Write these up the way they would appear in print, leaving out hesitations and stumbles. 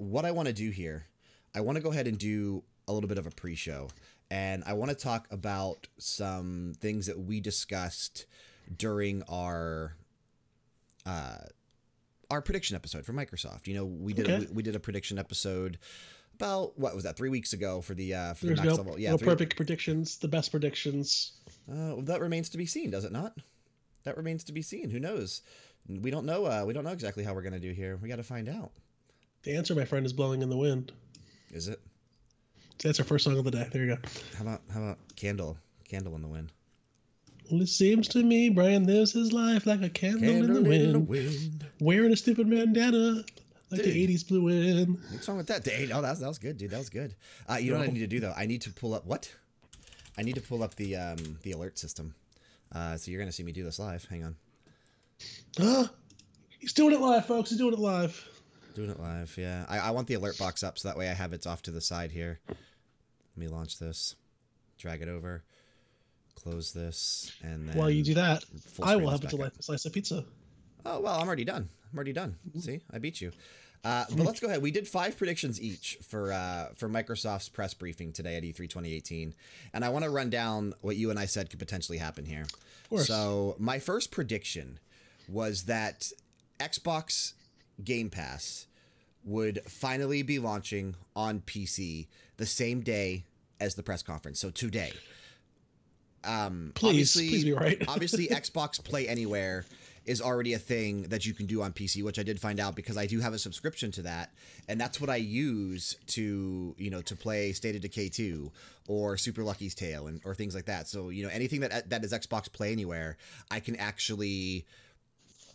what I want to do here, I want to go ahead and do a little bit of a pre-show. And I want to talk about some things that we discussed during our prediction episode for Microsoft. You know, we did a prediction episode about, what was that, 3 weeks ago for the Max level. Yeah, perfect predictions, the best predictions. That remains to be seen, does it not? That remains to be seen. Who knows? We don't know. We don't know exactly how we're gonna do here. We got to find out. The answer, my friend, is blowing in the wind. Is it? That's our first song of the day. There you go. How about Candle in the Wind? Well, it seems to me Brian lives his life like a candle in the wind, wearing a stupid bandana like the 80s blew in. What's wrong with that? Oh, that was good, dude. That was good. You know what I need to do though? I need to pull up what? I need to pull up the alert system. So you're gonna see me do this live. Hang on. He's doing it live, folks. He's doing it live. Doing it live, yeah. I want the alert box up so that way I have it off to the side here. Let me launch this. Drag it over. Close this, and then... While you do that, I will have a delightful slice of pizza. Oh, well, I'm already done. See, I beat you. But let's go ahead. We did 5 predictions each for Microsoft's press briefing today at E3 2018. And I want to run down what you and I said could potentially happen here. Of course. So my first prediction was that Xbox Game Pass would finally be launching on PC the same day as the press conference. So today. Please be right. Obviously, Xbox Play Anywhere is already a thing that you can do on PC, which I did find out because I do have a subscription to that, and that's what I use to play State of Decay 2 or Super Lucky's Tale or things like that. So anything that is Xbox Play Anywhere, I can actually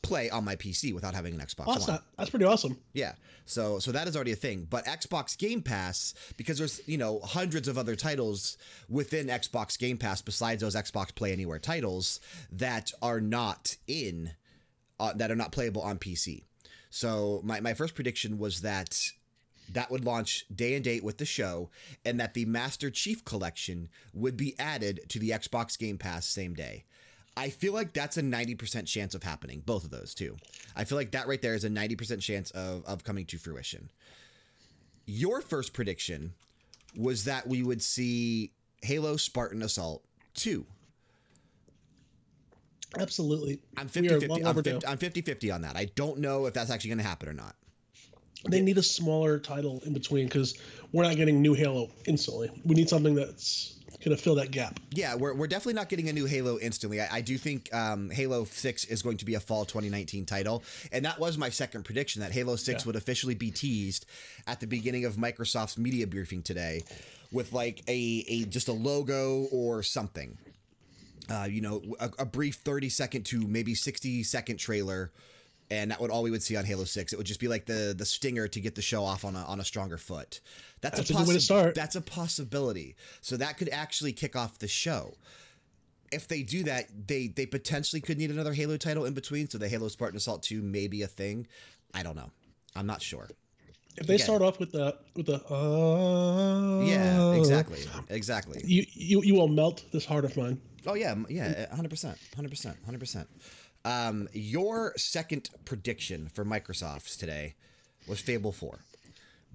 play on my PC without having an Xbox One. That's pretty awesome. Yeah. So that is already a thing. But Xbox Game Pass, because there's, hundreds of other titles within Xbox Game Pass besides those Xbox Play Anywhere titles that are not playable on PC. So my first prediction was that would launch day and date with the show, and that the Master Chief Collection would be added to the Xbox Game Pass same day. I feel like that's a 90% chance of happening. Both of those, too. I feel like that right there is a 90% chance of coming to fruition. Your first prediction was that we would see Halo Spartan Assault 2. Absolutely. I'm 50-50. I'm 50-50 on that. I don't know if that's actually going to happen or not. They need a smaller title in between because we're not getting new Halo instantly. We need something that's going to fill that gap. Yeah, we're definitely not getting a new Halo instantly. I do think Halo 6 is going to be a fall 2019 title, and that was my second prediction, that Halo 6 would officially be teased at the beginning of Microsoft's media briefing today with like just a logo or something. A brief 30-second to maybe 60-second trailer, and that would all we would see on Halo 6. It would just be like the stinger to get the show off on a stronger foot. That's a good way to start. That's a possibility. So that could actually kick off the show. If they do that, they potentially could need another Halo title in between, so the Halo Spartan Assault 2 may be a thing. I don't know. I'm not sure. If they start off with the yeah, exactly. You will melt this heart of mine. Oh yeah, 100%. Your second prediction for Microsoft's today was Fable 4.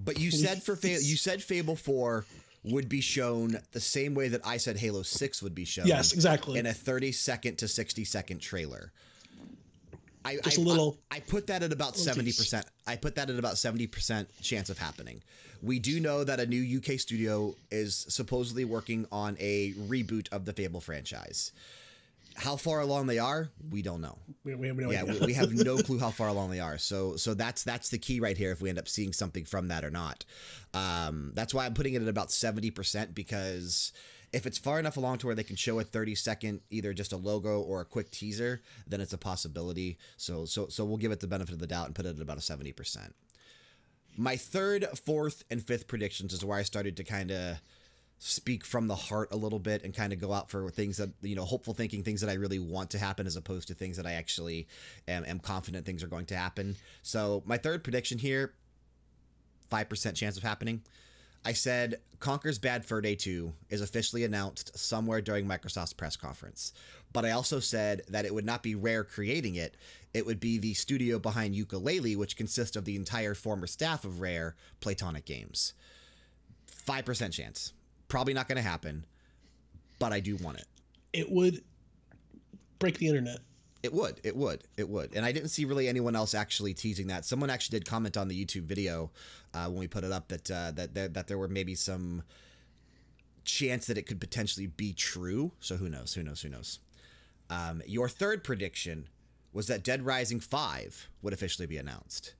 But you said Fable 4 would be shown the same way that I said Halo 6 would be shown. Yes, exactly. In a 30-second to 60-second trailer. I put that at about 70%. I put that at about 70% chance of happening. We do know that a new UK studio is supposedly working on a reboot of the Fable franchise. How far along they are, we don't know. We have no idea. We have no clue how far along they are. So that's the key right here if we end up seeing something from that or not. That's why I'm putting it at about 70%, because if it's far enough along to where they can show a 30-second, either just a logo or a quick teaser, then it's a possibility. So we'll give it the benefit of the doubt and put it at about a 70%. My third, fourth, and fifth predictions is where I started to kind of speak from the heart a little bit and kind of go out for things that, hopeful thinking, things that I really want to happen, as opposed to things that I actually am confident things are going to happen. So my third prediction here, 5% chance of happening. I said Conker's Bad Fur Day 2 is officially announced somewhere during Microsoft's press conference. But I also said that it would not be Rare creating it. It would be the studio behind Yooka-Laylee, which consists of the entire former staff of Rare, Playtonic Games. 5% chance. Probably not going to happen, but I do want it. It would break the internet. It would. And I didn't see really anyone else actually teasing that. Someone actually did comment on the YouTube video when we put it up that there were maybe some chance that it could potentially be true. So who knows? Your third prediction was that Dead Rising 5 would officially be announced.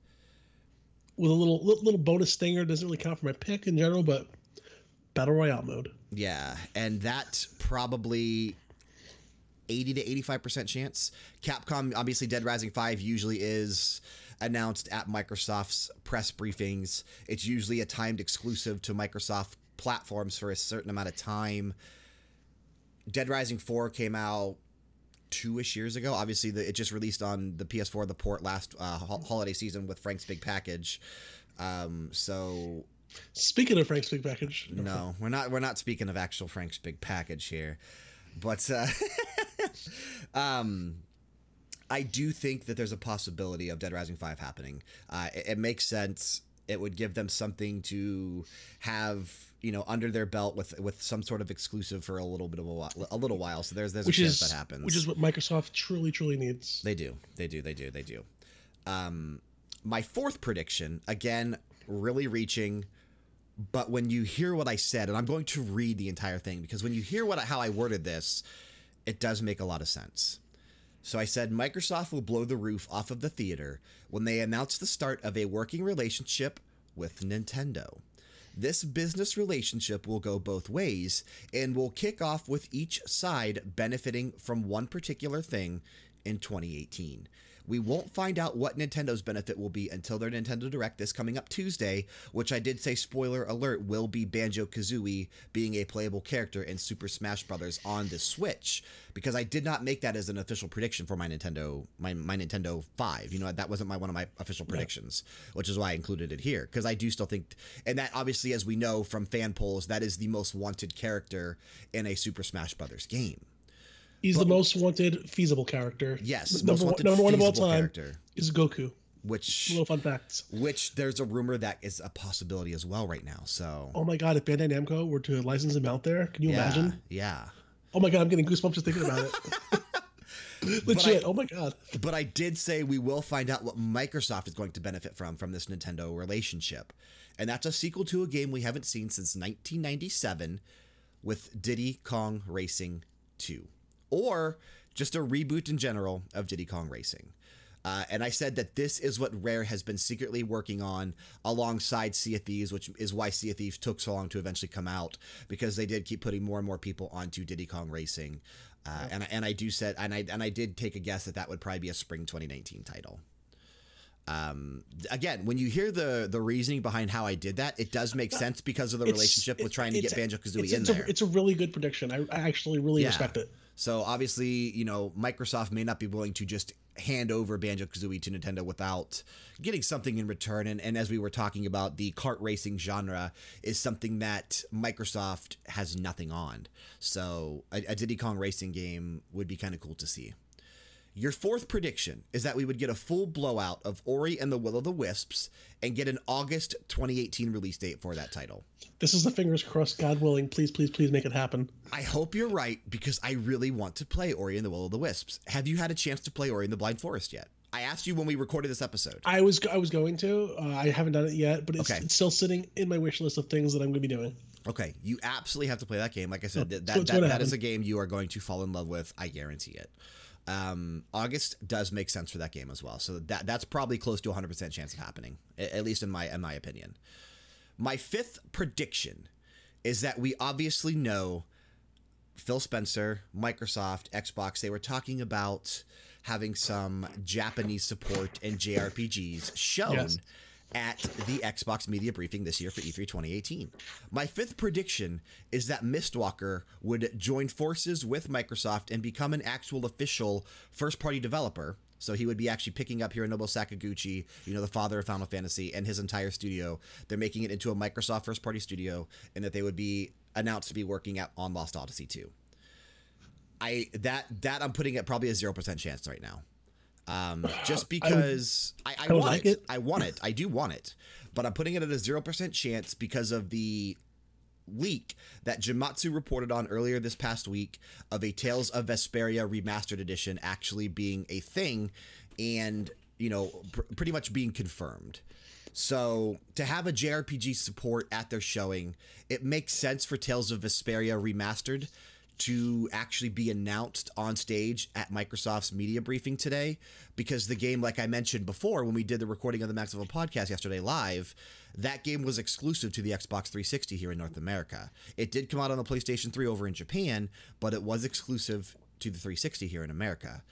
With a little bonus stinger. Doesn't really count for my pick in general, but Battle Royale mode. Yeah, and that probably 80 to 85% chance. Capcom, obviously Dead Rising 5 usually is announced at Microsoft's press briefings. It's usually a timed exclusive to Microsoft platforms for a certain amount of time. Dead Rising 4 came out 2-ish years ago. Obviously, it just released on the PS4, the port last holiday season with Frank's Big Package. So... Speaking of Frank's Big Package. No, we're not speaking of actual Frank's Big Package here. But I do think that there's a possibility of Dead Rising 5 happening. It makes sense. It would give them something to have, under their belt with some sort of exclusive for a little while. So there's a chance that happens. Which is what Microsoft truly needs. They do. My fourth prediction, again, really reaching. But when you hear what I said, and I'm going to read the entire thing, because when you hear how I worded this, it does make a lot of sense. So I said Microsoft will blow the roof off of the theater when they announce the start of a working relationship with Nintendo. This business relationship will go both ways and will kick off with each side benefiting from one particular thing in 2018. We won't find out what Nintendo's benefit will be until their Nintendo Direct this coming up Tuesday, which I did say, spoiler alert, will be Banjo-Kazooie being a playable character in Super Smash Bros. On the Switch, because I did not make that as an official prediction for my Nintendo, my Nintendo 5. That wasn't one of my official predictions, which is why I included it here, because I do still think, and that obviously, as we know from fan polls, that is the most wanted character in a Super Smash Bros. Game. He's the most wanted feasible character. Yes, number one of all time character is Goku. Little fun facts. Which there's a rumor that is a possibility as well right now. So. Oh my God! If Bandai Namco were to license him out there, can you imagine? Yeah. Oh my God! I'm getting goosebumps just thinking about it. Legit. Oh my God. But I did say we will find out what Microsoft is going to benefit from this Nintendo relationship, and that's a sequel to a game we haven't seen since 1997, with Diddy Kong Racing 2. Or just a reboot in general of Diddy Kong Racing. And I said that this is what Rare has been secretly working on alongside Sea of Thieves, which is why Sea of Thieves took so long to eventually come out, because they did keep putting more and more people onto Diddy Kong Racing. And I did take a guess that would probably be a spring 2019 title. Again, when you hear the reasoning behind how I did that, it does make sense because of the relationship with trying to get Banjo-Kazooie in there. It's a really good prediction. I actually really respect it. So obviously, Microsoft may not be willing to just hand over Banjo-Kazooie to Nintendo without getting something in return. And as we were talking about, the kart racing genre is something that Microsoft has nothing on. So a Diddy Kong Racing game would be kind of cool to see. Your fourth prediction is that we would get a full blowout of Ori and the Will of the Wisps and get an August 2018 release date for that title. This is the fingers crossed, God willing. Please make it happen. I hope you're right, because I really want to play Ori and the Will of the Wisps. Have you had a chance to play Ori and the Blind Forest yet? I asked you when we recorded this episode. I was going to. I haven't done it yet, but it's still sitting in my wish list of things that I'm going to be doing. Okay, you absolutely have to play that game. Like I said, that is a game you are going to fall in love with. I guarantee it. August does make sense for that game as well. So that's probably close to 100% chance of happening, at least in my opinion. My fifth prediction is that we obviously know Phil Spencer, Microsoft, Xbox, they were talking about having some Japanese support in JRPGs shown at the Xbox media briefing this year for E3 2018. My fifth prediction is that Mistwalker would join forces with Microsoft and become an actual official first-party developer, So he would be actually picking up Hironobu Sakaguchi, you know, the father of Final Fantasy, and his entire studio. They're making it into a Microsoft first-party studio, and that they would be announced to be working on Lost Odyssey 2. That I'm putting at probably a 0% chance right now. Just because I want it. I want it. I do want it. But I'm putting it at a 0% chance because of the leak that Gematsu reported on earlier this past week of a Tales of Vesperia Remastered Edition actually being a thing and, you know, pretty much being confirmed. So to have a JRPG support at their showing, it makes sense for Tales of Vesperia Remastered to actually be announced on stage at Microsoft's media briefing today, because the game, like I mentioned before when we did the recording of the Max Level podcast yesterday live, that game was exclusive to the Xbox 360 here in North America. It did come out on the PlayStation 3 over in Japan, but it was exclusive to the 360 here in America.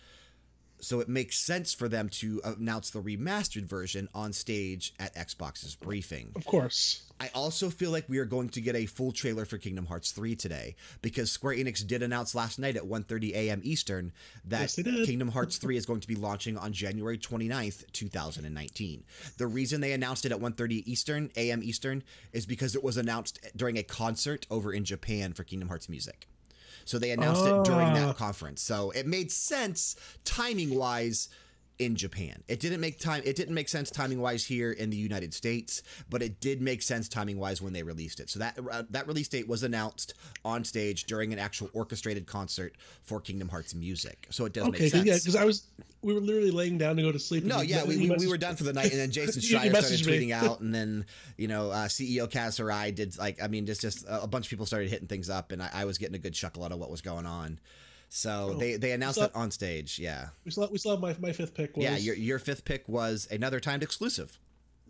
So it makes sense for them to announce the remastered version on stage at Xbox's briefing. Of course. I also feel like we are going to get a full trailer for Kingdom Hearts 3 today, because Square Enix did announce last night at 1:30 a.m. Eastern that Kingdom Hearts 3 is going to be launching on January 29th, 2019. The reason they announced it at 1:30 a.m. Eastern is because it was announced during a concert over in Japan for Kingdom Hearts music. So they announced it during that conference. So it made sense timing-wise in Japan. It didn't make sense timing-wise here in the United States, but it did make sense timing-wise when they released it. So that release date was announced on stage during an actual orchestrated concert for Kingdom Hearts music. So it does make sense. Yeah, because we were literally laying down to go to sleep. No, yeah, we were done for the night, and then Jason Schreier started tweeting out, and then, you know, CEO Kaz Hirai did, like, I mean, just a bunch of people started hitting things up, and I was getting a good chuckle out of what was going on. So they announced it on stage, yeah. We still have my fifth pick. Yeah, your fifth pick was another timed exclusive.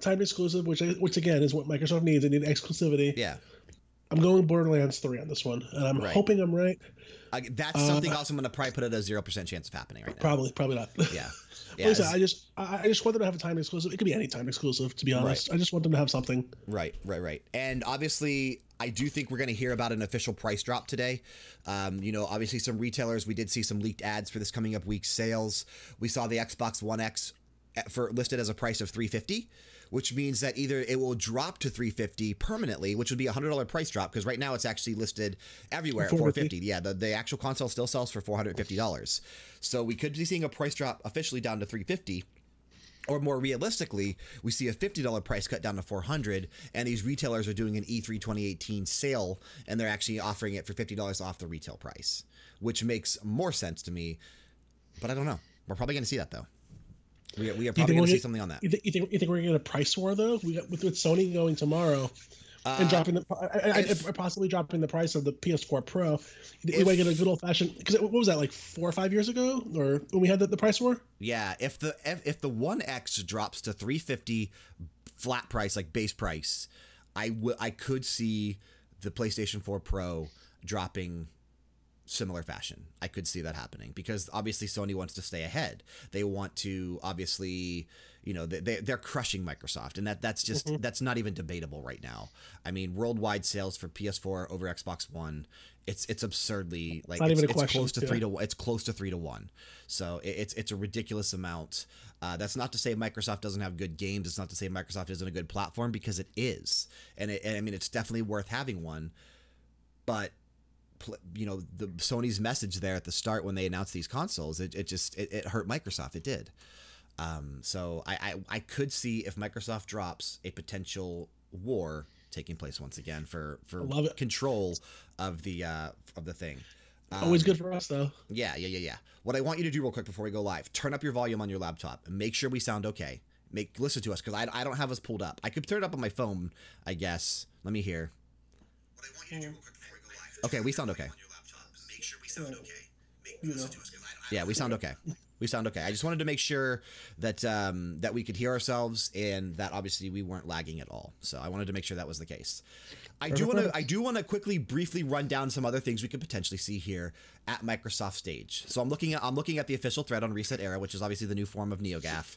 Timed exclusive, which again is what Microsoft needs. They need exclusivity. Yeah. I'm going Borderlands 3 on this one, and I'm hoping I'm right. That's something else I'm going to probably put at a 0% chance of happening right now. Probably not. Yeah. Listen, I just want them to have a time exclusive. It could be any time exclusive, to be honest. I just want them to have something. Right. And obviously, I do think we're going to hear about an official price drop today. You know, obviously some retailers, we did see some leaked ads for this coming up week's sales. We saw the Xbox One X listed as a price of $350, which means that either it will drop to $350 permanently, which would be a $100 price drop, because right now it's actually listed everywhere at $450. Yeah, the actual console still sells for $450. So we could be seeing a price drop officially down to $350. Or more realistically, we see a $50 price cut down to $400, and these retailers are doing an E3 2018 sale, and they're actually offering it for $50 off the retail price, which makes more sense to me. But I don't know. We're probably going to see that, though. We are probably going to see something on that. You think we're going to get a price war, though? With Sony going tomorrow and possibly dropping the price of the PS4 Pro. You might get a good old fashioned, because what was that, like 4 or 5 years ago, or when we had the price war? Yeah, if the One X drops to $350 flat price, like base price, I could see the PlayStation 4 Pro dropping similar fashion. I could see that happening, because obviously Sony wants to stay ahead. They want to, obviously, you know, they're crushing Microsoft, and that's just that's not even debatable right now. I mean, worldwide sales for PS4 over Xbox One, it's absurdly, like, it's close to 3 to 1. It's close to 3 to 1. So it's a ridiculous amount. That's not to say Microsoft doesn't have good games. It's not to say Microsoft isn't a good platform, because it is, and I mean, it's definitely worth having one. But, you know, the Sony's message there at the start when they announced these consoles, it hurt Microsoft. It did. So I could see, if Microsoft drops, a potential war taking place once again for control of the thing. Always good for us, though. Yeah. What I want you to do real quick before we go live, turn up your volume on your laptop and make sure we sound okay. Listen to us, because I don't have us pulled up. I could turn it up on my phone, I guess. Let me hear. What I want you to do real quick before we go live. Okay, we sound okay. Make sure we sound okay. Listen to us, yeah, we sound okay. We sound okay. I just wanted to make sure that that we could hear ourselves, and that obviously we weren't lagging at all. So I wanted to make sure that was the case. I do want to quickly, briefly run down some other things we could potentially see here at Microsoft stage. So I'm looking at the official thread on Reset Era, which is obviously the new form of NeoGAF.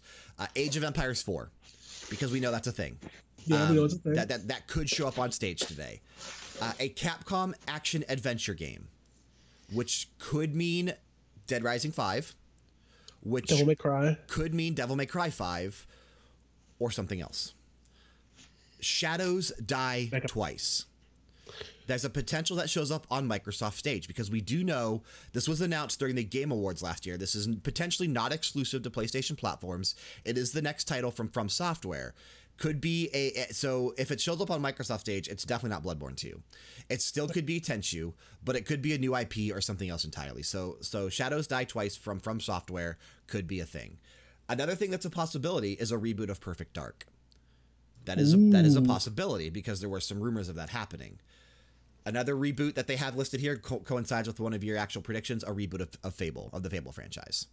Age of Empires 4, because we know that's a thing. Yeah, we know it's a thing. That could show up on stage today. A Capcom action adventure game, which could mean Dead Rising 5, which Devil May Cry could mean Devil May Cry 5 or something else. Shadows Die Twice. There's a potential that shows up on Microsoft stage because we do know this was announced during the Game Awards last year. This is potentially not exclusive to PlayStation platforms. It is the next title from Software. Could be so if it shows up on Microsoft stage, it's definitely not Bloodborne 2. It still could be Tenchu, but it could be a new IP or something else entirely. So Shadows Die Twice from Software could be a thing. Another thing that's a possibility is a reboot of Perfect Dark. That is a possibility because there were some rumors of that happening. Another reboot that they have listed here coincides with one of your actual predictions, a reboot of Fable, of the Fable franchise.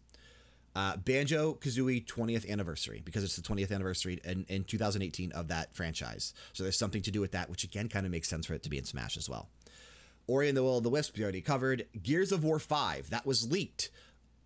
Banjo-Kazooie 20th anniversary, because it's the 20th anniversary in 2018 of that franchise. So there's something to do with that, which again kind of makes sense for it to be in Smash as well. Ori and the Will of the Wisps, we already covered. Gears of War 5, that was leaked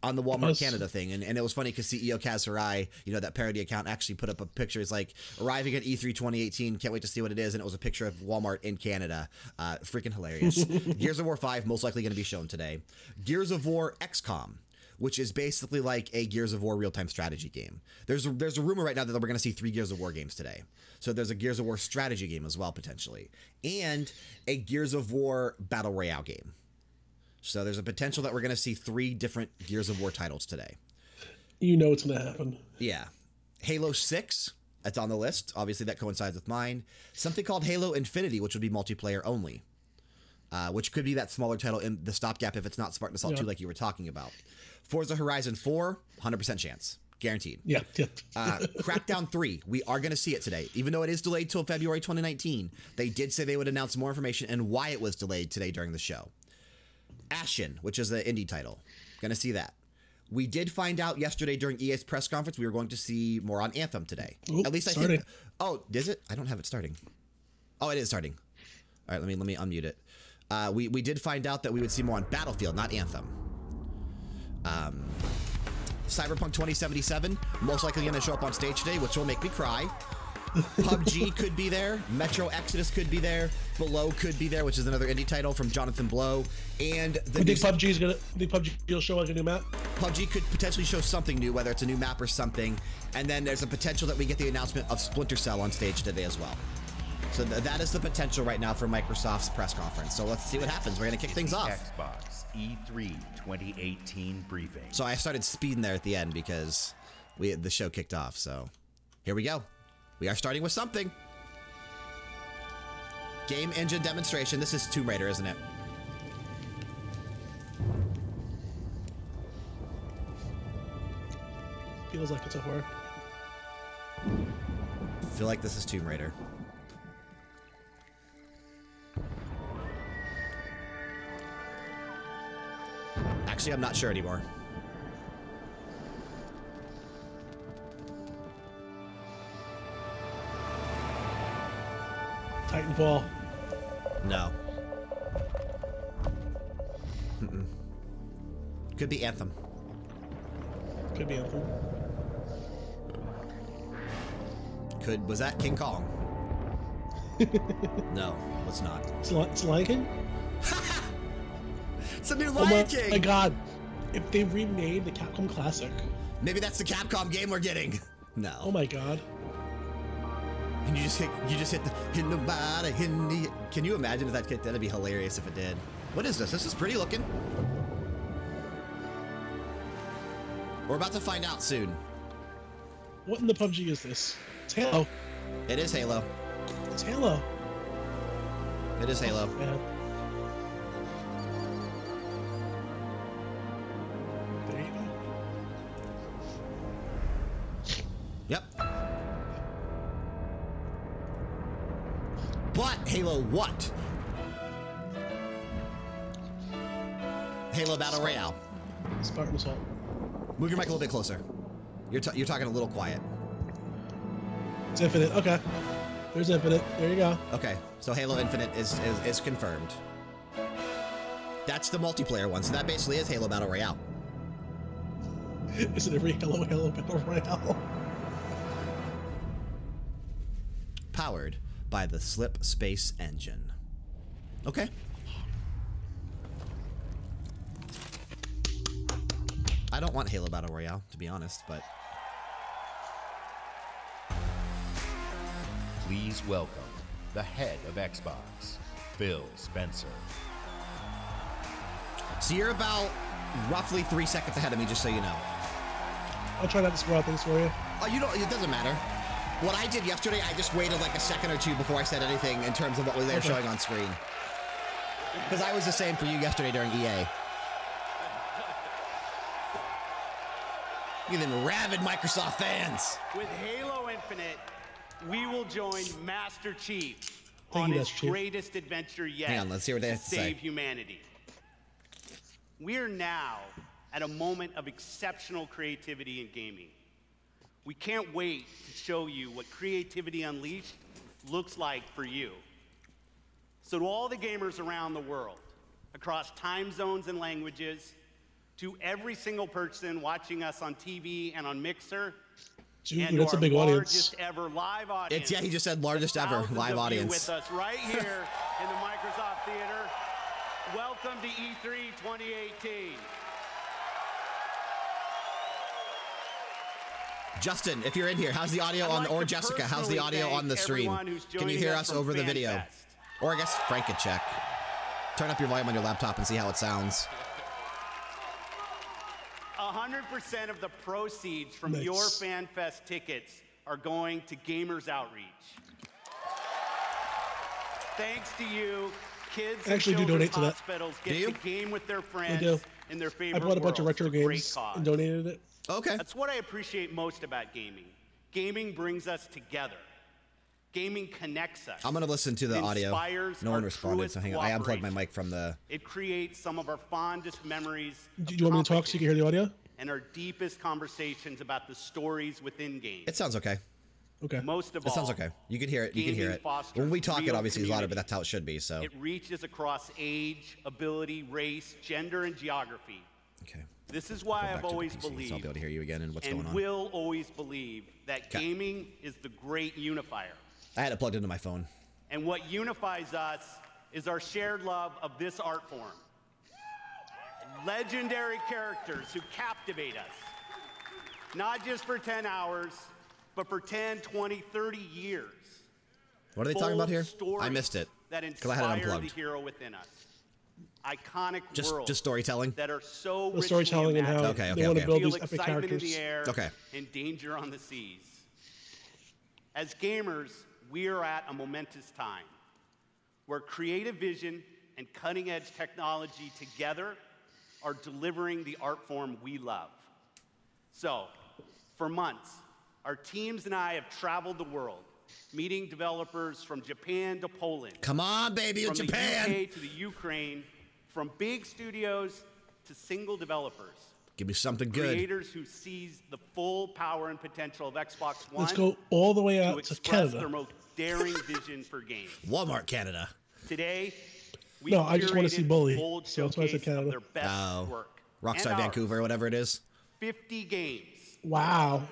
on the Walmart Canada thing. And it was funny because CEO Kaz Hirai, that parody account, actually put up a picture. It's like, arriving at E3 2018, can't wait to see what it is. And it was a picture of Walmart in Canada. Freaking hilarious. Gears of War 5, most likely going to be shown today. Gears of War XCOM, which is basically like a Gears of War real-time strategy game. There's a rumor right now that we're going to see 3 Gears of War games today. So there's a Gears of War strategy game as well, potentially. And a Gears of War Battle Royale game. So there's a potential that we're going to see 3 different Gears of War titles today. You know it's going to happen. Yeah. Halo 6, that's on the list. Obviously, that coincides with mine. Something called Halo Infinity, which would be multiplayer only. Which could be that smaller title in the stopgap if it's not Spartan Assault 2 like you were talking about. Forza Horizon 4, 100% chance. Guaranteed. Yeah. Crackdown 3, we are going to see it today. Even though it is delayed till February 2019, they did say they would announce more information and why it was delayed today during the show. Ashen, which is the indie title. Going to see that. We did find out yesterday during EA's press conference we were going to see more on Anthem today. Oop, At least I think. Oh, is it? I don't have it starting. Oh, it is starting. All right, let me unmute it. We did find out that we would see more on Battlefield, not Anthem. Cyberpunk 2077, most likely going to show up on stage today, which will make me cry. PUBG could be there. Metro Exodus could be there. Below could be there, which is another indie title from Jonathan Blow. And the think PUBG will show like a new map? PUBG could potentially show something new, whether it's a new map or something. And then there's a potential that we get the announcement of Splinter Cell on stage today as well. So that is the potential right now for Microsoft's press conference. So let's see what happens. We're going to kick things off. Xbox E3 2018 briefing. So I started speeding there at the end because the show kicked off. So here we go. We are starting with something. Game engine demonstration. This is Tomb Raider, isn't it? Feels like it so far. I feel like this is Tomb Raider. Actually, I'm not sure anymore. Titanfall. No. Could be Anthem. Could be Anthem. Was that King Kong? No, it's not. It's Lion King? It's a new Lion King! Oh my god. If they remade the Capcom Classic. Maybe that's the Capcom game we're getting. No. Oh my god. And you just hit nobody, Can you imagine if that'd be hilarious if it did. What is this? This is pretty looking. We're about to find out soon. What in the PUBG is this? It's Halo. It is Halo. It's Halo. It is Halo. Oh, man. There you go. Yep. But Halo what? Halo Battle Royale. Spartan Assault. Move your mic a little bit closer. You're talking a little quiet. It's Infinite. Okay. There's Infinite. There you go. Okay, so Halo Infinite is confirmed. That's the multiplayer one, so that basically is Halo Battle Royale. Is it every Halo Battle Royale? Powered by the Slip Space engine. Okay. I don't want Halo Battle Royale, to be honest, but... Please welcome the head of Xbox, Phil Spencer. So you're about roughly 3 seconds ahead of me, just so you know. I'll try not to spoil things for you. Oh, you don't, it doesn't matter. What I did yesterday, I just waited like a second or two before I said anything in terms of what they were showing on screen. Because I was the same for you yesterday during EA. You them rabid Microsoft fans. With Halo Infinite, we will join Master Chief Thank on you, his Master Chief. greatest adventure yet. Hang on, let's hear what they have to say. Save humanity. We're now at a moment of exceptional creativity in gaming. We can't wait to show you what Creativity Unleashed looks like for you. So to all the gamers around the world, across time zones and languages, to every single person watching us on TV and on Mixer, Dude, and that's our a big largest audience. ever live audience. It's, yeah, he just said largest ever Thousands live of you audience. with us right here in the Microsoft Theater. Welcome to E3 2018. Justin, if you're in here, how's the audio I'd on, like or to Jessica, how's the personally audio on the thank stream? everyone who's Can you joining hear us us from over the video? FanFest. Or I guess Frank could check. Turn up your volume on your laptop and see how it sounds. 100% of the proceeds from Nice. your FanFest tickets are going to Gamers Outreach. Thanks to you, kids I in actually do children's donate to that. hospitals Do get you? to game with their friends do. in their I favorite bought a bunch of worlds. retro It's a great games cause. and donated it. Okay. That's what I appreciate most about gaming. Gaming brings us together. Gaming connects us. I'm going to listen to the audio. Inspires No one our responded, so truest hang on. I unplugged my cooperation. mic from the... It creates some of our fondest memories Do of you want me to talk so you can hear the audio? and our deepest conversations about the stories within games. It sounds okay. Okay. Most of It all, sounds okay. You can hear it. You can hear gaming it. fosters When we talk, it real obviously is louder, but community. that's how it should be, so... It reaches across age, ability, race, gender, and geography. Okay. This is why Go back I've to the always PC, so I'll be believed able to hear you again and what's going and on. will always believe that Okay. gaming is the great unifier. I had it plugged into my phone. And what unifies us is our shared love of this art form. Legendary characters who captivate us, not just for 10 hours, but for 10, 20, 30 years. What are they talking about here? Full I missed it. That Because I had it inspire the unplugged. hero within us. Iconic worlds Just storytelling? that are so The richly storytelling and how imagined. Okay, they want to okay. build Feel these epic excitement in characters. the air Okay. and danger on the seas. As gamers, we are at a momentous time where creative vision and cutting-edge technology together are delivering the art form we love. So, for months, our teams and I have traveled the world, meeting developers from Japan to Poland, Come on, baby, from Japan! the UK to the Ukraine, from big studios to single developers. Give me something good. Creators who seize the full power and potential of Xbox One Let's go all the way to out to express Canada. their most daring vision for games. Walmart Canada. Today, we No, I just wanna see curated Bully, a bold so that's why I said showcase Canada. of their best Oh. work. Rockstar and Vancouver, whatever it is. 50 games. Wow.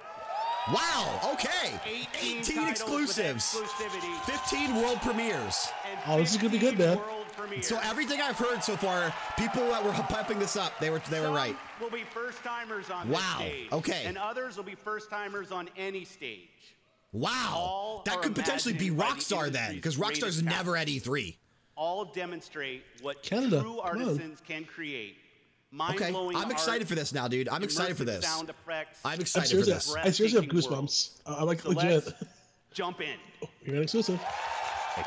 Wow, okay. 18 18 titles with exclusives. exclusivity, 15 world premieres. and Oh, this is gonna be good, 15 man. world premieres. So everything I've heard so far, people that were pumping this up, they were Some right. will be first-timers on Wow, this stage. okay. And others will be first-timers on any stage. Wow. All That are could potentially be imagined by the Rockstar then, because industry's Rockstar's greatest never at E3. All demonstrate what Canada, true come on. artisans can create. Okay, Mind-blowing I'm excited art, for this now, dude. I'm excited for immersive this. Sound effects. I'm I'm excited for seriously, this. I seriously have Breathtaking goosebumps. I'm like So legit. let's jump in. You're an exclusive.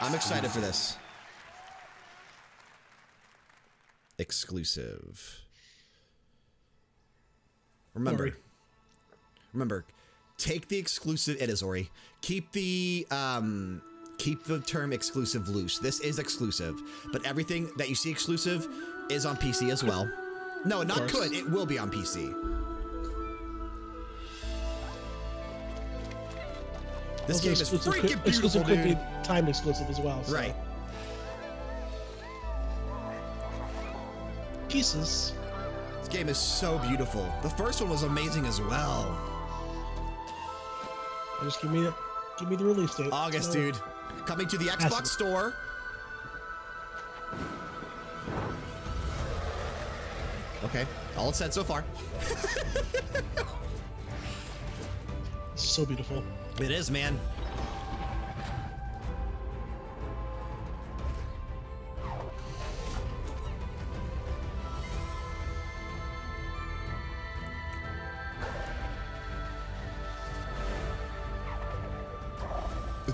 I'm excited for this. Exclusive. Remember, take the exclusive. It is Ori. Keep the term exclusive loose. This is exclusive, but everything that you see exclusive is on PC as well. No, not course. could. It will be on PC. This Also, game is exclusive freaking could- beautiful, exclusive could dude. be timed exclusive as well. So. Right. Pieces. This game is so beautiful. The first one was amazing as well. Just give me the release date. August, No. dude. Coming to the Has to Xbox be. Store. Okay. All it's said so far. It's so beautiful. It is, man.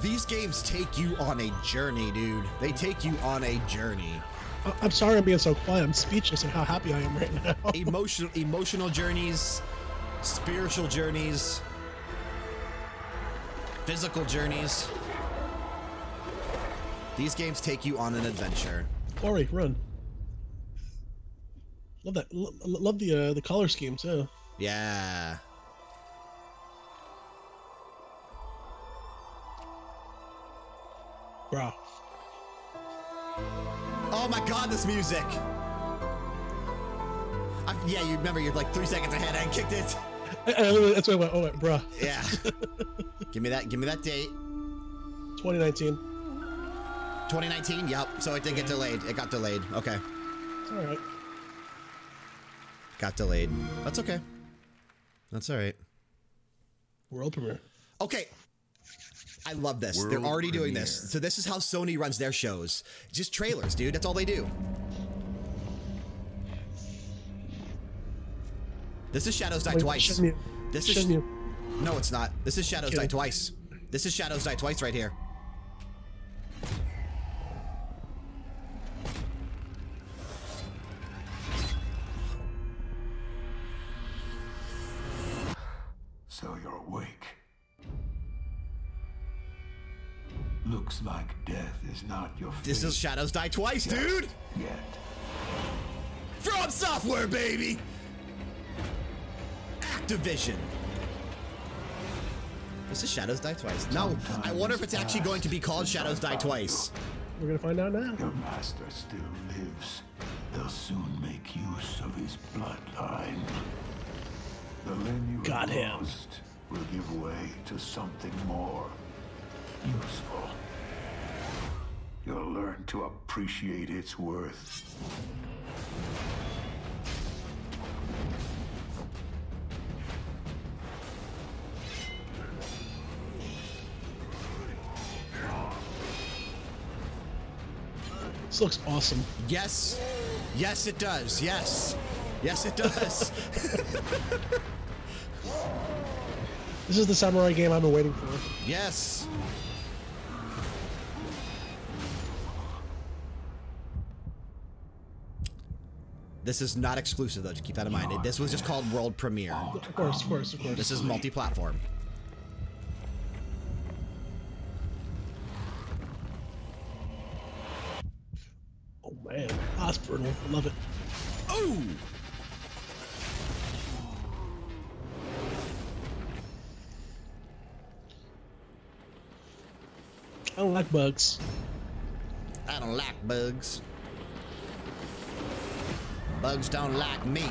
These games take you on a journey, dude. They take you on a journey. I'm sorry I'm being so quiet. I'm speechless at how happy I am right now. Emotional journeys, spiritual journeys, physical journeys. These games take you on an adventure. Ori, run. Love that. Love the color scheme too. Yeah. Bro. Oh my God, this music. Yeah, you remember you're like 3 seconds ahead. I kicked it. That's why I went, oh, wait, bro. Yeah. Give me that date. 2019. 2019. Yep. So it did get delayed. It got delayed. Okay. It's all right. Got delayed. That's okay. That's all right. World premiere. Okay. I love this. World They're already doing premiere. this. So this is how Sony runs their shows. Just trailers, dude. That's all they do. This is Shadows Die Twice. This is No, it's not. This is Shadows Die Twice. This is Shadows Die Twice right here. So you're awake. Looks like death is not your fate This is Shadows Die Twice, dude. yet. From Software, baby. Activision. This is Shadows Die Twice. No, I wonder if it's actually going to be called Shadows Die Twice. We're gonna find out now. Your master still lives. They'll soon make use of his bloodline. The land you Got have him. lost will give way to something more useful. You'll learn to appreciate its worth. This looks awesome. Yes. Yes, it does. Yes. Yes, it does. This is the samurai game I've been waiting for. Yes. This is not exclusive, though, to keep that in mind. This was just called World Premiere. Of course, of course, of course. This is multi-platform. Oh man, hospital. Love it. Oh! I don't like bugs. I don't like bugs. Bugs don't like me.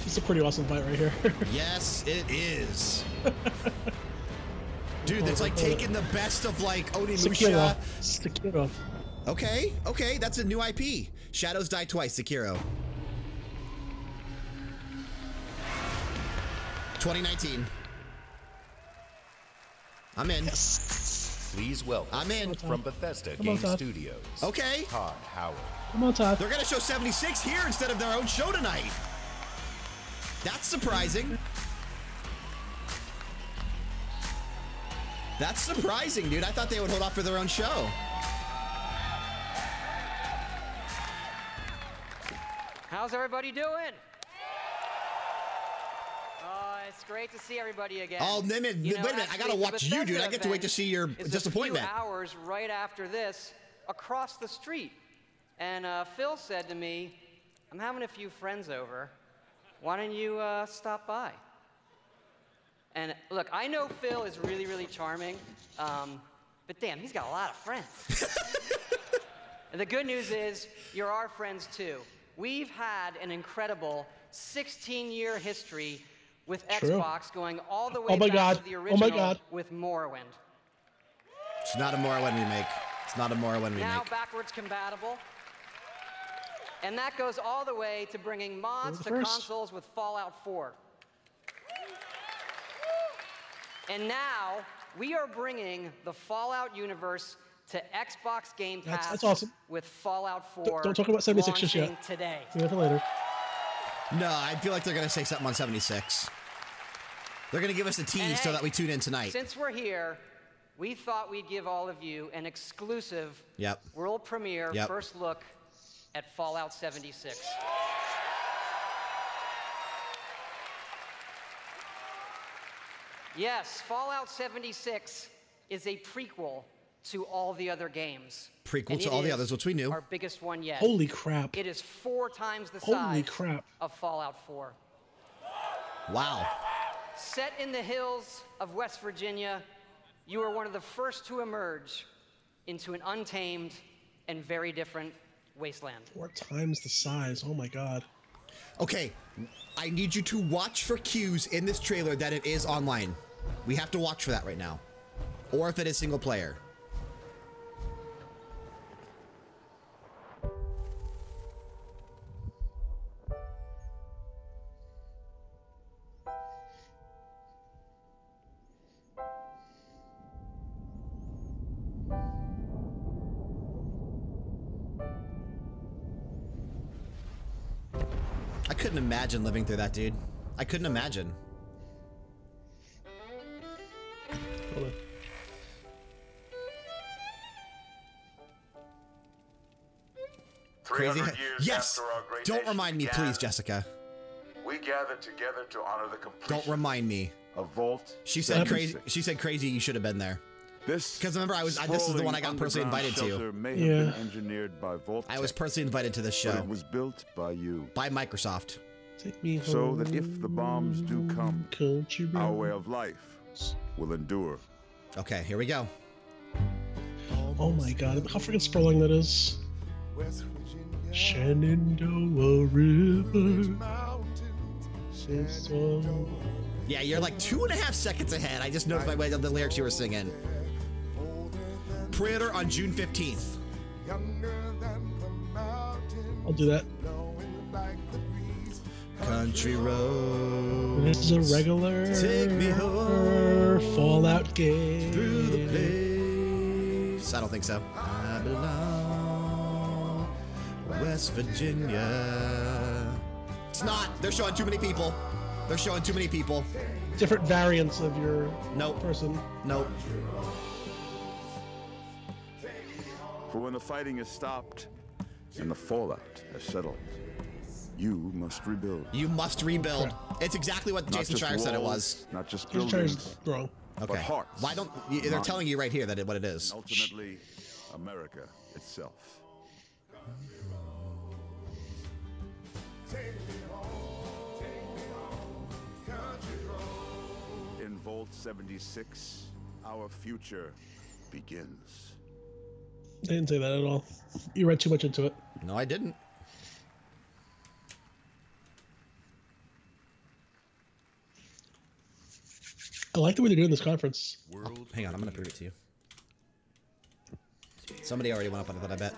It's a pretty awesome fight right here. Yes, it is. Dude, that's like taking the best of like Onimusha. Sekiro. Okay, okay, that's a new IP. Shadows Die Twice, Sekiro. 2019. I'm in. Please welcome I'm in. from Bethesda Come on, Game Todd. Studios. Okay. Todd Howard. Come on, Todd. They're gonna show 76 here instead of their own show tonight. That's surprising. That's surprising, dude. I thought they would hold off for their own show. How's everybody doing? It's great to see everybody again. Oh, wait a minute. I gotta watch you, dude. I get to wait to see your disappointment. A few hours right after this, across the street. And Phil said to me, I'm having a few friends over. Why don't you stop by? And look, I know Phil is really, really charming, but damn, he's got a lot of friends. And the good news is, you're our friends too. We've had an incredible 16-year history with Xbox going all the way back to the original with Morrowind. It's not a Morrowind remake. It's not a Morrowind remake. Now backwards compatible. And that goes all the way to bringing mods to consoles with Fallout 4. And now, we are bringing the Fallout universe to Xbox Game Pass that's awesome. with Fallout 4 Don't talk about 76 just yet. today. See you later. No, I feel like they're going to say something on 76. They're going to give us a tease so that we tune in tonight. Since we're here, we thought we'd give all of you an exclusive world premiere first look at Fallout 76. Yes, Fallout 76 is a prequel to all the other games. Prequel to all the others, which we knew. Our biggest one yet. Holy crap. It is 4 times the size of Fallout 4. Wow. Set in the hills of West Virginia, you are one of the first to emerge into an untamed and very different wasteland. 4 times the size. Oh my god. Okay, I need you to watch for cues in this trailer that it is online. We have to watch for that right now. Or if it is single player. I couldn't imagine living through that, dude. I couldn't imagine. Hold on. Crazy. Yes. Don't remind me, please, Jessica. We gathered together to honor the completion. Don't remind me. Of Vault. She said crazy. She said crazy. You should have been there. This because remember, this is the one I got personally invited to. May have been engineered by Vault. I was personally invited to this show. But it was built by you. By Microsoft. Take me home, so that if the bombs do come, our way of life will endure. Okay, here we go. Oh my god, how freaking sprawling that is. Shenandoah River. Yeah, you're like 2.5 seconds ahead. I just noticed by way of the lyrics you were singing. Predator on June 15th. I'll do that. Country road. This is a regular Take me home Fallout game. Through the place. I don't think so. I belong West Virginia. It's not. They're showing too many people. They're showing too many people. Different variants of your person. Nope. For when the fighting is stopped and the fallout has settled, you must rebuild. You must rebuild. It's exactly what Jason Schreier said it was. Not just buildings. Jason Schreier's wrong. Okay. But hearts. Why don't they're telling you right here that what it is? And ultimately, America itself. In Vault 76, our future begins. I didn't say that at all. You read too much into it. No, I didn't. I like the way they're doing this conference. Oh, hang on, I'm gonna prove it to you. Somebody already went up on it, I bet.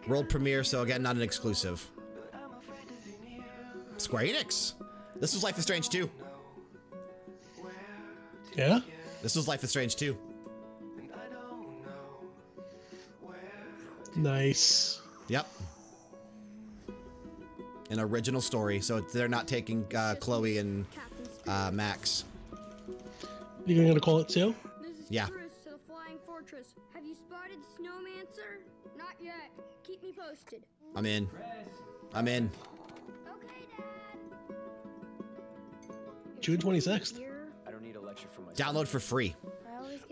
World premiere, so again, not an exclusive. Square Enix. This was Life is Strange 2. Yeah? This was Life is Strange 2. Nice. Yep. An original story, so they're not taking Chloe and Max. You gonna call it too? This is Yeah. Chris to the Flying Fortress. Have you spotted Snowmancer? Not yet. Keep me posted. I'm in. I'm in. Okay, Dad. June 26th. I don't need a lecture from my Download for free.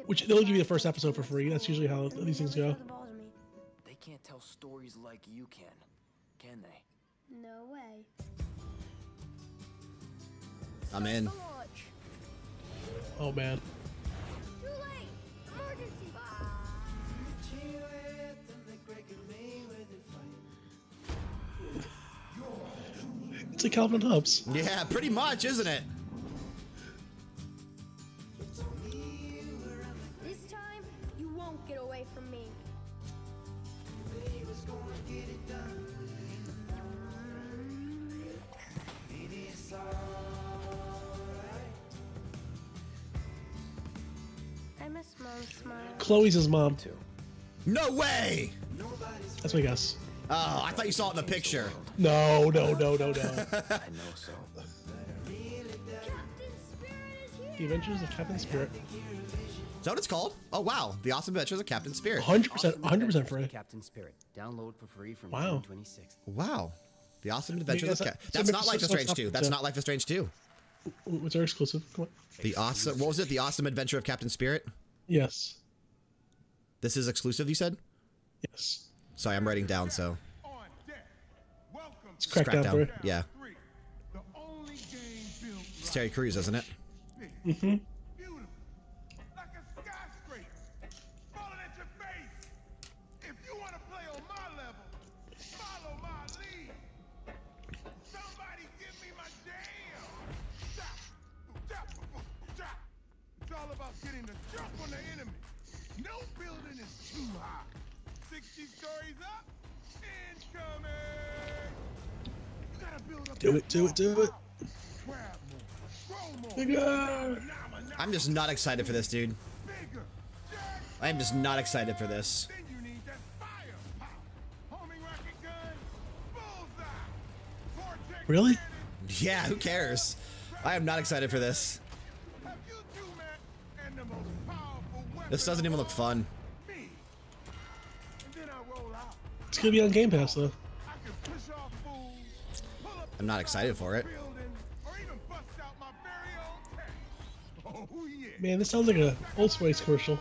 Which they'll give you the first episode for free. That's usually how these things go. They can't tell stories like you can they? No way. I'm in. Oh man. Too late. Emergency. It's like Calvin and Hobbes. Yeah, pretty much, isn't it? This time, you won't get away from me. Chloe's his mom. No way! That's my guess. Oh, I thought you saw it in the picture. No. I know so. The Adventures of Captain Spirit. Is that what it's called? Oh wow, The Awesome Adventures of Captain Spirit. 100% free. Captain Spirit. Download for free from Wow. June 26th. Wow. The Awesome Adventures of Captain. so That's not Life is so Strange stop 2. it, That's yeah. not Life is Strange 2. What's our exclusive? Come on. The awesome. What was it? The Awesome Adventure of Captain Spirit. Yes. This is exclusive. You said. Yes. Sorry, I'm writing down. So. It's Crackdown 3. Yeah. It's Terry Crews, isn't it? Mm-hmm. Getting the jump on the enemy. No building is too high. 60 stories up, incoming. You gotta build up. Do it. Bigger. I'm just not excited for this, dude. I'm just not excited for this. Really? Yeah, who cares? I am not excited for this. This doesn't even look fun. It's gonna be on Game Pass though. I'm not excited for it. Man, this sounds like a Old Spice commercial.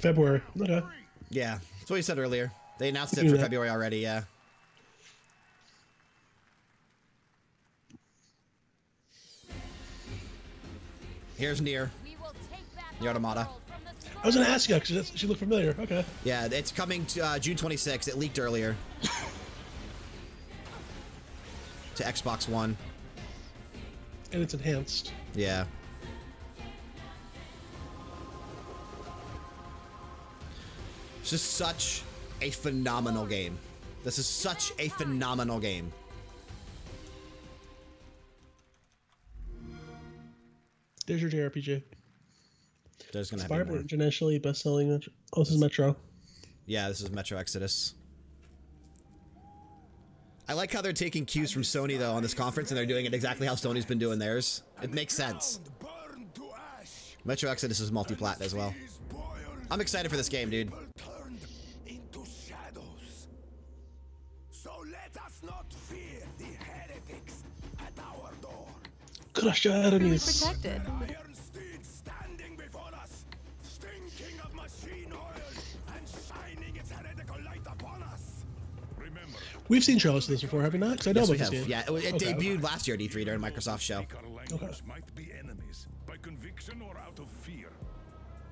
February. Okay. Yeah, that's what you said earlier. They announced it for February already, yeah. Here's Nier Automata. I was gonna ask you because she looked familiar. Okay. Yeah, it's coming to June 26th. It leaked earlier. To Xbox One. And it's enhanced. Yeah. It's just such a phenomenal game. This is such a phenomenal game. There's your JRPG. There's gonna Inspired be more. internationally best-selling. Oh, this is Metro. Yeah, this is Metro Exodus. I like how they're taking cues from Sony though on this conference, and they're doing it exactly how Sony's been doing theirs. It makes sense. Metro Exodus is multi-plat as well. I'm excited for this game, dude. Crush your enemies. Protected. We've seen trailers for this before, have we not? Because I know Yes, about we this have. game. Yeah, it debuted last year at E3 during Microsoft show. Okay. Might be enemies by conviction or out of fear.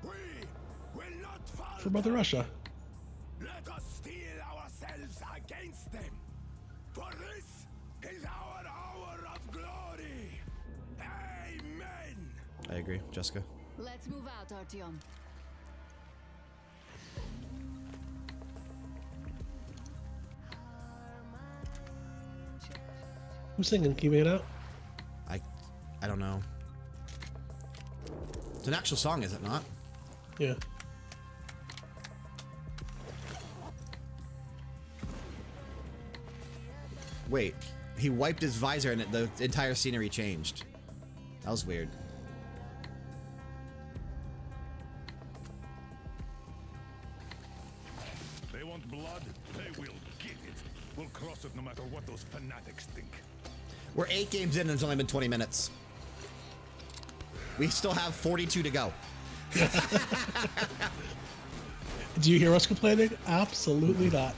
We will not fall. For Mother Russia. Let us steel ourselves against them. For this is our hour of glory. Amen. I agree, Jessica. Let's move out, Artyom. Who's singing? Can you make it out? I don't know. It's an actual song, is it not? Yeah. Wait, he wiped his visor and the entire scenery changed. That was weird. They want blood, they will get it. We'll cross it no matter what those fanatics think. We're 8 games in and it's only been 20 minutes. We still have 42 to go. Do you hear us complaining? Absolutely not.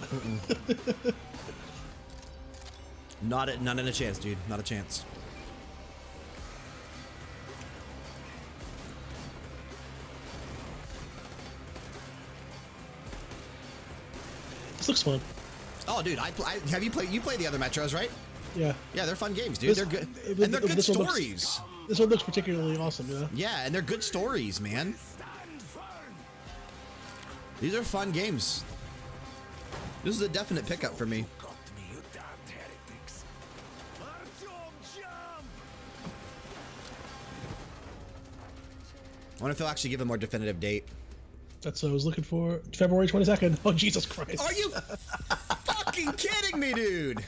Not in a chance, dude. Not a chance. This looks fun. Oh, dude, have you played? You played the other Metros, right? Yeah. Yeah, they're fun games, dude. They're good. And they're good stories. This one looks particularly awesome, you know? Yeah, and they're good stories, man. These are fun games. This is a definite pickup for me. I wonder if they'll actually give a more definitive date. That's what I was looking for. February 22nd. Oh, Jesus Christ. Are you fucking kidding me, dude?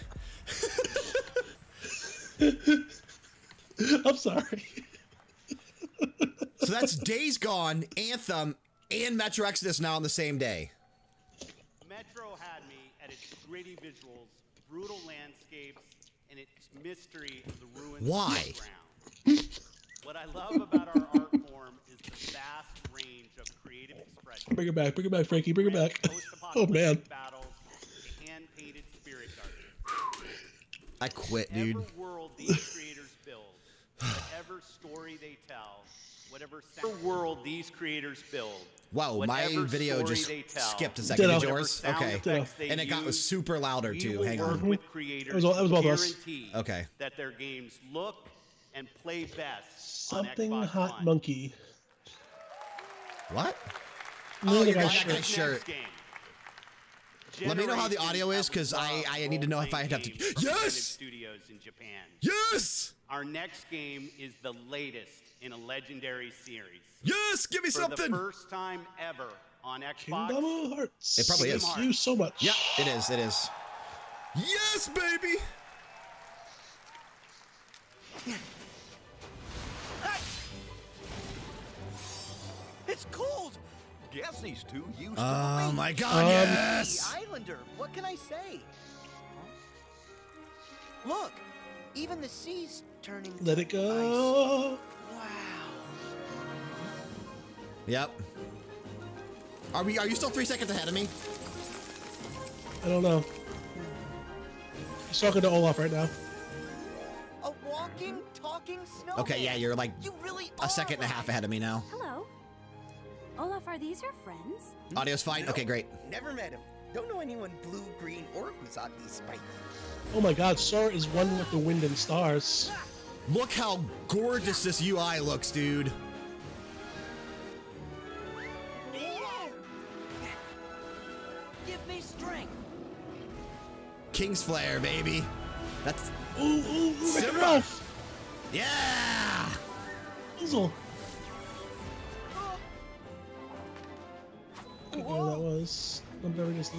I'm sorry. So that's Days Gone, Anthem, and Metro Exodus now on the same day. Metro had me at its gritty visuals, brutal landscapes, and its mystery of the ruins Why? of the ground. What I love about our art form is the vast range of creative expression. Bring it back, Frankie. Bring it back. Oh, man. Battles, hand-painted spirit gardens. I quit, dude. Whatever world these creators build, whatever story they tell, whatever world these creators build. Wow, my video just skipped a second. Ditto. Did yours? Okay. And it got super louder too. Hang on. With creators It was both us. Okay. That their games look and play best. Something on Xbox hot One. monkey. What? Oh, you the got guy's that guy's shirt. Let me know how the audio is, because I need to know if I have to. Yes! Studios in Japan. Yes! Our next game is the latest in a legendary series. Yes! Give me For something! the first time ever on Xbox. Kingdom of Hearts. It probably is. Thank you so much. Yep, it is. It is. Yes, baby! It's cold. Guess these two used to Oh the my beach. God! Yes! The Islander. What can I say? Look, even the sea's turning. Let it go. Yep. Are you still 3 seconds ahead of me? I don't know. He's talking to Olaf right now. A walking, talking snowman. Okay, yeah, you're like You really a second and a half ahead of me now. Hello. Olaf, are these your friends? Audio's fine? Okay, great. Never met him. Don't know anyone blue, green, or Kusagi Spike. Oh my God, Sora is one with the wind and stars. Look how gorgeous this UI looks, dude. Give me strength. King's Flare, baby. That's Ooh, Simba. Ralph. Yeah. Puzzle. I don't know what that was. I'm never just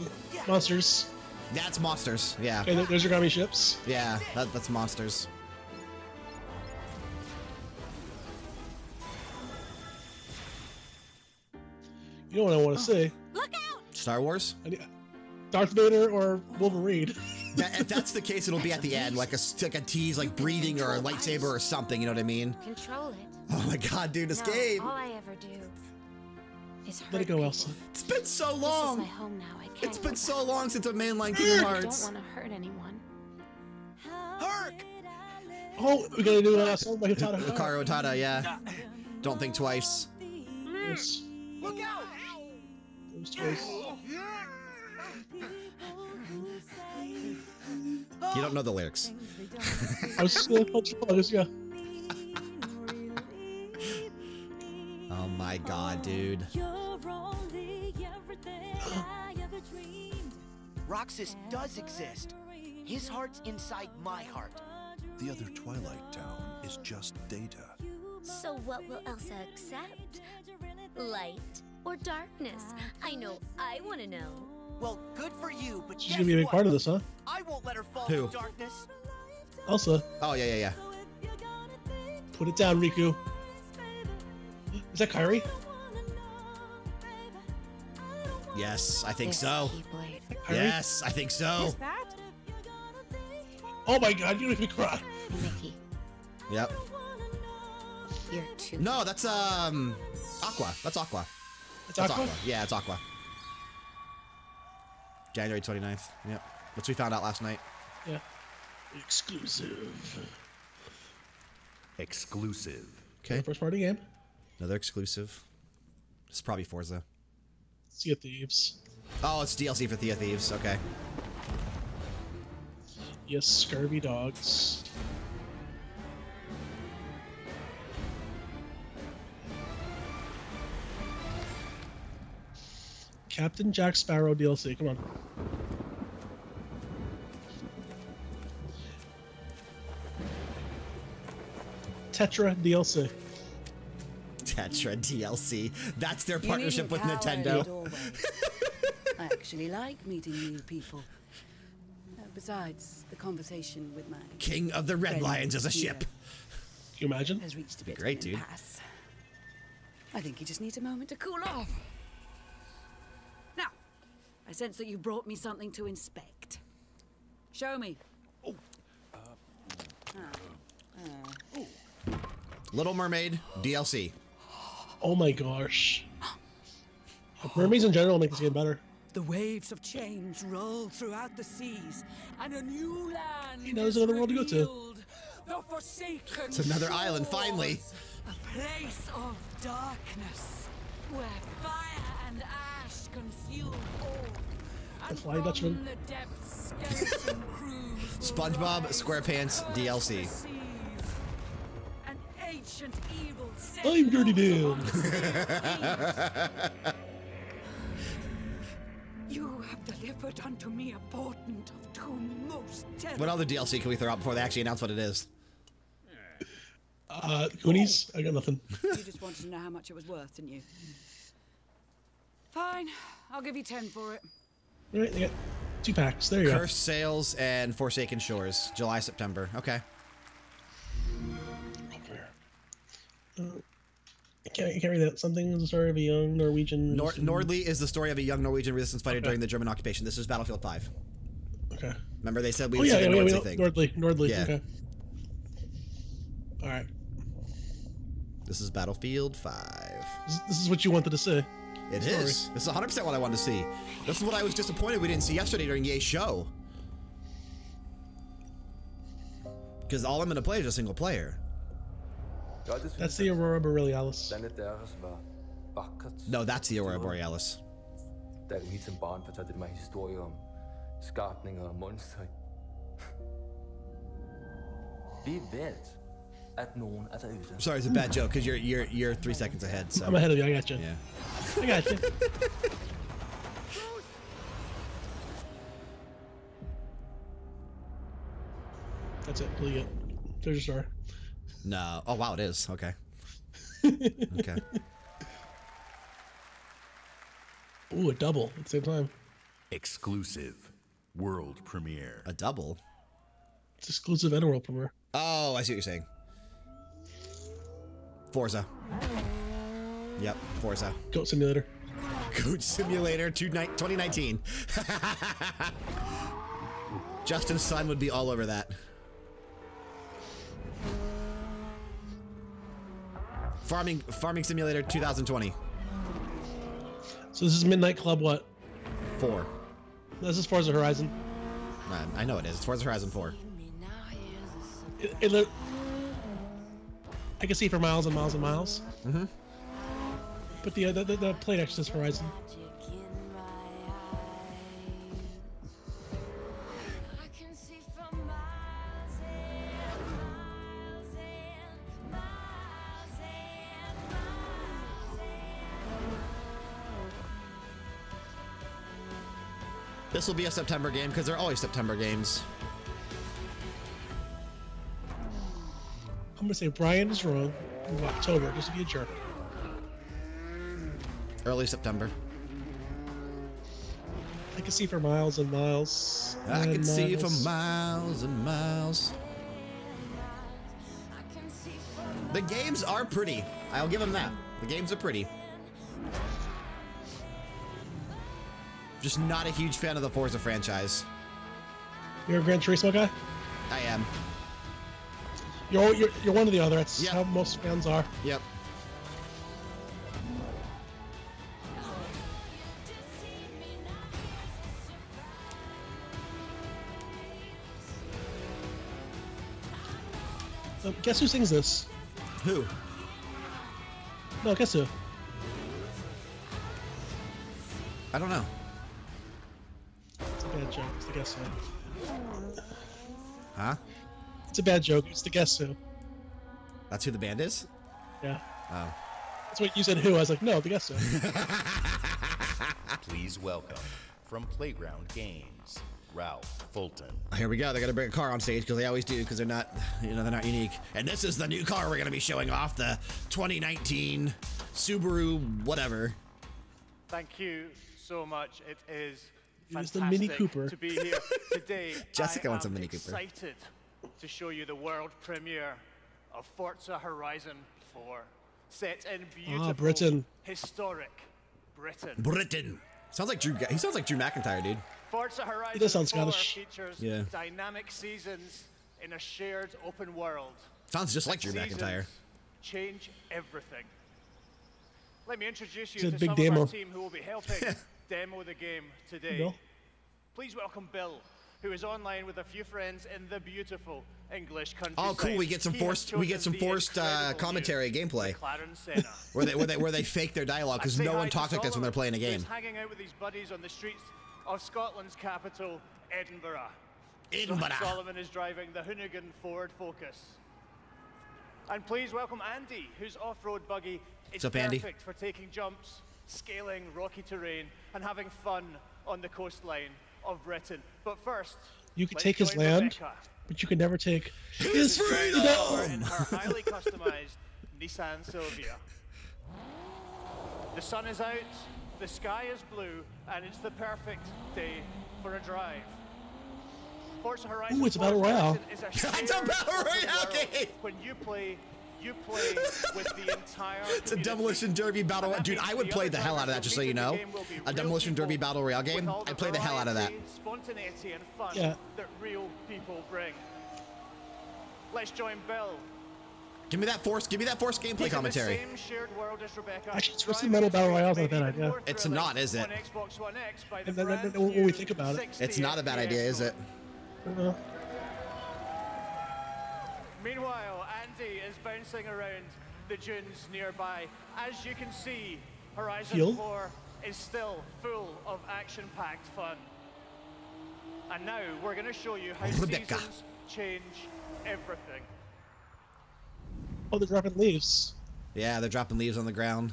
monsters. That's monsters. Yeah. Okay, there's your Gummy ships. Yeah, that's monsters. You know what I want to say? Look out! Star Wars? Darth Vader or Wolverine? If that's the case, it'll be at the end, like a tease, like breathing or a lightsaber or something. You know what I mean? Control it. Oh my God, dude, this game! All I ever do is hurt Let it go, people. Elsa. It's been so This long. is my home now. I can't It's been go so back. long since I mainlined Kingdom I don't Hearts. want to hurt anyone. Herc! Oh, we gotta do a song by Utada. Hikaru Utada, yeah. Don't think twice. Yes. Look out! Those twice. You don't know the lyrics. I was just yeah. Oh my God, dude. Roxas does exist. His heart's inside my heart. The other Twilight Town is just data. So what will Elsa accept? Light or darkness? I know I want to know. Well, good for you, but She's gonna be a big part of this, huh? I won't let her fall Who? to darkness. Elsa, Oh, yeah. put it down, Riku. Is that Kairi? Yes, I think This so. Keyblade. Kairi? Yes, I think so. that? Oh my God, you make me cry. Mickey, Yep. you're too. No, that's Aqua. That's Aqua. It's Aqua? Yeah, it's Aqua. January 29th. Yep. Which we found out last night. Yeah. Exclusive. Exclusive. Okay. First party game. Another exclusive. It's probably Forza. Sea of Thieves. Oh, it's DLC for Sea of Thieves. Okay. Yes, scurvy dogs. Captain Jack Sparrow DLC, come on. Tetra DLC. Tetra DLC. That's their partnership with Nintendo. I actually like meeting new people. Besides, the conversation with my King of the Red Lions is a ship. Can you imagine? Has reached a bit Great, of dude. impasse. I think he just needs a moment to cool off. Now, I sense that you brought me something to inspect. Show me. Little Mermaid DLC. Oh my gosh. Mermaids in general make this game better. The waves of change roll throughout the seas, and a new land. He knows another world to go to. The forsaken It's another island, finally. A place of darkness, where fire and ash consume all. The Flying Dutchman. The depths, skeleton crews SpongeBob SquarePants DLC. an ancient evil. I'm Dirty Dan. You have delivered unto me a portent of two most terrible. What other DLC can we throw out before they actually announce what it is? Goonies? I got nothing. You just wanted to know how much it was worth, didn't you? Fine, I'll give you 10 for it. Alright, they got 2 packs. There you go. Cursed Sails and Forsaken Shores. July, September. Okay. I can't read that. Something is the story of a young Norwegian... Nordli is the story of a young Norwegian resistance fighter during the German occupation. This is Battlefield 5. Okay. Remember they said we Oh would yeah, see the yeah, Nordli thing. Nordli. Yeah. Okay. Alright. This is Battlefield 5. This is what you wanted to see. It is. This is 100% what I wanted to see. This is what I was disappointed we didn't see yesterday during EA's show. Because all I'm going to play is a single player. That's the Aurora Borealis. No, that's the Aurora Borealis. Da du helt som barn fortalte mig historier om skapninger og monstre. Vi ved at nogen er derude. Sorry, it's a bad joke because you're 3 seconds ahead. So. I'm ahead of you. I got you. Yeah. I got you. That's it. What do you get? There's your star. No. Oh wow, it is. Okay. Okay. Ooh, a double at the same time. Exclusive. World premiere. A double? It's exclusive and a world premiere. Oh, I see what you're saying. Forza. Yep, Forza. Goat Simulator. Goat Simulator 2019. Justin's son would be all over that. Farming Simulator 2020. So this is Midnight Club what? 4. This is Forza Horizon. I know it is. It's Forza Horizon 4. I can see for miles and miles and miles. Mm-hmm. But the play next is Horizon. This will be a September game because they're always September games. I'm gonna say Brian is wrong. In October, just to be a jerk. Early September. I can see for miles and miles. I can and see for miles. miles and miles. The games are pretty. I'll give them that. The games are pretty. Just not a huge fan of the Forza franchise. You're a Gran Turismo guy? I am. You're one or the other. That's how most fans are. Yep. Guess who sings this? Who? No, guess who? I don't know. It's a bad joke. It's the guess who. Huh? It's a bad joke. It's the Guess Who. That's who the band is? Yeah. Oh. That's what you said. Who? I was like, no, the Guess Who. Please welcome, from Playground Games, Ralph Fulton. Here we go. They're gonna bring a car on stage because they always do because they're not, they're not unique. And this is the new car we're gonna be showing off, the 2019 Subaru whatever. Thank you so much. It is It's fantastic the Mini Cooper. to be here today. Jessica I wants a am Mini Cooper. Excited to show you the world premiere of Forza Horizon 4, set in beautiful, Britain. historic Britain. Britain. Sounds like Drew. He sounds like Drew McIntyre, dude. Forza Horizon He does sound 4 Scottish. features Yeah. dynamic seasons in a shared open world. Sounds just like Drew Seasons McIntyre. change everything. Let me introduce you It's a to big some demo. of our team who will be helping demo the game today. Bill? Please welcome Bill, who is online with a few friends in the beautiful English countryside. Oh, cool. We get some He has forced. We get some chosen the forced incredible commentary new gameplay McLaren Senna. where they fake their dialogue because Say no hi one to talks like this when they're playing a Solomon, game. who's hanging out with his buddies on the streets of Scotland's capital, Edinburgh. Edinburgh. Solomon is driving the Hoonigan Ford Focus. And please welcome Andy, whose off-road buggy is What's up, Andy? perfect for taking jumps, scaling rocky terrain, and having fun on the coastline of Britain. But first, You can let's take his join land, Rebecca. but you can never take His In freedom. her highly customized Nissan Silvia. The sun is out, the sky is blue, and it's the perfect day for a drive. Forza Horizon Ooh, it's a battle 4 royale. is a It's a shared battle open royale world. game. When you play with the entire It's a community. demolition derby battle. And that Dude, means I would the play other the hell out of that. drivers Just so will you meet in know, the game will be a real demolition people derby battle royale with game. all the I'd play the hell out of that. variety, spontaneity and fun Yeah. that real people bring. Let's join Bill. Give me that force. Give me that force gameplay He's commentary. in the same shared world as Rebecca. Actually, Twisted Metal Battle Royale is not a bad idea. It's not, is it? On Xbox One X by the And then brand when we new think about it. 60 It's not a bad idea, is it? Meanwhile, Andy is bouncing around the dunes nearby. As you can see, Horizon Field? 4 is still full of action-packed fun. And now we're going to show you how Rebecca. seasons change everything. Oh, they're dropping leaves. Yeah, they're dropping leaves on the ground.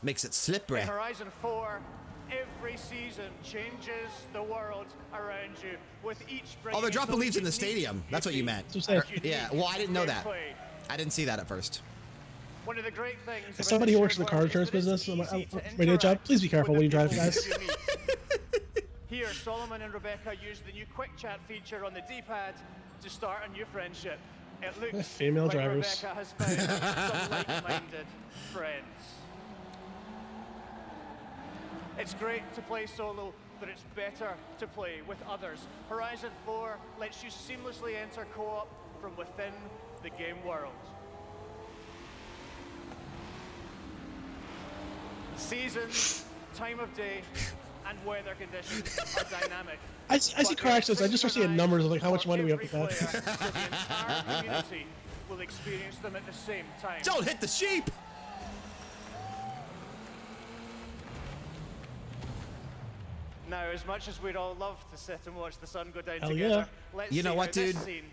Makes it slippery. In Horizon 4, every season changes the world around you, with each bringing Oh, they're dropping its own leaves in the unique stadium. That's what you meant. That's what I'm saying. Yeah. Well, I didn't know that. gameplay. I didn't see that at first. One of the great things As about somebody the who works in shared the car world insurance is that it's business, easy to radio job, interact please be careful with when you the drive, people guys. you meet. Here, Solomon and Rebecca use the new quick chat feature on the D-pad to start a new friendship. It looks Female like drivers. Rebecca has found some like-minded friends. It's great to play solo, but it's better to play with others. Horizon 4 lets you seamlessly enter co-op from within the game world. Seasons, time of day, and weather conditions are dynamic. I see car accidents. I just start seeing numbers of like how much money we have to Every pay. player, so the entire community will experience them at the same time. Don't hit the sheep. Now, as much as we'd all love to sit and watch the sun go down Hell together, yeah. let's You know see what, how this dude? scene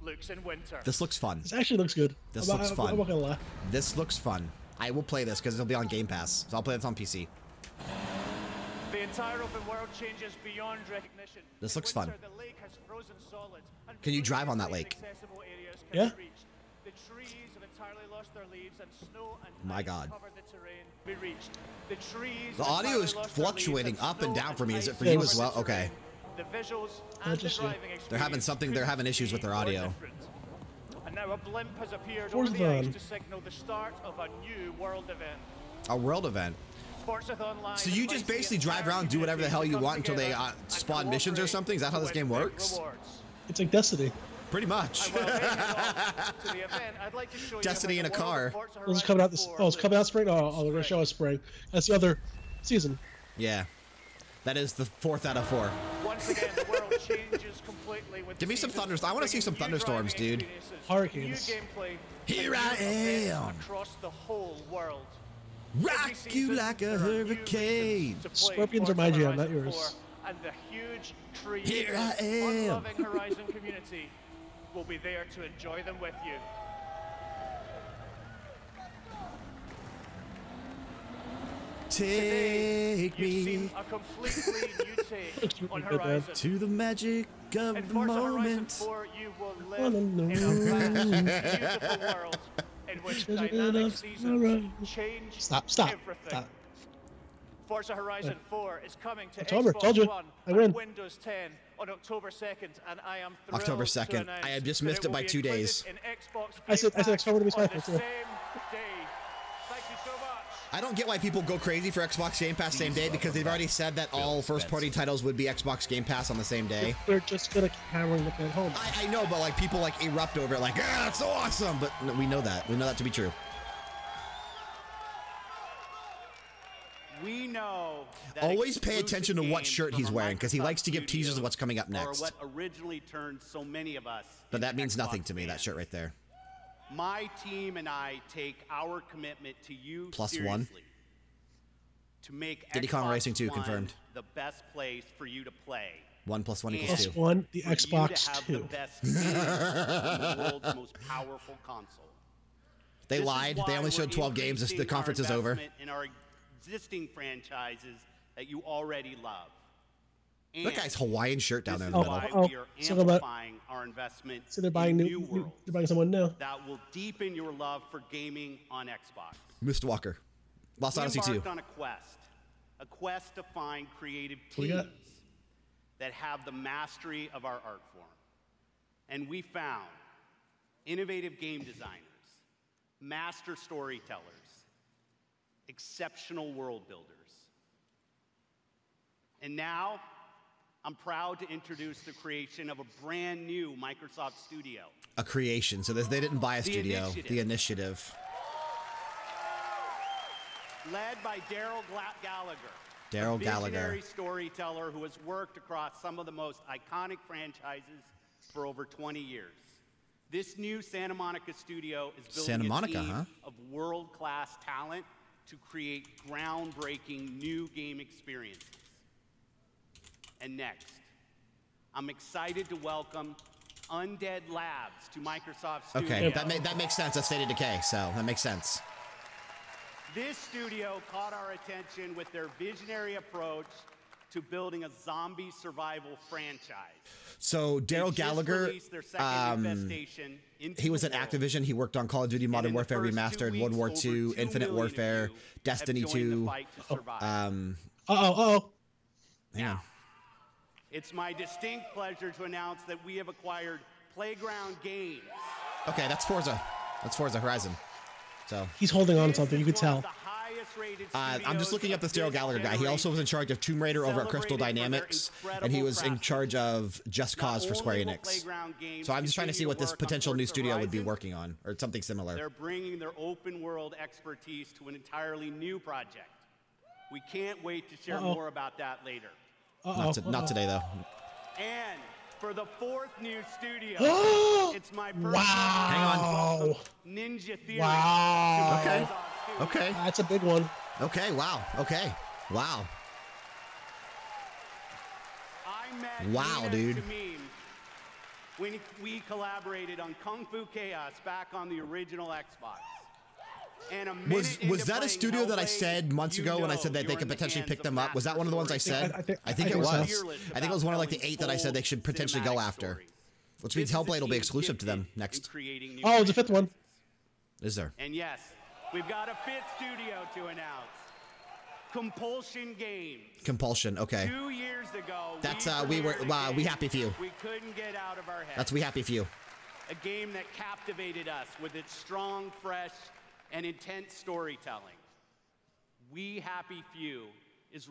looks in winter. This looks fun. This actually looks good. This I'm looks not- fun. I'm not gonna lie. This looks fun. I will play this because it'll be on Game Pass. So I'll play this on PC. The entire open world changes beyond recognition. This In looks fun. winter, the lake has frozen solid, and Can you drive on that completely lake? inaccessible areas can Yeah. be reached. The trees have entirely lost their leaves, and snow and My ice God. cover the terrain be reached. The trees The have audio entirely is lost their fluctuating leaves, and up and snow down for me. Is it ice for you cover as the well? terrain. Okay. The visuals and the just- driving They're having experience something. They're having issues with their couldn't be audio. more different. And now a blimp has appeared Forza over the ice Thon. to signal the start of a new world event. A world event. Forzathon Live So you invites just the basically drive entire around and do whatever the hell you community to want until come they together and spawn missions or cooperate something? Is that how this to game win big works? rewards. It's like Destiny. Pretty much. And while they head off to the event, I'd like to show you Destiny how in a the world car. of Forza This is coming out Horizon this. 4 Oh, it's coming out looks spring. Oh, they're gonna show us spring. That's the other season. Yeah. That is the 4th out of 4. Once again, the world changes completely with Give me some seasons, thunderstorms. I want to see some bringing new thunderstorms, driving dude. experiences, Hurricanes. New gameplay, Here and I new events am. across the whole world. Rock Every you season, like a there are new hurricane. reasons to play Scorpions are Forza my jam, not Horizon yours. 4, and the huge tree Here I am. unloving Horizon community will be there to enjoy them with you. Take You've me seen a completely new take on Horizon. to the magic of In the Forza Horizon moment. 4, you will live in a vast, beautiful world in which dynamic seasons change everything. Forza Horizon 4 is coming to Xbox One and Windows 10 on October 2nd, and I am thrilled October to 2nd. announce I have just that missed it by will be 2 included days. in Xbox I said Game Pass October to be on the special, same too. day. Thank you so much. I don't get why people go crazy for Xbox Game Pass same day, because they've already said that all first-party titles would be Xbox Game Pass on the same day. They're just gonna keep hammering the at home. I know, but like people like erupt over it, like, ah, that's so awesome. But no, we know that. We know that to be true. We know that always pay attention to what games shirt from he's a wearing, because he Microsoft likes to give studio teasers of what's coming up are next. what originally turned so many of us But that into means Xbox nothing to me, fans. that shirt right there. My team and I take our commitment to you Plus seriously. one. To make Diddy Kong Xbox Racing 2 One confirmed. the best place for you to play. 1 + 1 = And 2. Plus one, the for you Xbox to have 2. the best games on the world's most powerful console. They This is lied. They why only we're showed 12 games. The increasing conference our is over. investment in our existing franchises that you already love. That guy's Hawaiian shirt down there in This the is middle. why we are So about- amplifying our investment So they're buying in new. worlds They're buying someone new. that will deepen your love for gaming on Xbox. Mr. Walker. Lost We Odyssey 2. embarked on a quest to find creative What we got? teams that have the mastery of our art form. And we found innovative game designers, master storytellers, exceptional world builders. And now, I'm proud to introduce the creation of a brand new Microsoft studio. A creation. So they didn't buy a The studio. Initiative. The Initiative. Led by Daryl Gallagher. Daryl a Gallagher. visionary storyteller who has worked across some of the most iconic franchises for over 20 years. This new Santa Monica studio is building Santa a Monica, team huh? of world-class talent to create groundbreaking new game experiences. And next, I'm excited to welcome Undead Labs to Microsoft Studio. Okay, that makes sense. That's State of Decay, so that makes sense. This studio caught our attention with their visionary approach to building a zombie survival franchise. So They Daryl just Gallagher, released their second Infestation into he was the at world. Activision. He worked on Call of Duty Modern in the Warfare first 2 Remastered, weeks, World War over II, 2 Infinite million Warfare, of you Destiny have joined the 2. fight to survive. Yeah. It's my distinct pleasure to announce that we have acquired Playground Games. Okay, that's Forza. That's Forza Horizon. So He's holding on to something. You could tell. I'm just looking up this Daryl Gallagher guy. He also was in charge of Tomb Raider over at Crystal Dynamics, and he was in charge of Just Cause for Square Enix. So I'm just trying to see what this potential new studio would be working on, or something similar. They're bringing their open world expertise to an entirely new project. We can't wait to share more about that later. Not today, though. And for the 4th new studio, it's my personal Wow. Ninja Theory. Wow. Okay. Okay. That's a big one. Okay, wow. Okay. Wow. I met Wow, Nina dude. Shamim when we collaborated on Kung Fu Chaos back on the original Xbox. And a Was minute into that a playing studio that I Hellblade, said months you ago when I know said that they you're could in the potentially hands pick of them up? Was that one of the ones I said? I think it was. I think it was one of like the 8 that I said they should potentially go after. Which means Hellblade will be exclusive to them next. Oh, the 5th one. Is there? And yes, we've got a 5th studio to announce. Compulsion Games. Compulsion. Okay. 2 years ago, That's we happy few. we couldn't get out of our heads. That's we happy few. A game that captivated us with its strong, fresh, and intense storytelling. We Happy Few is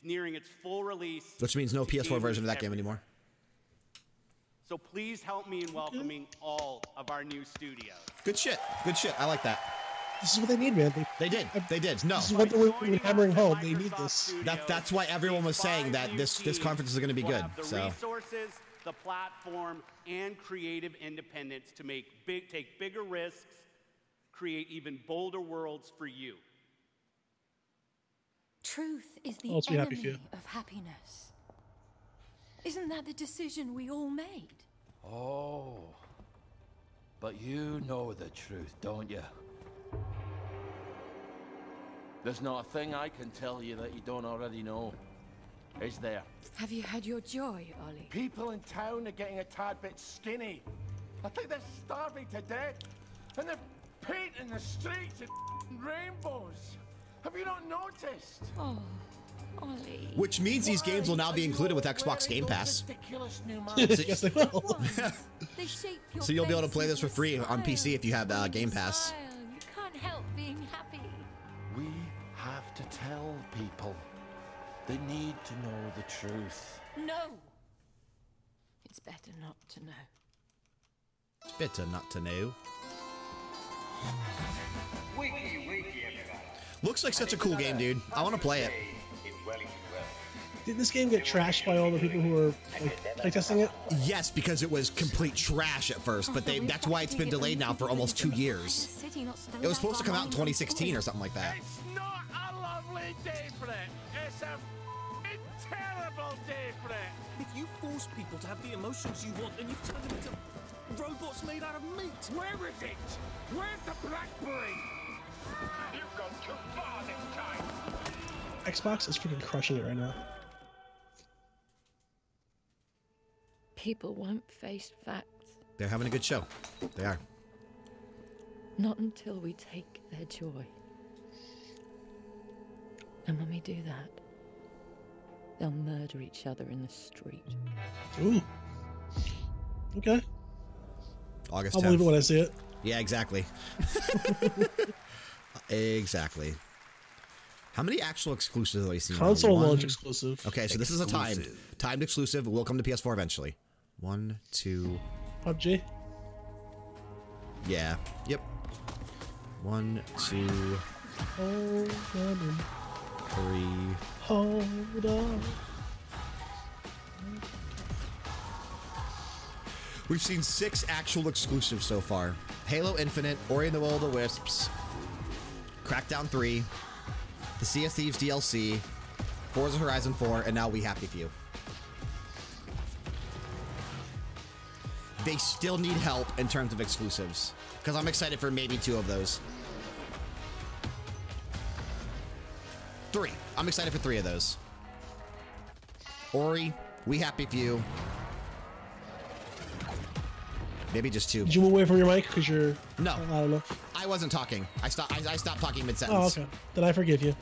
nearing its full release. Which means no to PS4 gamers version of that game everywhere. anymore. So please help me in welcoming all of our new studios. Good shit. Good shit. I like that. This is what they need, man. They did. They did. No. This is what we're hammering home. They need this. That's why everyone was saying that this conference is going to be We'll good. have the So resources, the platform, and creative independence to take bigger risks, create even bolder worlds for you. Truth is the Oh, so happy enemy few. of happiness. Isn't that the decision we all made? Oh. But you know the truth, don't you? There's not a thing I can tell you that you don't already know. Is there? Have you had your joy, Ollie? People in town are getting a tad bit skinny. I think they're starving to death. And they're painting the streets in rainbows. Have you not noticed? Oh, Ollie. Which means these games will now be included with Xbox Game Pass. Yes, they will. They shape your So you'll be able to face play with this for your free on smile. PC if you have Game Pass. Smile. You can't help being happy. We have to tell people. They need to know the truth. No. It's better not to know. It's better not to know. Wakey, wakey, everybody. Looks like such a cool game, dude. I want to play it. Did this game get trashed by all the people who were like, playtesting it? Yes, because it was complete trash at first, but that's why it's been delayed now for almost 2 years. It was supposed to come out in 2016 or something like that. It's not a lovely day for it. It's a terrible day for it. If you force people to have the emotions you want, then you've turned them into robots made out of meat. Where is it? Where's the blackberry? You've gone too far this time. Xbox is freaking crushing it right now. People won't face facts. They're having a good show. They are. Not until we take their joy. And when we do that, they'll murder each other in the street. Ooh. Okay. August 10th. I'll believe it when I see it. Yeah, exactly. Exactly. How many actual exclusives have I seen? Console launch exclusive. Okay, so this is a timed exclusive. It will come to PS4 eventually. 1, 2. PUBG. Yeah. Yep. 1, 2. Hold on. 3. Hold on. We've seen 6 actual exclusives so far. Halo Infinite, Ori and the Will of the Wisps, Crackdown 3, the Sea of Thieves DLC, Forza Horizon 4, and now We Happy Few. They still need help in terms of exclusives, because I'm excited for maybe 2 of those. 3. I'm excited for 3 of those. Ori, We Happy Few. Maybe just 2. Did you move away from your mic because you're no? I don't know. I wasn't talking. I stopped talking mid-sentence. Oh, okay. Then I forgive you.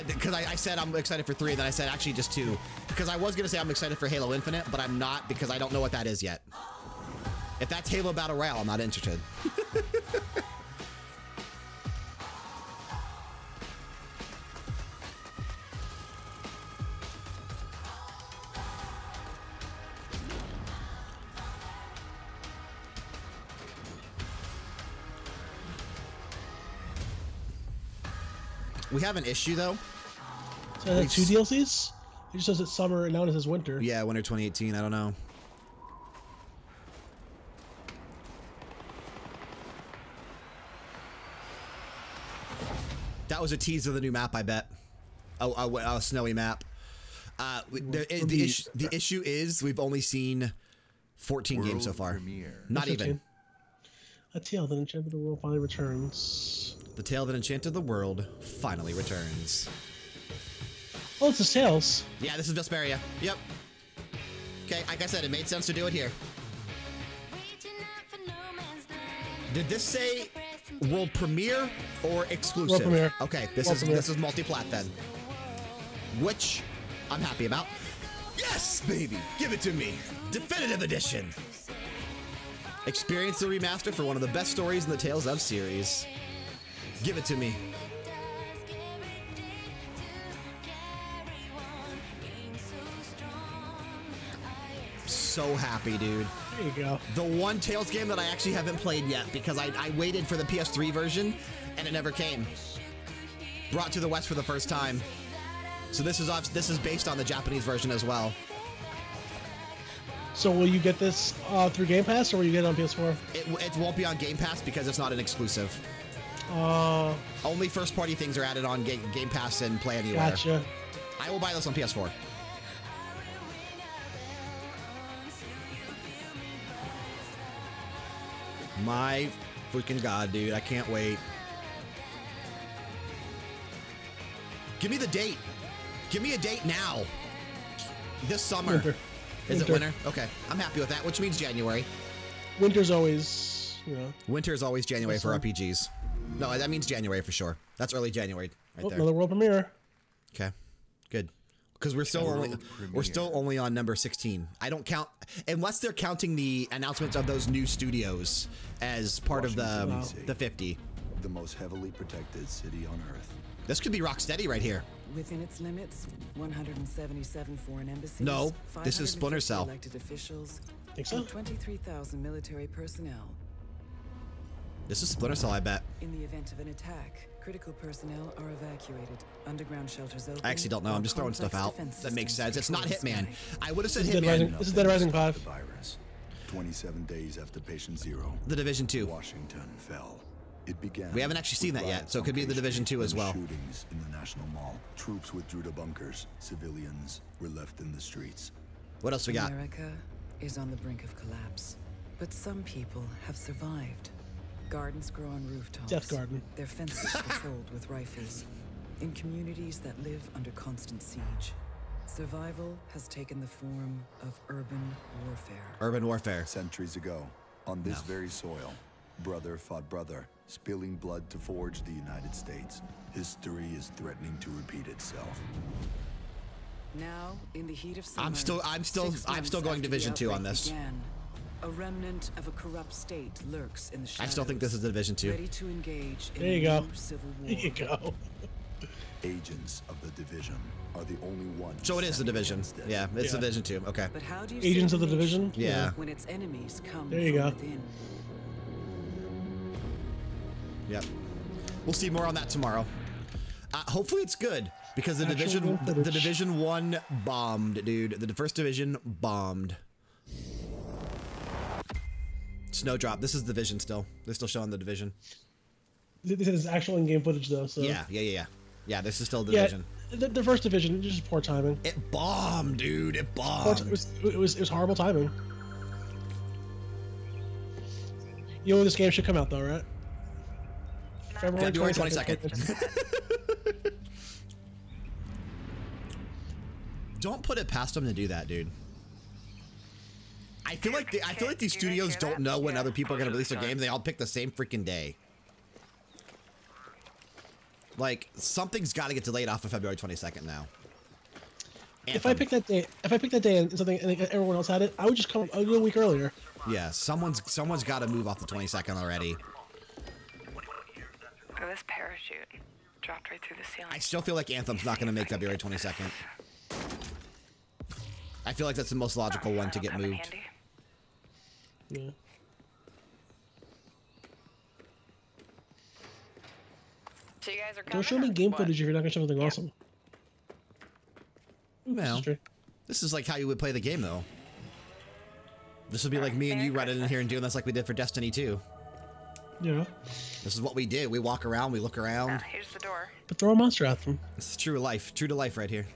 Because I said I'm excited for 3, then I said actually just 2. Because I was going to say I'm excited for Halo Infinite, but I'm not because I don't know what that is yet. If that's Halo Battle Royale, I'm not interested. We have an issue, though. So 2 DLCs? It just says it's summer and now it says winter. Yeah, winter 2018. I don't know. That was a tease of the new map, I bet. A snowy map. The issue is we've only seen 14 games so far. Not even. A Tale that Enchanted the World finally returns. The Tale that Enchanted the World finally returns. Oh, it's the Tales. Yeah, this is Vesperia. Yep. Okay, like I said, it made sense to do it here. Did this say world premiere or exclusive? World premiere. Okay, this is multi-plat then. Which I'm happy about. Yes, baby! Give it to me! Definitive Edition! Experience the remaster for one of the best stories in the Tales of series. Give it to me. So happy, dude. There you go. The one Tales game that I actually haven't played yet because I waited for the PS3 version and it never came. Brought to the West for the first time. So this is based on the Japanese version as well. So will you get this through Game Pass or will you get it on PS4? It won't be on Game Pass because it's not an exclusive. Only first-party things are added on Game Pass and Play Anywhere. Gotcha. I will buy this on PS4. My freaking God, dude. I can't wait. Give me the date. Give me a date now. This summer. Winter. Is it winter? Okay. I'm happy with that, which means January. Winter's always, you know. Winter is always January for RPGs. No, that means January for sure. That's early January right there. Another world premiere. Okay. Good. Because we're still only on number 16. I don't count unless they're counting the announcements of those new studios as part of the 50. The most heavily protected city on Earth. This could be Rocksteady right here. Within its limits, 177 foreign embassies. No, this is Splinter Cell. Elected officials, think so? and 23,000 military personnel. This is Splinter Cell, I bet. In the event of an attack, critical personnel are evacuated. Underground shelters open. I actually don't know. I'm just throwing stuff out. That makes sense. It's not Hitman. I would have said This is Hitman. This is Dead Rising 5. Virus. 27 days after Patient Zero. The Division 2. Washington fell. It began. We haven't actually seen that yet, so it could be the Division 2 as well. Shootings in the National Mall. Troops withdrew to bunkers. Civilians were left in the streets. What else we got? America is on the brink of collapse, but some people have survived. Gardens grow on rooftops. Death Garden. Their fences patrolled with rifles. In communities that live under constant siege, survival has taken the form of urban warfare. Urban warfare. Centuries ago, on this very soil, brother fought brother, spilling blood to forge the United States. History is threatening to repeat itself. Now, in the heat of summer, I'm still going Division 2 on this. A remnant of a corrupt state lurks in the shadows. I still think this is the Division 2. Ready to engage in There you go. civil war. There you go. Agents of the Division are the only ones. So it is the Division. Yeah, it's the Division 2. Okay. But how do you Agents save of the a nation Division? Yeah. when its enemies come There you from go. within? Yep. We'll see more on that tomorrow. Hopefully it's good because the Division 1 bombed, dude. The first Division bombed. Snowdrop. This is Division still. They're still showing the Division. This is actual in-game footage though. So Yeah, this is still Division. Yeah, the first Division, just poor timing. It bombed, dude. It bombed. It was horrible timing. You know when this game should come out though, right? February 22nd. Don't put it past them to do that, dude. I feel like these studios don't know when other people are going to release their games. They all pick the same freaking day. Like something's got to get delayed off of February 22nd now. Anthem. If I pick that day and something and everyone else had it, I would just come a week earlier. Yeah, someone's got to move off the 22nd already. Look at this parachute. Dropped right through the ceiling. I still feel like Anthem's not going to make February 22nd. I feel like that's the most logical one to get moved. Yeah. So you guys are coming? Don't show me game footage if you're not gonna show something awesome. Well, this is like how you would play the game, though. This would be like me and you running in here and doing this like we did for Destiny 2. Yeah. This is what we did. We walk around, we look around. Here's the door. But throw a monster at them. This is true to life right here.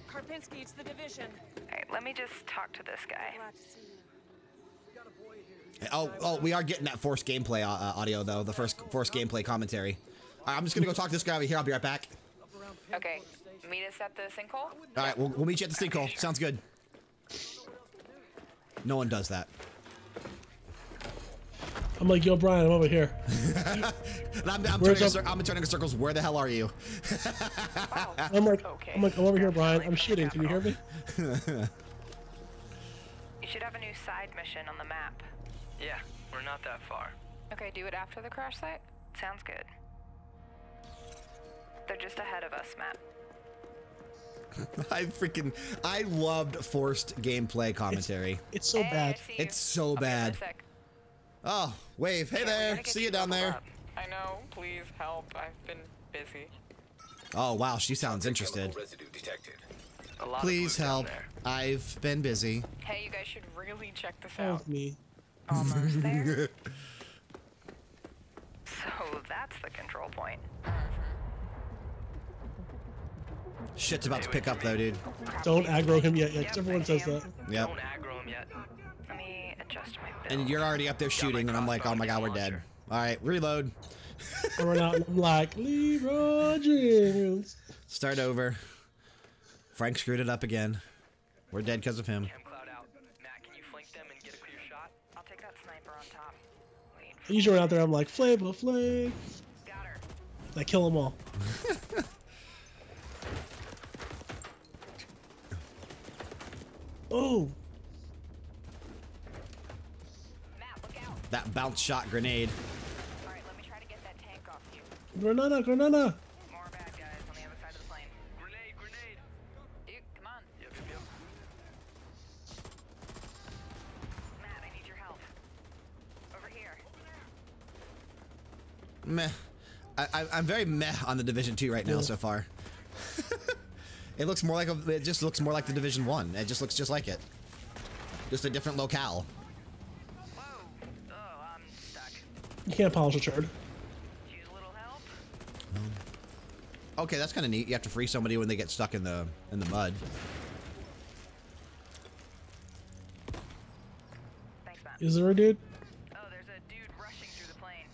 Karpinski, it's the Division. Alright, let me just talk to this guy. Oh, we are getting that Force gameplay audio, though. The first Force gameplay commentary. I'm just going to go talk to this guy over here. I'll be right back. Okay, meet us at the sinkhole? All right, we'll meet you at the sinkhole. Sounds good. No one does that. I'm like, yo, Brian, I'm over here. I'm turning in circles. Where the hell are you? I'm like, I'm over here, Brian. I'm shooting. Can you hear me? You should have a new side mission on the map. Yeah, we're not that far. Okay, do it after the crash site? Sounds good. They're just ahead of us, Matt. I loved forced gameplay commentary. It's so bad. It's so bad. Oh, Wave. Hey there. See you down there. I know. Please help. I've been busy. Oh, wow. She sounds interested. Please help. I've been busy. Hey, you guys should really check this Help out. me. Almost there. So that's the control point. Shit's about to pick up though, dude. Don't aggro him yet. Yeah, 'cause everyone says that. Yep. Don't aggro him yet. Let me adjust my build. And you're already up there shooting, and I'm like, oh my god, we're dead. All right, reload. I run out and I'm like, Leroy Jenkins. Start over. Frank screwed it up again. We're dead because of him. Cloud out. Matt, can you flank them and get a clear shot? I'll take that sniper on top. Wait. I usually run out there. I'm like, Flavor Flav. Got her. I kill them all. Oh. Matt, look out. That bounce shot grenade. All right, let me try to get that tank off you. Granada, Granada. More bad guys on the other side of the plane. Grenade, grenade. Dude, come on. Yep. Matt, I need your help. Over here. Meh. I'm very meh on the Division 2 right now so far. It looks more like it just looks more like the Division 1. It just looks just like it. Just a different locale. Whoa. Oh, I'm stuck. You can't polish a turd. Use a little help. Okay, that's kind of neat. You have to free somebody when they get stuck in the mud. Thanks, Matt. Is there a dude? Oh, there's a dude rushing through the plane.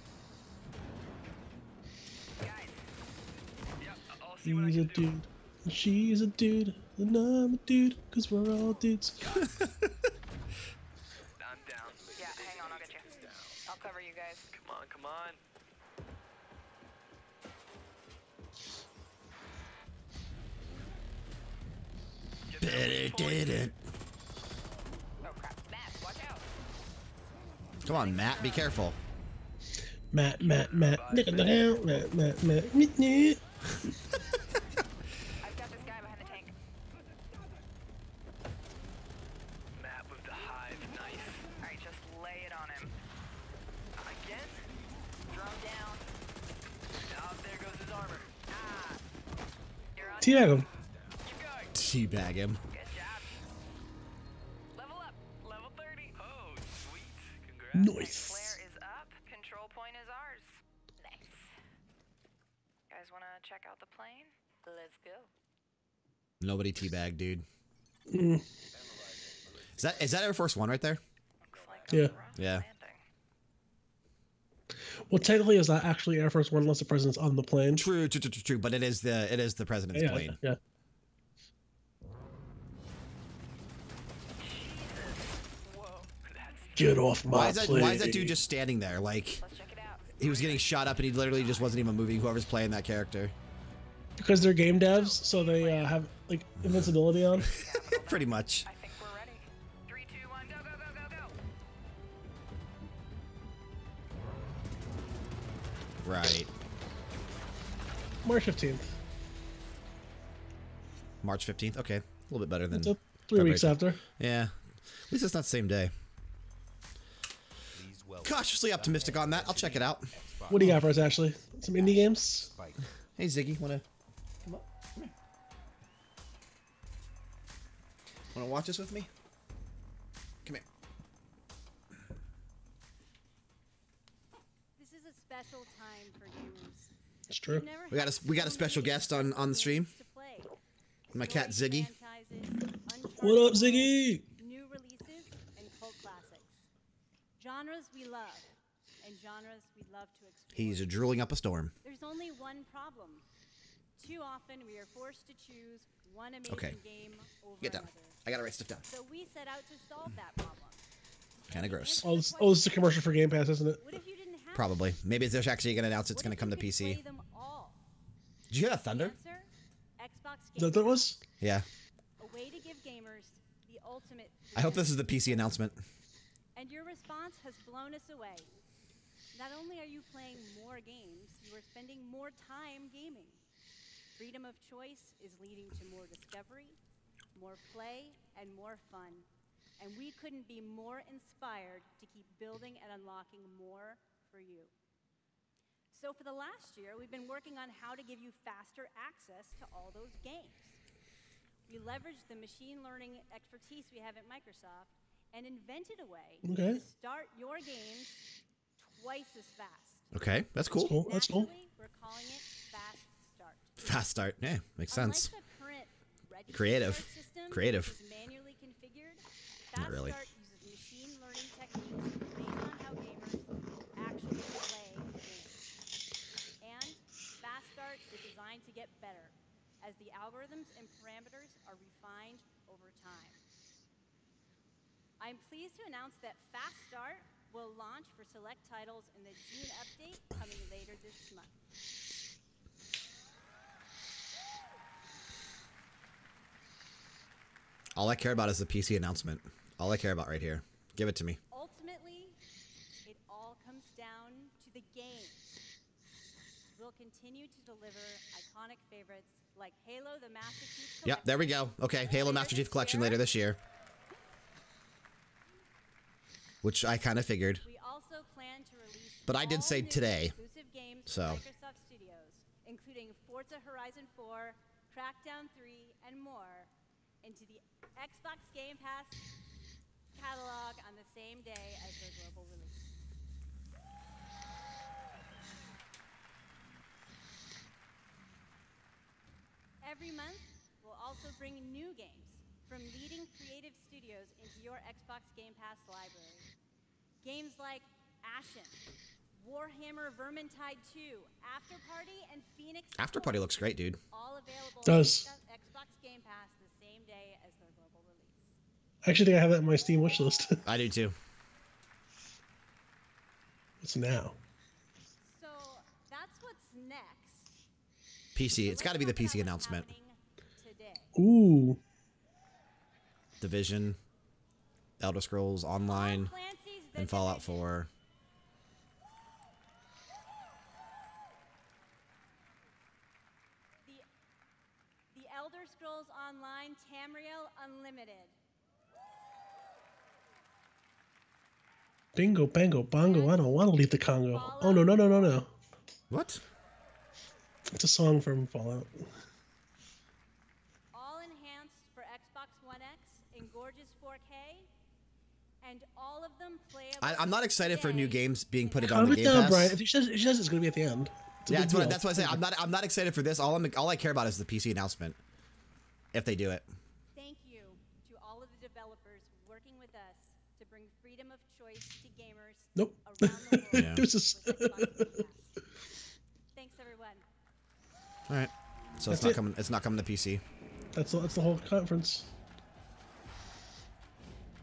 Guys. Yep, I'll see what I He's a can do. dude. And she's a dude. And I'm a dude. Because we're all dudes. I'm down. Yeah, hang on, I'll get you. I'll cover you guys. Come on, come on. Oh crap. Matt, watch out. Come on, Matt. Be careful. Matt. Nigga down. Matt. I've got this guy behind the tank. Matt with the hive knife. Alright, just lay it on him. Again? Drum down. Oh, there goes his armor. Ah. You're on. Teabag him. Keep going. Teabag him. Good job. Level up. Level 30. Oh, sweet. Congrats. Nice. Flare is up. Control point is ours. Nice. You guys want to check out the plane? Let's go. Nobody teabag, dude. Mm. Is that Air Force One right there? Yeah. Yeah. Well, technically, it's not actually Air Force One unless the president's on the plane. True. But it is the president's plane. Yeah. Get off my plane. Why is that dude just standing there? Like, he was getting shot up and he literally just wasn't even moving. Whoever's playing that character. Because they're game devs, so they have like invincibility on. Pretty much. I think we're ready. 3, 2, 1, go, go, go, go, go. Right. March 15th. March 15th. Okay, a little bit better than It's 3 weeks after. Yeah. At least it's not the same day. Cautiously optimistic on that. I'll check it out. What do you got for us, Ashley? Some indie games? Hey, Ziggy, wanna come up? Come here. Wanna watch this with me? Come here. This is a special time for gamers. It's true. We got a special guest on the stream. My cat Ziggy. What up, Ziggy? New releases and cult classics. Genres we love, and genres we'd love to explore. He's drooling up a storm. There's only one problem. Too often we are forced to choose one amazing game over Get down. another. I gotta write stuff down. So we set out to solve that problem. Kind of gross. Oh, this is a commercial for Game Pass, isn't it? Probably. Maybe they're actually gonna announce it's gonna come to PC. Did you hear that thunder? Xbox Is that what it was? Yeah. A way to give gamers the ultimate. I hope this is the PC announcement. And your response has blown us away. Not only are you playing more games, you are spending more time gaming. Freedom of choice is leading to more discovery, more play, and more fun. And we couldn't be more inspired to keep building and unlocking more for you. So for the last year, we've been working on how to give you faster access to all those games. We leveraged the machine learning expertise we have at Microsoft and invented a way to start your games twice as fast. Okay, that's cool. That's cool. We're calling it Fast Start. Fast start. Yeah, makes sense. Unlike the Creative. System Creative. is manually configured. Not really. Fast Start uses machine learning techniques based on how gamers actually play games. And Fast Start is designed to get better as the algorithms and parameters are refined over time. I'm pleased to announce that Fast Start will launch for select titles in the June update coming later this month. All I care about is the PC announcement. All I care about right here. Give it to me. Ultimately, it all comes down to the games. We'll continue to deliver iconic favorites like Halo the Master Chief Collection. Yep, there we go. Okay, Halo Master Chief Collection later this year. Which I kind of figured. We also plan to release But I did say today. exclusive games So. from Microsoft Studios, including Forza Horizon 4, Crackdown 3, and more, into the Xbox Game Pass catalog on the same day as their global release. Every month, we'll also bring new games from leading creative studios into your Xbox Game Pass library. Games like Ashen, Warhammer Vermintide 2, Afterparty, and Phoenix. Afterparty looks great, dude. All available Does. on Xbox Game Pass the same day as their global release. I actually think I have that in my Steam wishlist. I do too. It's now. So that's what's next. PC. It's got to be the PC announcement. Ooh. Division, Elder Scrolls Online, and Fallout 4. The Elder Scrolls Online Tamriel Unlimited. Bingo, bango, bongo. I don't want to leave the Congo. Oh, no, no, no, no, no. What? It's a song from Fallout. All enhanced for Xbox One X in gorgeous 4K. And all of them playable. I'm not excited for new games being put on Calm the it Game down, Pass. Brian. If she says it's going to be at the end. It's a Yeah, big that's deal. what I say. I'm not excited for this. All I care about is the PC announcement. If they do it. Thank you to all of the developers working with us to bring freedom of choice to gamers Nope. around the world. Yeah. Deuces. Thanks, everyone. All right. So That's it's not it. coming. It's not coming to PC. That's the whole conference.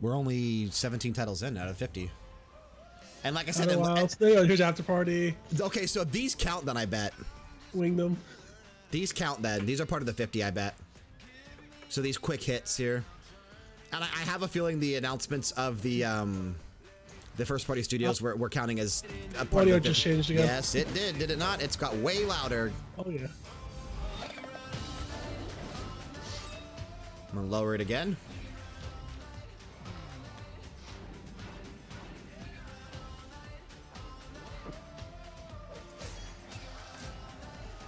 We're only 17 titles in out of 50. And like I said, Outer Wilds. There you go. Here's Afterparty. okay. So if these count, then I bet. Wingdom. These count then. These are part of the 50, I bet. So these quick hits here. And I have a feeling the announcements of the first party studios were counting as a part Audio of the just 50. changed again. Yes, it did. Did it not? It's got way louder. Oh, yeah. I'm going to lower it again.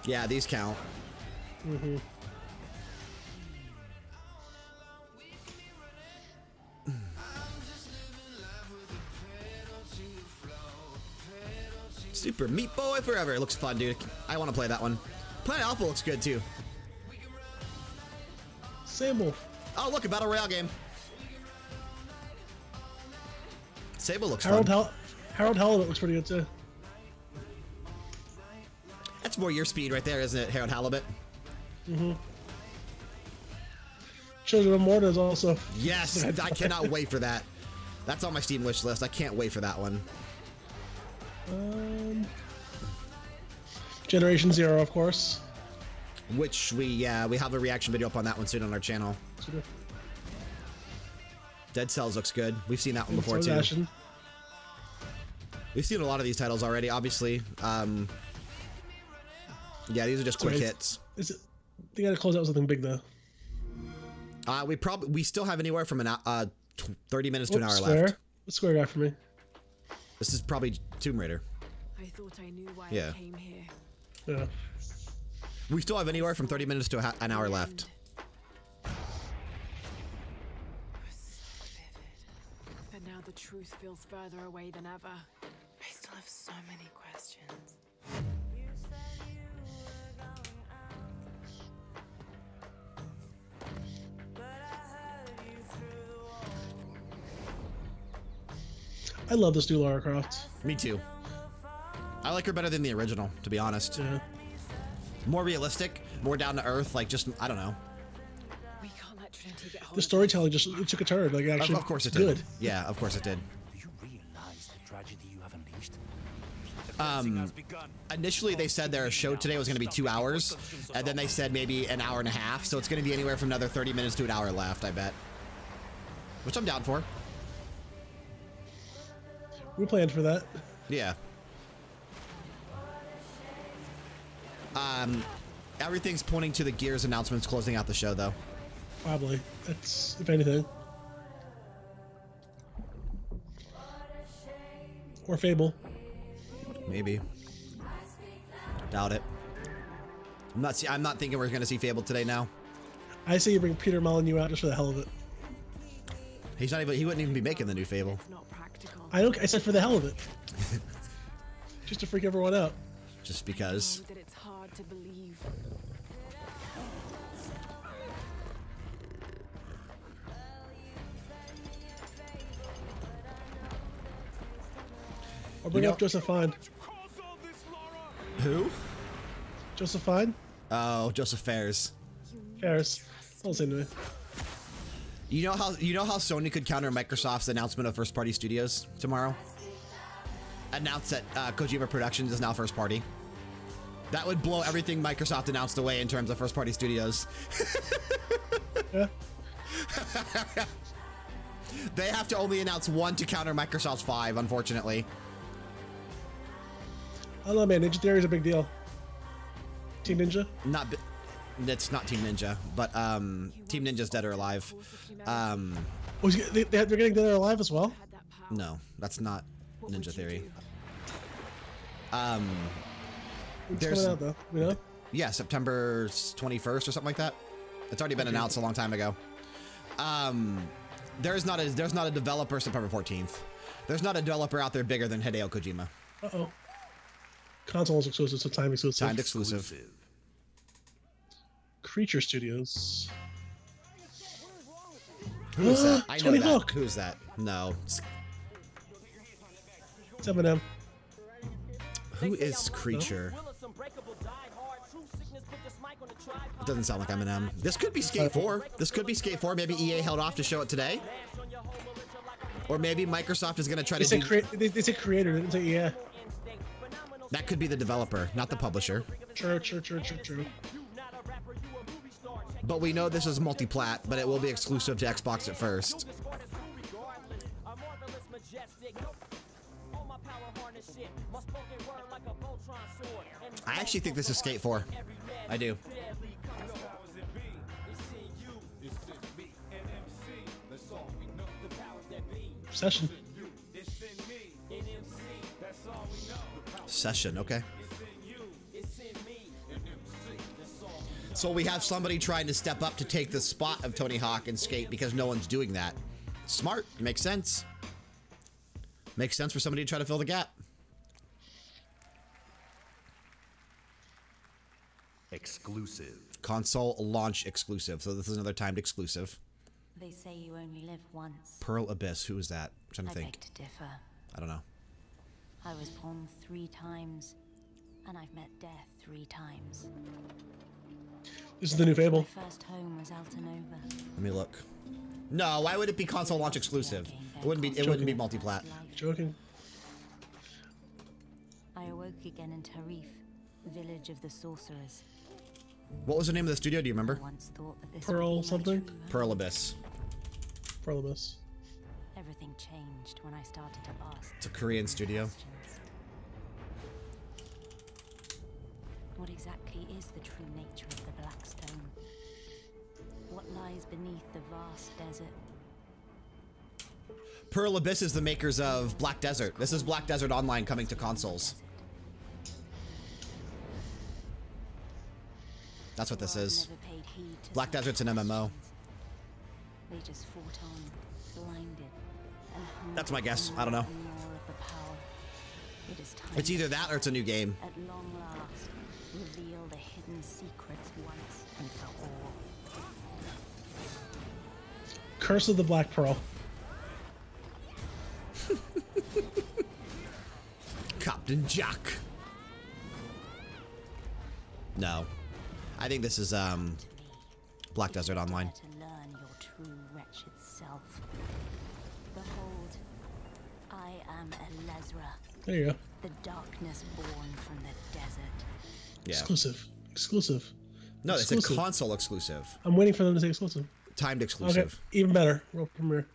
Yeah, these count. Mm-hmm. Super Meat Boy Forever. It looks fun, dude. I want to play that one. Planet Alpha looks good, too. Sable. Oh, look, a Battle Royale game. Sable looks Harold fun. Harold Halibut looks pretty good, too. That's more your speed right there, isn't it, Harold Halibut? Mm-hmm. Children of Morta is also. Yes, I cannot wait for that. That's on my Steam wish list. I can't wait for that one. Generation Zero, of course. Which we have a reaction video up on that one soon on our channel. Dead Cells looks good. We've seen that one before too. Ashen. We've seen a lot of these titles already, obviously. Yeah, these are just quick hits. They gotta close out with something big though. We still have anywhere from 30 minutes to an hour Square. left. Square guy for me. This is probably Tomb Raider. I thought I knew why Yeah. I came here. Yeah. We still have anywhere from 30 minutes to an hour left. But now the truth feels further away than ever. I still have so many questions. I love this new Lara Croft. Me too. I like her better than the original, to be honest. Yeah. More realistic, more down to earth. Like just I don't know. The storytelling just it took a turn. Like actually, Of course it did. good. Yeah, of course it did. Do you realize the tragedy you have unleashed? Initially they said their show today was going to be 2 hours, and then they said maybe an hour and a half. So it's going to be anywhere from another 30 minutes to an hour left, I bet. Which I'm down for. We planned for that. Yeah. Everything's pointing to the Gears announcements closing out the show, though. Probably. That's if anything. Or Fable. Maybe. Doubt it. I'm not thinking we're going to see Fable today now. I say you bring Peter Molyneux out just for the hell of it. He's not even. He wouldn't even be making the new Fable. I don't. I said for the hell of it. Just to freak everyone out. Just because. That it's hard to believe. I'll bring up Josephine. Who? Josephine? Oh, Joseph Fares. Fares. Don't say to me. You know how Sony could counter Microsoft's announcement of first-party studios tomorrow? Announce that Kojima Productions is now first-party. That would blow everything Microsoft announced away in terms of first-party studios. Yeah. They have to only announce one to counter Microsoft's 5, unfortunately. I don't know, man. Ninja Theory is a big deal. Team Ninja? It's not Team Ninja, but Team Ninja's Dead or Alive. They're getting Dead or Alive as well? No, that's not Ninja Theory. It's coming out, though, you know? Yeah, September 21st or something like that. It's already been announced a long time ago. There's not a developer September 14th. There's not a developer out there bigger than Hideo Kojima. Uh-oh. Console is exclusive, so time exclusive. Timed exclusive. Creature Studios. Who is that? I know Tony that. Hawk. Who's that? No. It's Eminem. Who is Creature? Doesn't sound like Eminem. This could be Skate 4. This could be Skate 4. Maybe EA held off to show it today. Or maybe Microsoft is going to try to do... They said creator, they didn't say yeah. That could be the developer, not the publisher. True. But we know this is multi-plat, but it will be exclusive to Xbox at first. I actually think this is Skate 4. I do. Session, okay. So we have somebody trying to step up to take the spot of Tony Hawk and Skate because no one's doing that. Smart. Makes sense. Makes sense for somebody to try to fill the gap. Exclusive. Console launch exclusive. So this is another timed exclusive. They say you only live once. Pearl Abyss. Who is that? I'm trying to think. I beg to differ. I don't know. I was born 3 times, and I've met death 3 times. This is the new Fable. My first home was Altanova. Let me look. No, why would it be console launch exclusive? It wouldn't be. It wouldn't be multi-plat. Joking. I awoke again in Tarif, village of the sorcerers. What was the name of the studio? Do you remember? Pearl something? Pearl Abyss. Pearl Abyss. Everything changed when I started to ask. It's a Korean studio. What exactly is the true nature of the Black Stone? What lies beneath the vast desert? Pearl Abyss is the makers of Black Desert. This is Black Desert Online coming to consoles. That's what this is. Black Desert's an MMO. They just fought on, blinded, and That's my guess. I don't know. It's either that or it's a new game. At long last, reveal the hidden secrets once and for all. Curse of the Black Pearl. Captain Jack. No. I think this is Black Desert Online. To learn your true wretched self. Behold, I am Elezra. There you go. The darkness born from the desert. Yeah. Exclusive. No, exclusive. it's a console exclusive. I'm waiting for them to say exclusive. Timed exclusive. Okay, even better. World premiere.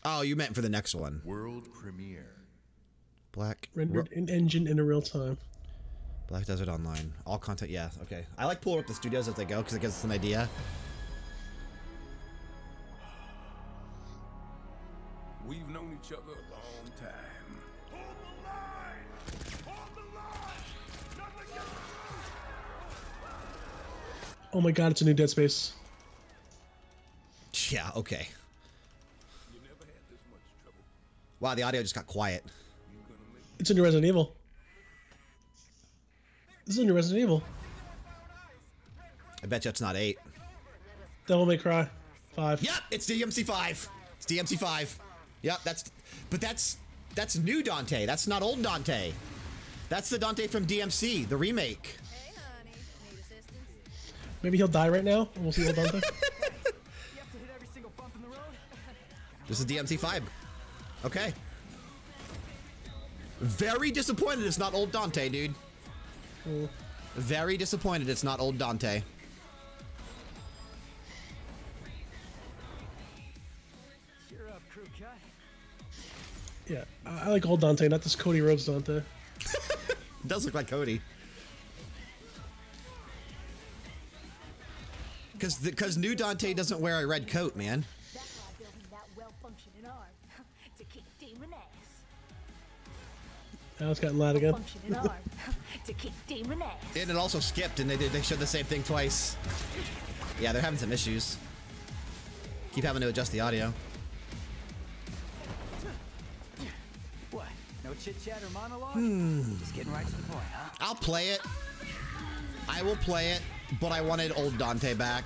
Oh, you meant for the next one. World premiere. Black. Rendered in engine in a real time. Black Desert Online. All content, yeah, okay. I like pulling up the studios as they go because it gives us an idea. We've known each other a long time. Hold the line! Hold the line! Nothing gets through! Oh my god, it's a new Dead Space. Yeah, okay. Wow, the audio just got quiet. It's a new Resident Evil. This is a new Resident Evil. I bet you it's not 8. Devil May Cry 5. Yep, it's DMC 5. It's DMC 5. Yep, that's new Dante. That's not old Dante. That's the Dante from DMC, the remake. Maybe he'll die right now, and we'll see old Dante. This is DMC 5. Okay. Very disappointed it's not old Dante, dude. Very disappointed it's not old Dante. Cheer up, crew cut. Yeah, I like old Dante, not this Cody Rhodes Dante. It does look like Cody. Because new Dante doesn't wear a red coat, man. Now it's gotten loud again. To kick demon ass. And it also skipped, and they showed the same thing twice. Yeah, they're having some issues. Keep having to adjust the audio. What? No chit chat or monologue? Just getting right to the point, huh? I'll play it. I will play it, but I wanted old Dante back.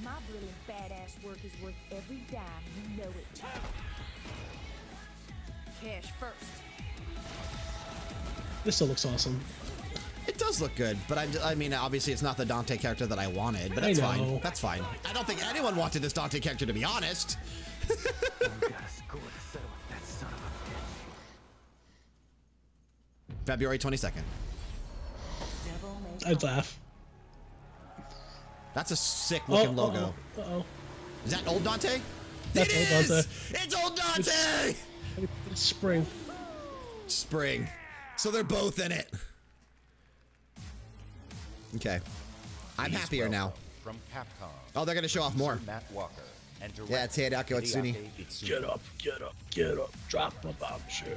My brilliant badass work is worth every dime, you know it. Cash first. This still looks awesome. It does look good, but I mean, obviously it's not the Dante character that I wanted, but that's fine. That's fine. I don't think anyone wanted this Dante character, to be honest. February 22nd. I'd laugh. That's a sick looking logo. Uh-oh. Is that old Dante? That's it old is! Dante. It's old Dante! It's spring. Spring. So they're both in it. Okay. I'm happier now. From Capcom. Oh, they're going to show off more. Matt Walker. And Yeah, it's Hideki Itsune. Get up, get up, get up. Drop the bombshell.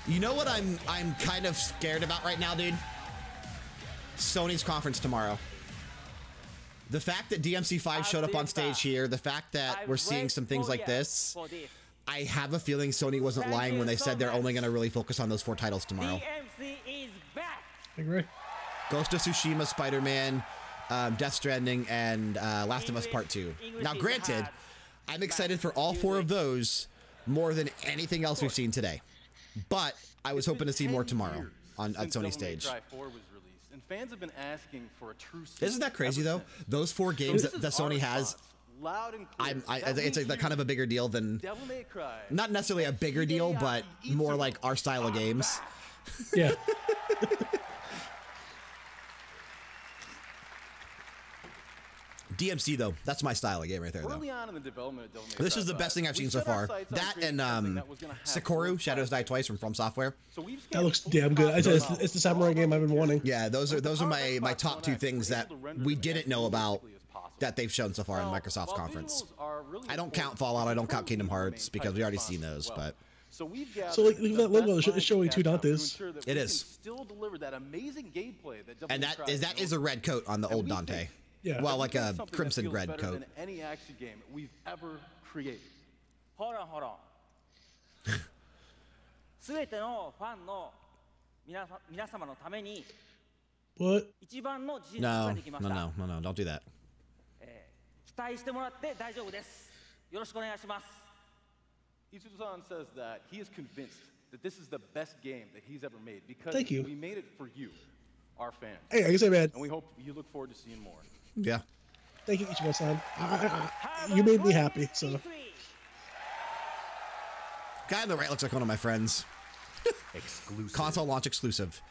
You know what I'm kind of scared about right now, dude? Sony's conference tomorrow. The fact that DMC5 showed up on stage here, the fact that we're seeing some things like this, I have a feling Sony wasn't lying when they said they're only going to really focus on those 4 titles tomorrow. DMC is back. I agree. Ghost of Tsushima, Spider-Man, Death Stranding, and Last of Us Part 2. Now, granted, I'm excited for all 4 of those more than anything else we've seen today. But I was hoping to see more tomorrow at Sony stage. And fans have been asking for a true sequel. Isn't that crazy though? Those 4 games that Sony has, loud and clear. it's a kind of a bigger deal than, Devil May Cry. not necessarily a bigger deal, but more like our style of games. Yeah. DMC though, that's my style of game right there though. Early on in the development of Devil May Cry This is the best thing I've seen so far. That and Sakura, Shadows Die Twice from Software. That looks damn good. It's the samurai game I've been wanting. Yeah, those are my top 2 things that we didn't know about that they've shown so far in Microsoft's conference. I don't count Fallout, I don't count Kingdom Hearts because we already seen those, but so like that logo is showing 2 Dantes. It is. Still deliver that amazing gameplay that Devil And May that is a red coat on the old Dante. Yeah. Well, like a crimson red coat. Than any action game we've ever created. Hold on. 全てのファンの皆様のために What? 一番の自信を No, 伝えてきまし no, た。 no, no, no, don't do that. 期待してもらって大丈夫です。よろしくお願いします。 Ichizo-san says that he is convinced that this is the best game that he's ever made because Thank you. we made it for you, our fans. Hey, I can say, man. And we hope you look forward to seeing more. Yeah. Thank you, Ichigo-san. You made me happy, so. Guy on the right looks like one of my friends. Exclusive. Console launch exclusive.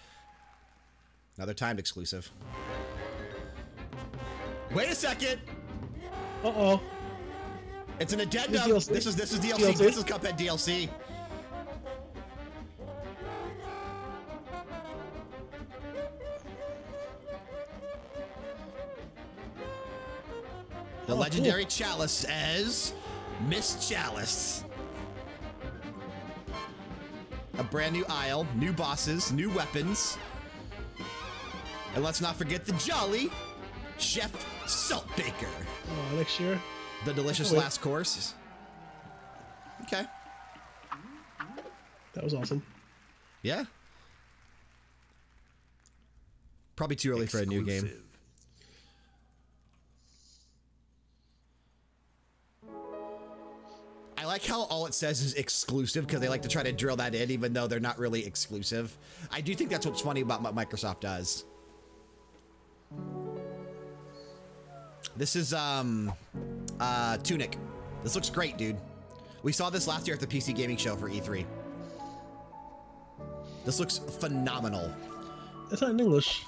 Another timed exclusive. Wait a second. Uh-oh. It's an addendum. This is DLC. DLC? This is Cuphead DLC. The legendary Chalice says Miss Chalice. A brand new aisle, new bosses, new weapons. And let's not forget the jolly Chef Saltbaker. Oh, next year. The delicious last course. Okay. That was awesome. Yeah. Probably too early for a new game. I like how all it says is exclusive because they like to try to drill that in even though they're not really exclusive. I do think that's what's funny about what Microsoft does. This is Tunic. This looks great, dude. We saw this last year at the PC Gaming Show for E3. This looks phenomenal. It's not in English.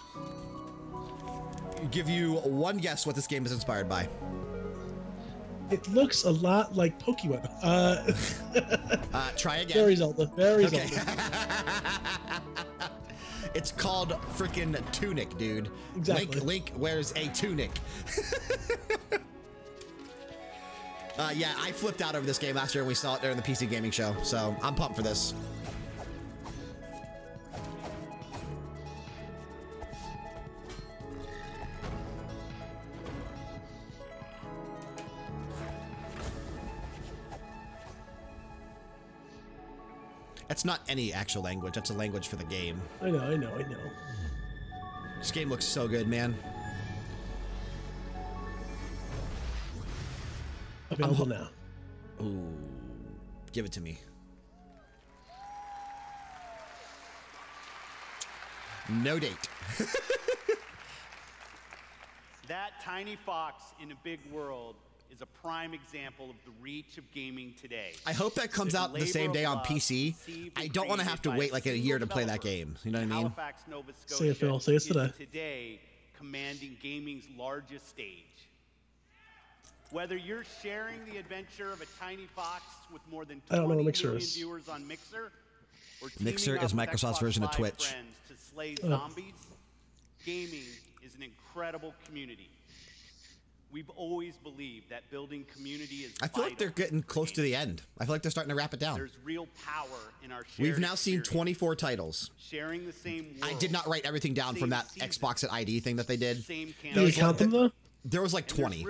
Give you one guess what this game is inspired by. It looks a lot like Pokemon. Try again. Very Zelda. Very Zelda. It's called freaking Tunic, dude. Exactly. Link wears a tunic. Yeah, I flipped out over this game last year when we saw it during the PC Gaming Show, so I'm pumped for this. That's not any actual language. That's a language for the game. I know. This game looks so good, man. Available now. Ooh, give it to me. No date. That tiny fox in a big world is a prime example of the reach of gaming today. I hope that comes out the same day on PC. I don't want to have to wait like a year to play that game. You know what I mean? Halifax, Nova Scotia Say it, Phil. Say it today. is today commanding gaming's largest stage. Whether you're sharing the adventure of a tiny fox with more than 20 million viewers on Mixer, or Mixer is Microsoft's version of Twitch. Friends to slay zombies, gaming is an incredible community. We've always believed that building community is I feel like they're getting close to the end. I feel like they're starting to wrap it down. There's real power in our shared We've now seen 24 titles. Sharing the same world, I did not write everything down from that Xbox at ID thing that they did. Did you count them though? There was like 20.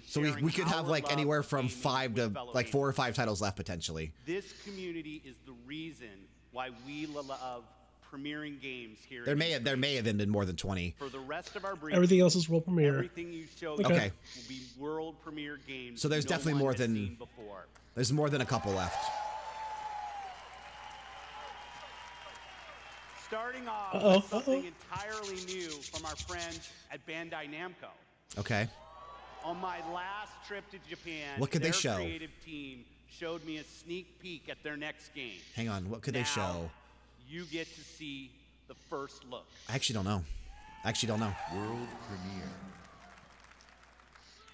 So we could have like anywhere from 5 to like 4 or 5 titles left potentially. This community is the reason why we love premiering games here. There may have been more than 20. For the rest of our brief, Everything else is world premiere. Everything you show okay. will be world premiere games. So there's definitely more than there's more than a couple left. Starting off with something entirely new from our friends at Bandai Namco. Okay. On my last trip to Japan, what could they show? Their creative team showed me a sneak peek at their next game. Hang on, what could they show? You get to see the first look. I actually don't know. World premiere.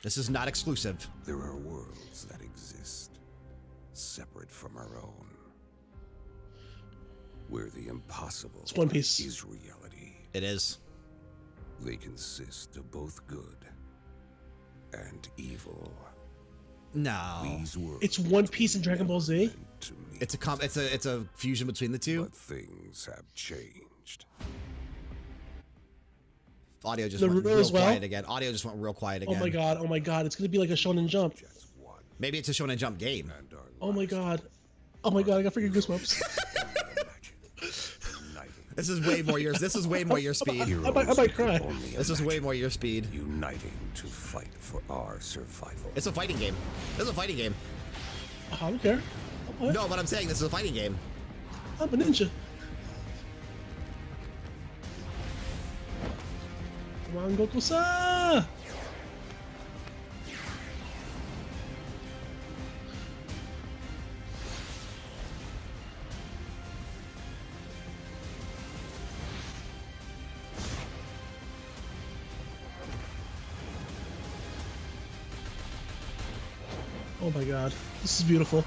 This is not exclusive. There are worlds that exist, separate from our own, where the impossible it's One Piece. Is reality. It is. They consist of both good and evil. No. These worlds it's One Piece and Dragon Ball Z. It's a fusion between the two. But things have changed. Audio just went real quiet again. Audio just went real quiet again. Oh my god! It's gonna be like a Shonen Jump. Maybe it's a Shonen Jump game. Oh my god! I got freaking goosebumps. This is way more yours. This is way more your speed. I might cry. This is way more your speed. Uniting to fight for our survival. It's a fighting game. This is a fighting game. I don't care. No, but I'm saying this is a fighting game. I'm a ninja. Come on, Goku-san! Oh my god, this is beautiful.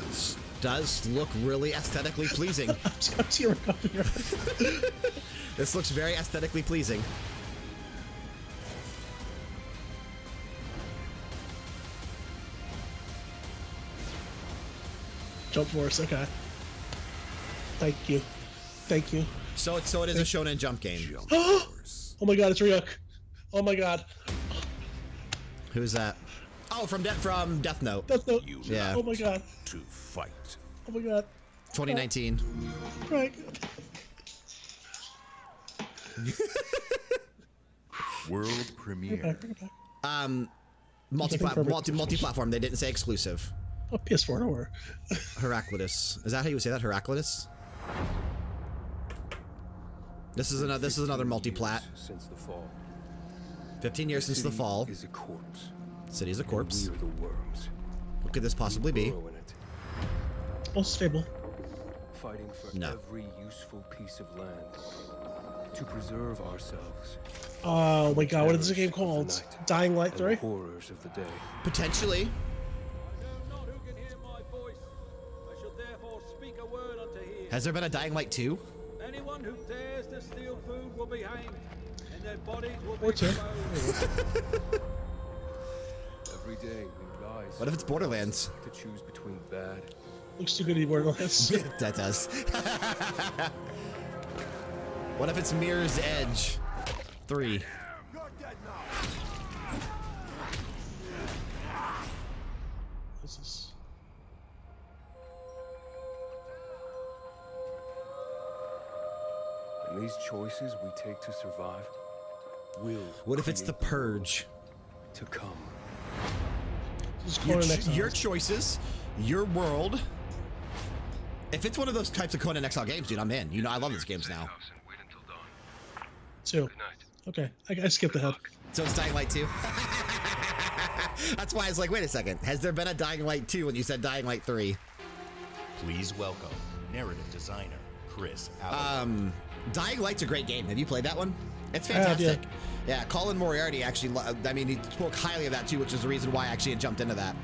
This does look really aesthetically pleasing. I'm tearing up here. This looks very aesthetically pleasing. Jump Force, okay. Thank you. Thank you. So it is a Shonen Jump game. Oh my god, it's Ryuk. Oh my god. Who's that? Oh, from Death Note. Death Note. Yeah. Oh my god. To fight. Oh my god. 2019. Right. World premiere. Multi-platform. They didn't say exclusive. Oh, PS4 or Heraclitus. Is that how you would say that? Heraclitus? This is another multi-plat. Since the fall. 15 years since the fall. Is a corpse. City's a corpse. We are the worms. What could this possibly be? Most stable. Fighting for every useful piece of land to preserve ourselves. Oh my god, what is this game called? Dying Light 3? Horrors of the day. Potentially. Has there been a Dying Light 2? Anyone who dares to steal food will be hanged, and their bodies will be Or 2. Every day we rise. What if it's Borderlands? To choose between bad. Looks too good to be Borderlands. That does. What if it's Mirror's Edge 3? This is... And these choices we take to survive will. What if it's The Purge? To come. Your choices, your world. If it's one of those types of Conan Exile games, dude, I'm in. You know, I love these games now. 2. Okay, I skipped ahead. So it's Dying Light 2? That's why I was like, wait a second. Has there been a Dying Light 2 when you said Dying Light 3? Please welcome narrative designer Chris Allen. Dying Light's a great game. Have you played that one? It's fantastic. Yeah, Colin Moriarty actually, I mean, he spoke highly of that too, which is the reason why I actually had jumped into that.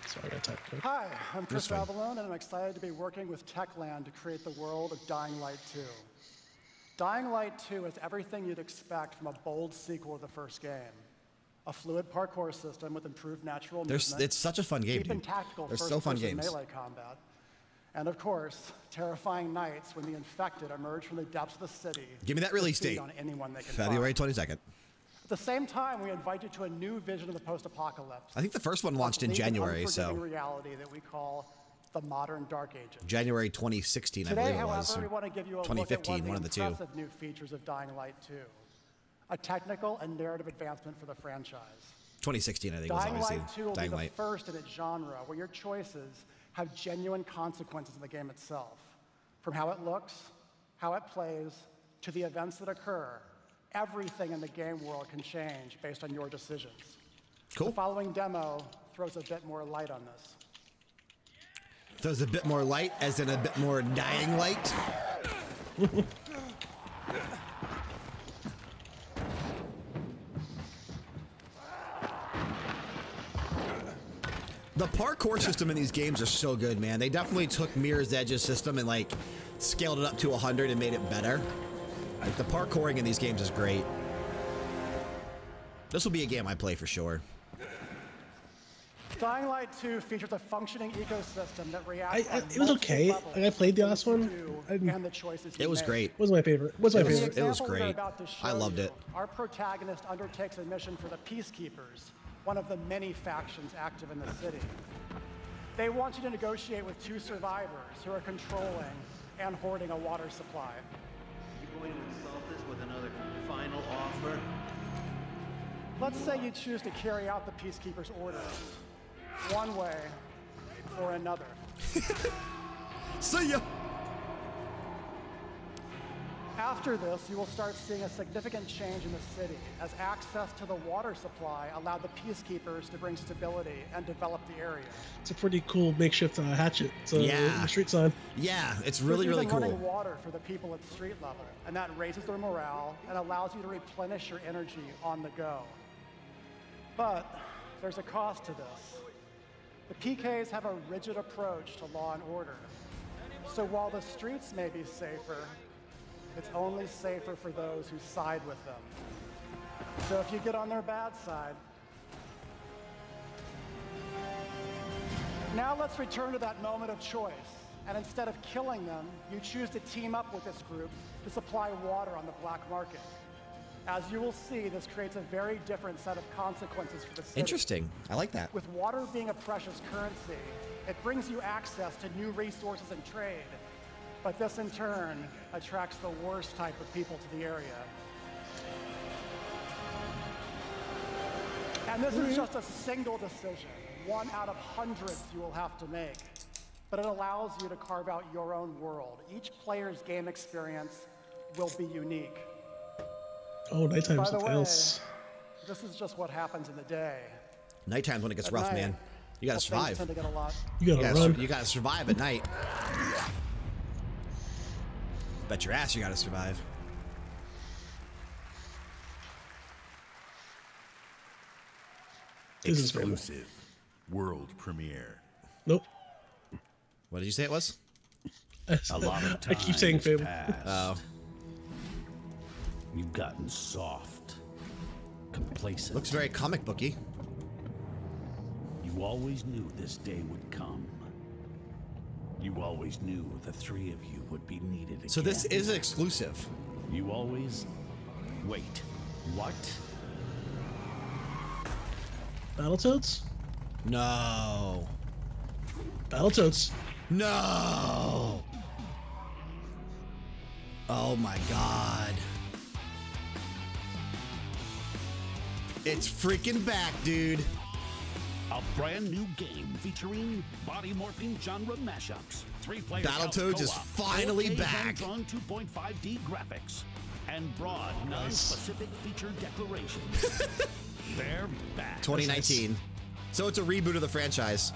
Sorry, I typed it. Hi, I'm Chris Avalone, and I'm excited to be working with Techland to create the world of Dying Light 2. Dying Light 2 is everything you'd expect from a bold sequel to the first game. A fluid parkour system with improved natural movement. It's such a fun game, deep and dude. tactical They're so fun games. melee combat. And of course, terrifying nights when the infected emerge from the depths of the city. Give me that release date. On anyone they can February find. 22nd. At the same time, we invite you to a new vision of the post-apocalypse. I think the first one launched in January, so reality that we call the modern Dark Ages. January 2016, Today, I believe it was. however, we want to give you a 2015, look at one of the two. impressive new features of Dying Light 2. A technical and narrative advancement for the franchise. 2016, I think, was Dying obviously Light 2 will Dying be the Light. first in its genre where your choices have genuine consequences in the game itself. From how it looks, how it plays, to the events that occur, everything in the game world can change based on your decisions. Cool. The following demo throws a bit more light on this. Throws a bit more light, as in a bit more Dying Light. The parkour system in these games are so good, man. They definitely took Mirror's Edge's system and like scaled it up to 100 and made it better. Like the parkouring in these games is great. This will be a game I play for sure. Dying Light 2 features a functioning ecosystem that reacts on it was okay. multiple Like, I played the last one. and the choices you It was make. great. It was my favorite. It was my favorite. It was great. I loved it. Our protagonist undertakes a mission for the Peacekeepers, one of the many factions active in the city. They want you to negotiate with 2 survivors who are controlling and hoarding a water supply. You going to insult us with another final offer? Let's say you choose to carry out the Peacekeeper's orders, one way or another. See ya! After this, you will start seeing a significant change in the city as access to the water supply allowed the Peacekeepers to bring stability and develop the area. It's a pretty cool makeshift hatchet. So Yeah. the street sign. Yeah, it's really, really There's cool. even running water for the people at street level, and that raises their morale and allows you to replenish your energy on the go. But there's a cost to this. The PKs have a rigid approach to law and order. So while the streets may be safer, it's only safer for those who side with them. So if you get on their bad side. Now let's return to that moment of choice. And instead of killing them, you choose to team up with this group to supply water on the black market. As you will see, this creates a very different set of consequences for the city. Interesting. I like that. With water being a precious currency, it brings you access to new resources and trade. But this, in turn, attracts the worst type of people to the area. And this is just a single decision, one out of hundreds you will have to make. But it allows you to carve out your own world. Each player's game experience will be unique. Oh, nighttime By is the something way, else. this is just what happens in the day. Nighttime's when it gets At rough, night, man. You gotta well, things survive. tend to get a lot. You gotta run. You gotta survive at night. Bet your ass you gotta survive. Exclusive world premiere. Nope. What did you say it was? A lot of time I keep saying has Fable. passed. Oh. You've gotten soft, complacent. Looks very comic booky. You always knew this day would come. You always knew the 3 of you would be needed again. So this is exclusive. You always... Wait, what? Battletoads? No. Battletoads. No. Oh my god. It's freaking back, dude. A brand new game featuring body morphing genre mashups. 3-player Battletoads is finally back. On 2.5D graphics and broad, non-specific feature declarations. They're back. 2019. So it's a reboot of the franchise.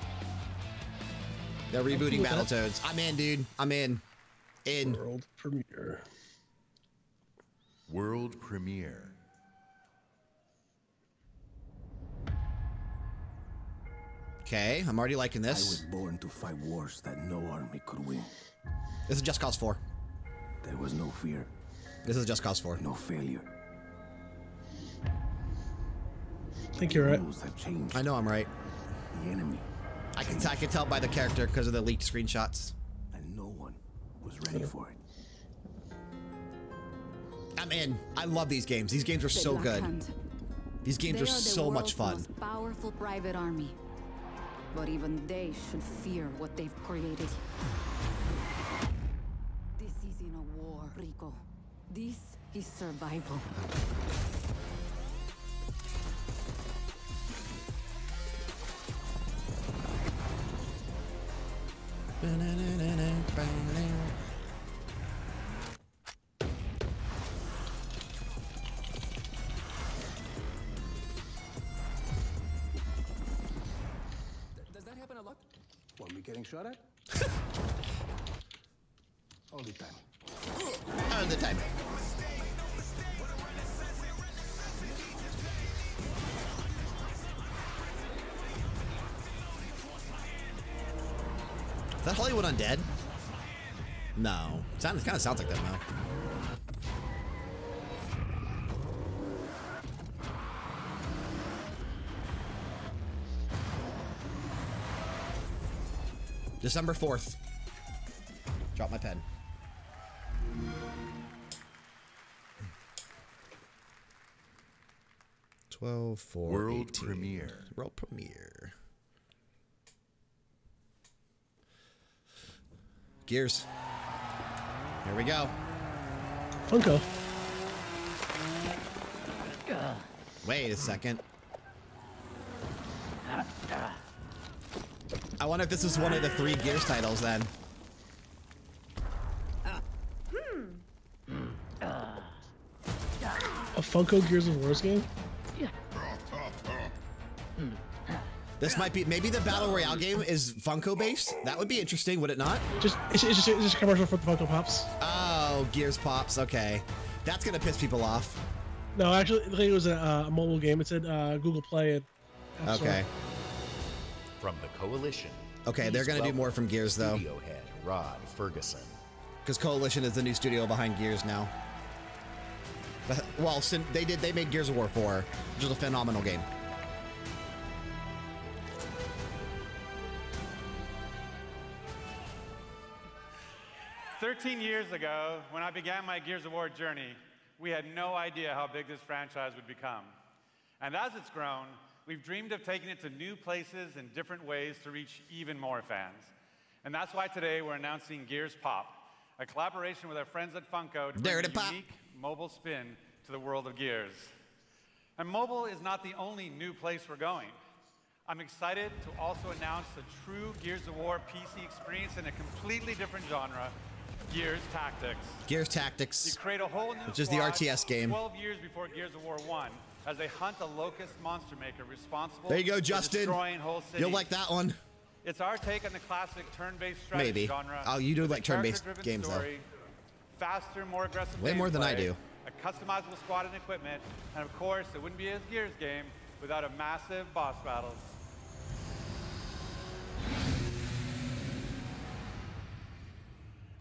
They're rebooting cool with that. Battletoads. I'm in, dude. I'm in. In. World premiere. World premiere. Okay, I'm already liking I was this. born to fight wars that no army could win. This is Just Cause 4. There was no fear, This is Just Cause 4. no failure. I think you're right. Rules have changed. I know I'm right. The enemy, I can tell by the character because of the leaked screenshots. and no one was ready for it. I'm in. I love these games. These games are so good. These games are so much fun. Most powerful private army. But even they should fear what they've created. This isn't a war, Rico. This is survival. Does that happen a lot? Want me getting shot at? All the time. All the time. Is that Hollywood Undead? No. It kind of sounds like that now. December 4th. Drop my pen. 12/4/18. World premiere. World premiere. Gears. Here we go. Funko. Wait a second. I wonder if this is one of the 3 Gears titles then. A Funko Gears of War game? This might be, maybe the Battle Royale game is Funko based? That would be interesting, would it not? It's just a commercial for the Funko Pops. Oh, Gears Pops, okay. That's gonna piss people off. No, actually, I think it was a mobile game. It said Google Play and App Store. Okay. From the Coalition. Okay, they're gonna do more from Gears though. Studio head Rod Ferguson. Because Coalition is the new studio behind Gears now. Well, they made Gears of War 4, which is a phenomenal game. "13 years ago, when I began my Gears of War journey, we had no idea how big this franchise would become. And as it's grown, we've dreamed of taking it to new places and different ways to reach even more fans. And that's why today we're announcing Gears Pop, a collaboration with our friends at Funko to bring a unique mobile spin to the world of Gears. And mobile is not the only new place we're going. I'm excited to also announce a true Gears of War PC experience in a completely different genre, Gears Tactics. Gears Tactics, you create a whole new which is the RTS game. 12 years before Gears of War 1, as they hunt a locust monster maker responsible there you go, for Justin. destroying whole cities. You'll like that one. It's our take on the classic turn-based strategy Maybe. genre. Oh, you do with like a turn-based character-driven games, story, faster, more aggressive Way more than I gameplay, do. A customizable squad and equipment, and of course, it wouldn't be a Gears game without a massive boss battles.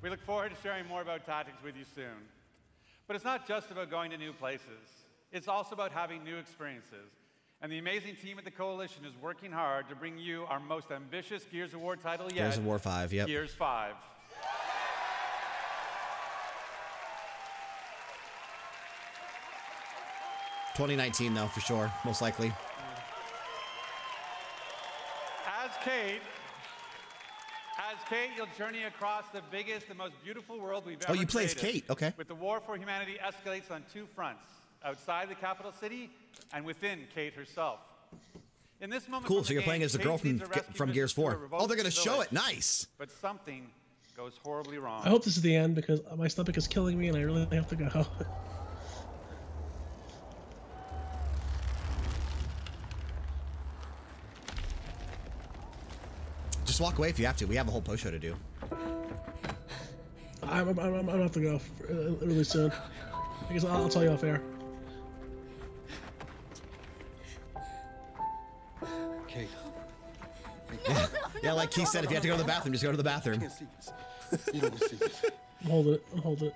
We look forward to sharing more about Tactics with you soon. But it's not just about going to new places. It's also about having new experiences. And the amazing team at the Coalition is working hard to bring you our most ambitious Gears of War title yet. Gears of War 5, yep. Gears 5. $2019 though, for sure, most likely. As Kate, you'll journey across the biggest and most beautiful world we've ever Oh, you play as created. Kate, okay. With the war for humanity escalates on 2 fronts, outside the capital city and within Kate herself. In this moment Cool, from so the you're game, playing as the Kate girl leads a rescue from mission Gears to a 4. remote Oh, they're gonna show village. it, nice. But something goes horribly wrong. I hope this is the end because my stomach is killing me and I really have to go. Just walk away if you have to. We have a whole post show to do. I'm gonna have to go really soon. I guess I'll tell you off air. Kate. Yeah, like Keith said, if you have to go to the bathroom, just go to the bathroom. You don't see this. Hold it. Hold it.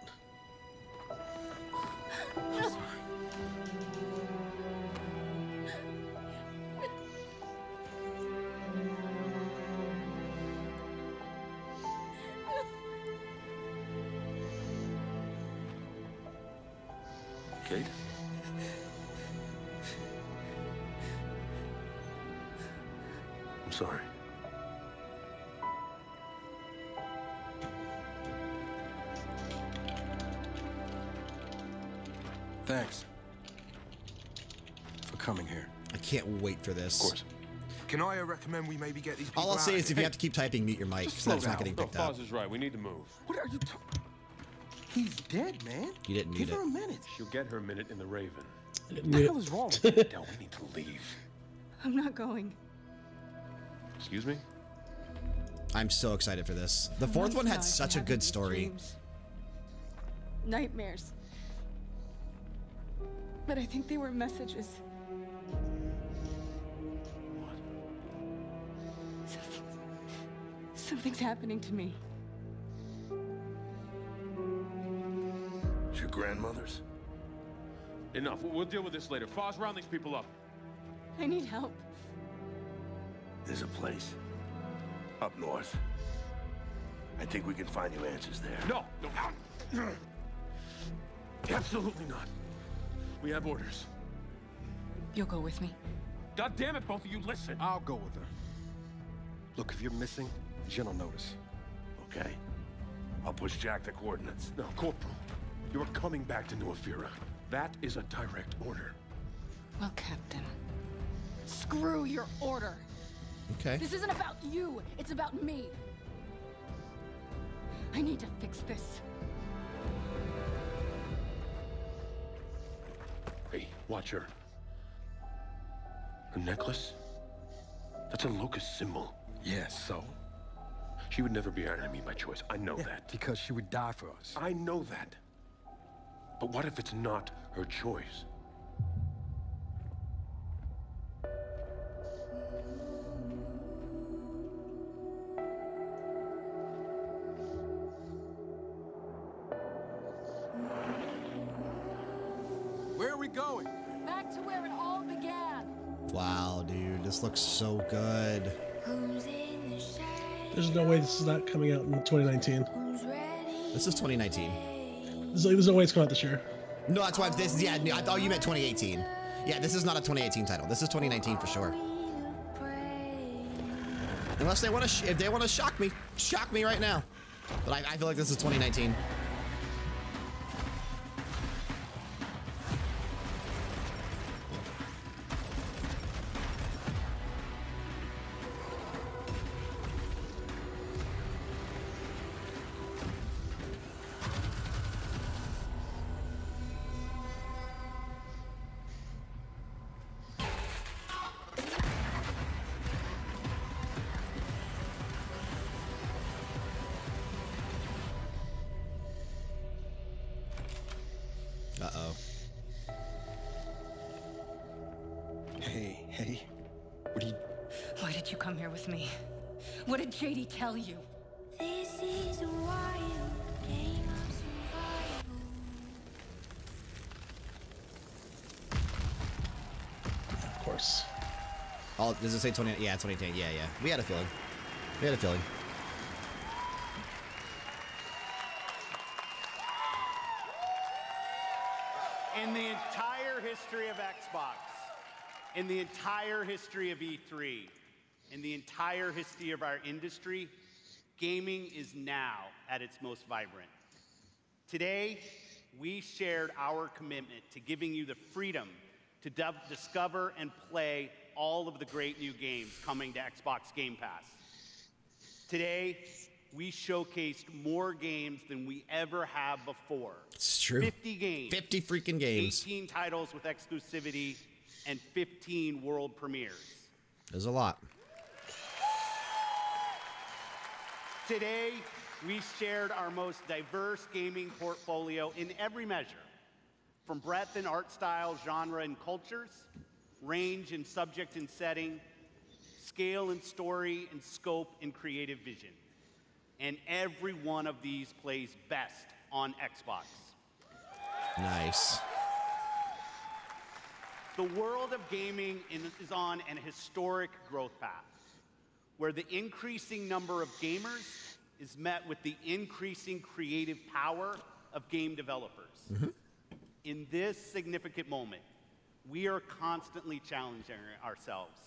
Kate? I'm sorry. Thanks for coming here. I can't wait for this. Of course. Can I recommend we maybe get these people All I'll say out? is if you have to keep typing, mute your mic, because that's not getting picked up. Foz is right. We need to move. What are you talking? He's dead, man. You didn't mute Give her it. a minute. She'll get her minute in the Raven. What the hell is wrong with you? Del, we need to leave. I'm not going. Excuse me? I'm so excited for this. The fourth one had such a good story. Nightmares. But I think they were messages. Something's happening to me. It's your grandmother's? Enough. We'll deal with this later. Foz, round these people up. I need help. There's a place up north. I think we can find you answers there. No, absolutely not. We have orders. You'll go with me. God damn it, both of you, listen. I'll go with her. Look, if you're missing, Jen will notice. Okay. I'll push Jack the coordinates. No, Corporal, you're coming back to New Ephyra. That is a direct order. Well, Captain, screw your order. Okay. This isn't about you, it's about me. I need to fix this. Hey, watch her. Her necklace? That's a locust symbol. Yeah, so? She would never be our enemy by choice. I know that. Because she would die for us. I know that. But what if it's not her choice? Where are we going? Back to where it all began. Wow, dude, this looks so good. There's no way this is not coming out in 2019. This is 2019. There's no way it's coming out this year. No, that's why this. Yeah, I thought you meant 2018. Yeah, this is not a 2018 title. This is 2019 for sure. Unless they want to, if they want to shock me right now. But I feel like this is 2019. Uh-oh. Hey, what are you... Why did you come here with me? What did JD tell you? This is a wild game of survival. Of course. Oh, does it say 20? Yeah, 2010. Yeah. We had a feeling. In the entire history of Xbox, in the entire history of E3, in the entire history of our industry, gaming is now at its most vibrant. Today, we shared our commitment to giving you the freedom to discover and play all of the great new games coming to Xbox Game Pass. Today, we showcased more games than we ever have before. It's true. 50 games. 50 freaking games. 18 titles with exclusivity and 15 world premieres. There's a lot. Today, we shared our most diverse gaming portfolio in every measure, from breadth in art style, genre, and cultures, range in subject and setting, scale and story, and scope and creative vision. And every one of these plays best on Xbox. Nice. The world of gaming is on an historic growth path, where the increasing number of gamers is met with the increasing creative power of game developers. Mm-hmm. In this significant moment, we are constantly challenging ourselves.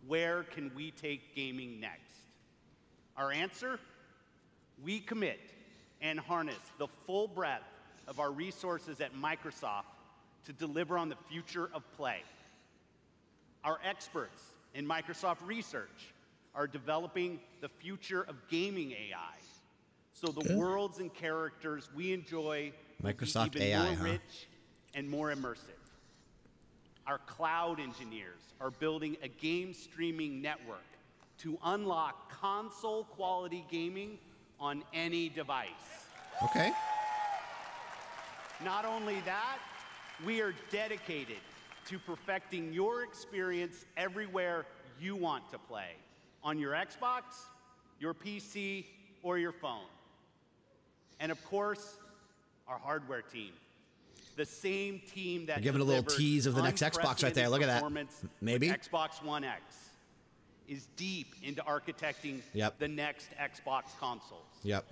Where can we take gaming next? Our answer? We commit and harness the full breadth of our resources at Microsoft to deliver on the future of play. Our experts in Microsoft Research are developing the future of gaming AI, so the worlds and characters we enjoy Microsoft will be even AI, more rich and more immersive. Our cloud engineers are building a game streaming network to unlock console quality gaming on any device. Okay. Not only that, we are dedicated to perfecting your experience everywhere you want to play, on your Xbox, your PC, or your phone. And of course, our hardware team. The same team that Give it a little tease of the next Xbox right there. Look at that. Maybe. Xbox One X is deep into architecting the next Xbox consoles. Yep.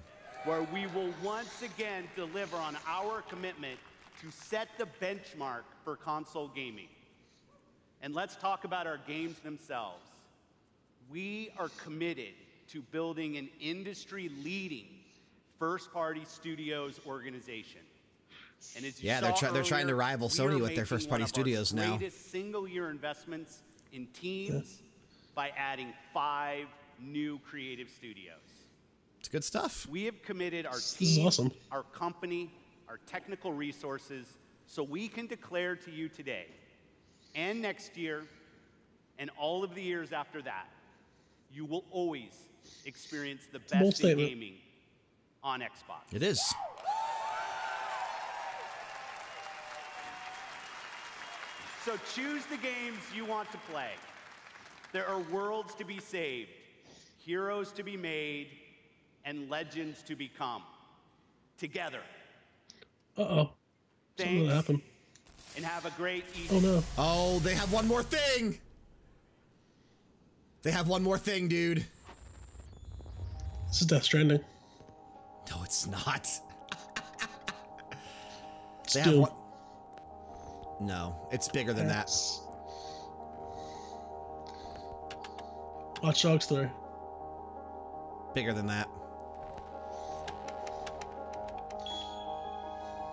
Where we will once again deliver on our commitment to set the benchmark for console gaming. And let's talk about our games themselves. We are committed to building an industry-leading first-party studios organization. And as you saw they're trying to earlier, rival we are Sony with their making first-party one of our studios now. greatest single-year investments in teams by adding 5 new creative studios. It's good stuff. We have committed our team, awesome. our company, our technical resources, so we can declare to you today and next year and all of the years after that, you will always experience the best in gaming on Xbox. It is. So choose the games you want to play. There are worlds to be saved, heroes to be made, and legends to become. Together. Uh-oh. Something will happen. And have a great evening. Oh, no. Oh, they have one more thing. They have one more thing, dude. This is Death Stranding. No, it's not. They have one. No, it's bigger than that. Watch Dogs 3. Bigger than that.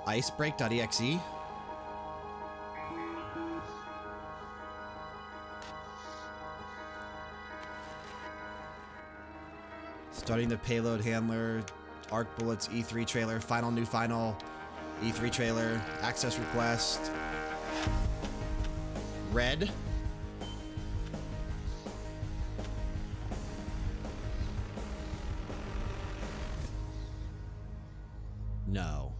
Icebreak.exe? Starting the payload handler, Arc Bullets E3 trailer, final new final E3 trailer, access request. Red. No.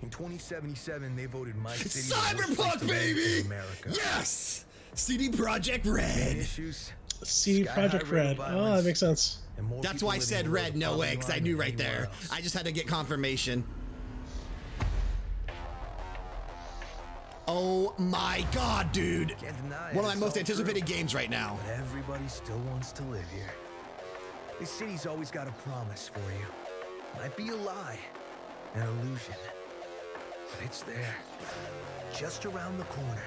In 2077, they voted my city Cyberpunk, baby! America. Yes! CD Projekt Red. CD Projekt Red. Oh, that makes sense. That's why I said red, no way, because I knew right there. I just had to get confirmation. Oh my god, dude. One of my most anticipated games right now. But everybody still wants to live here. This city's always got a promise for you. Might be a lie, an illusion. But it's there, just around the corner.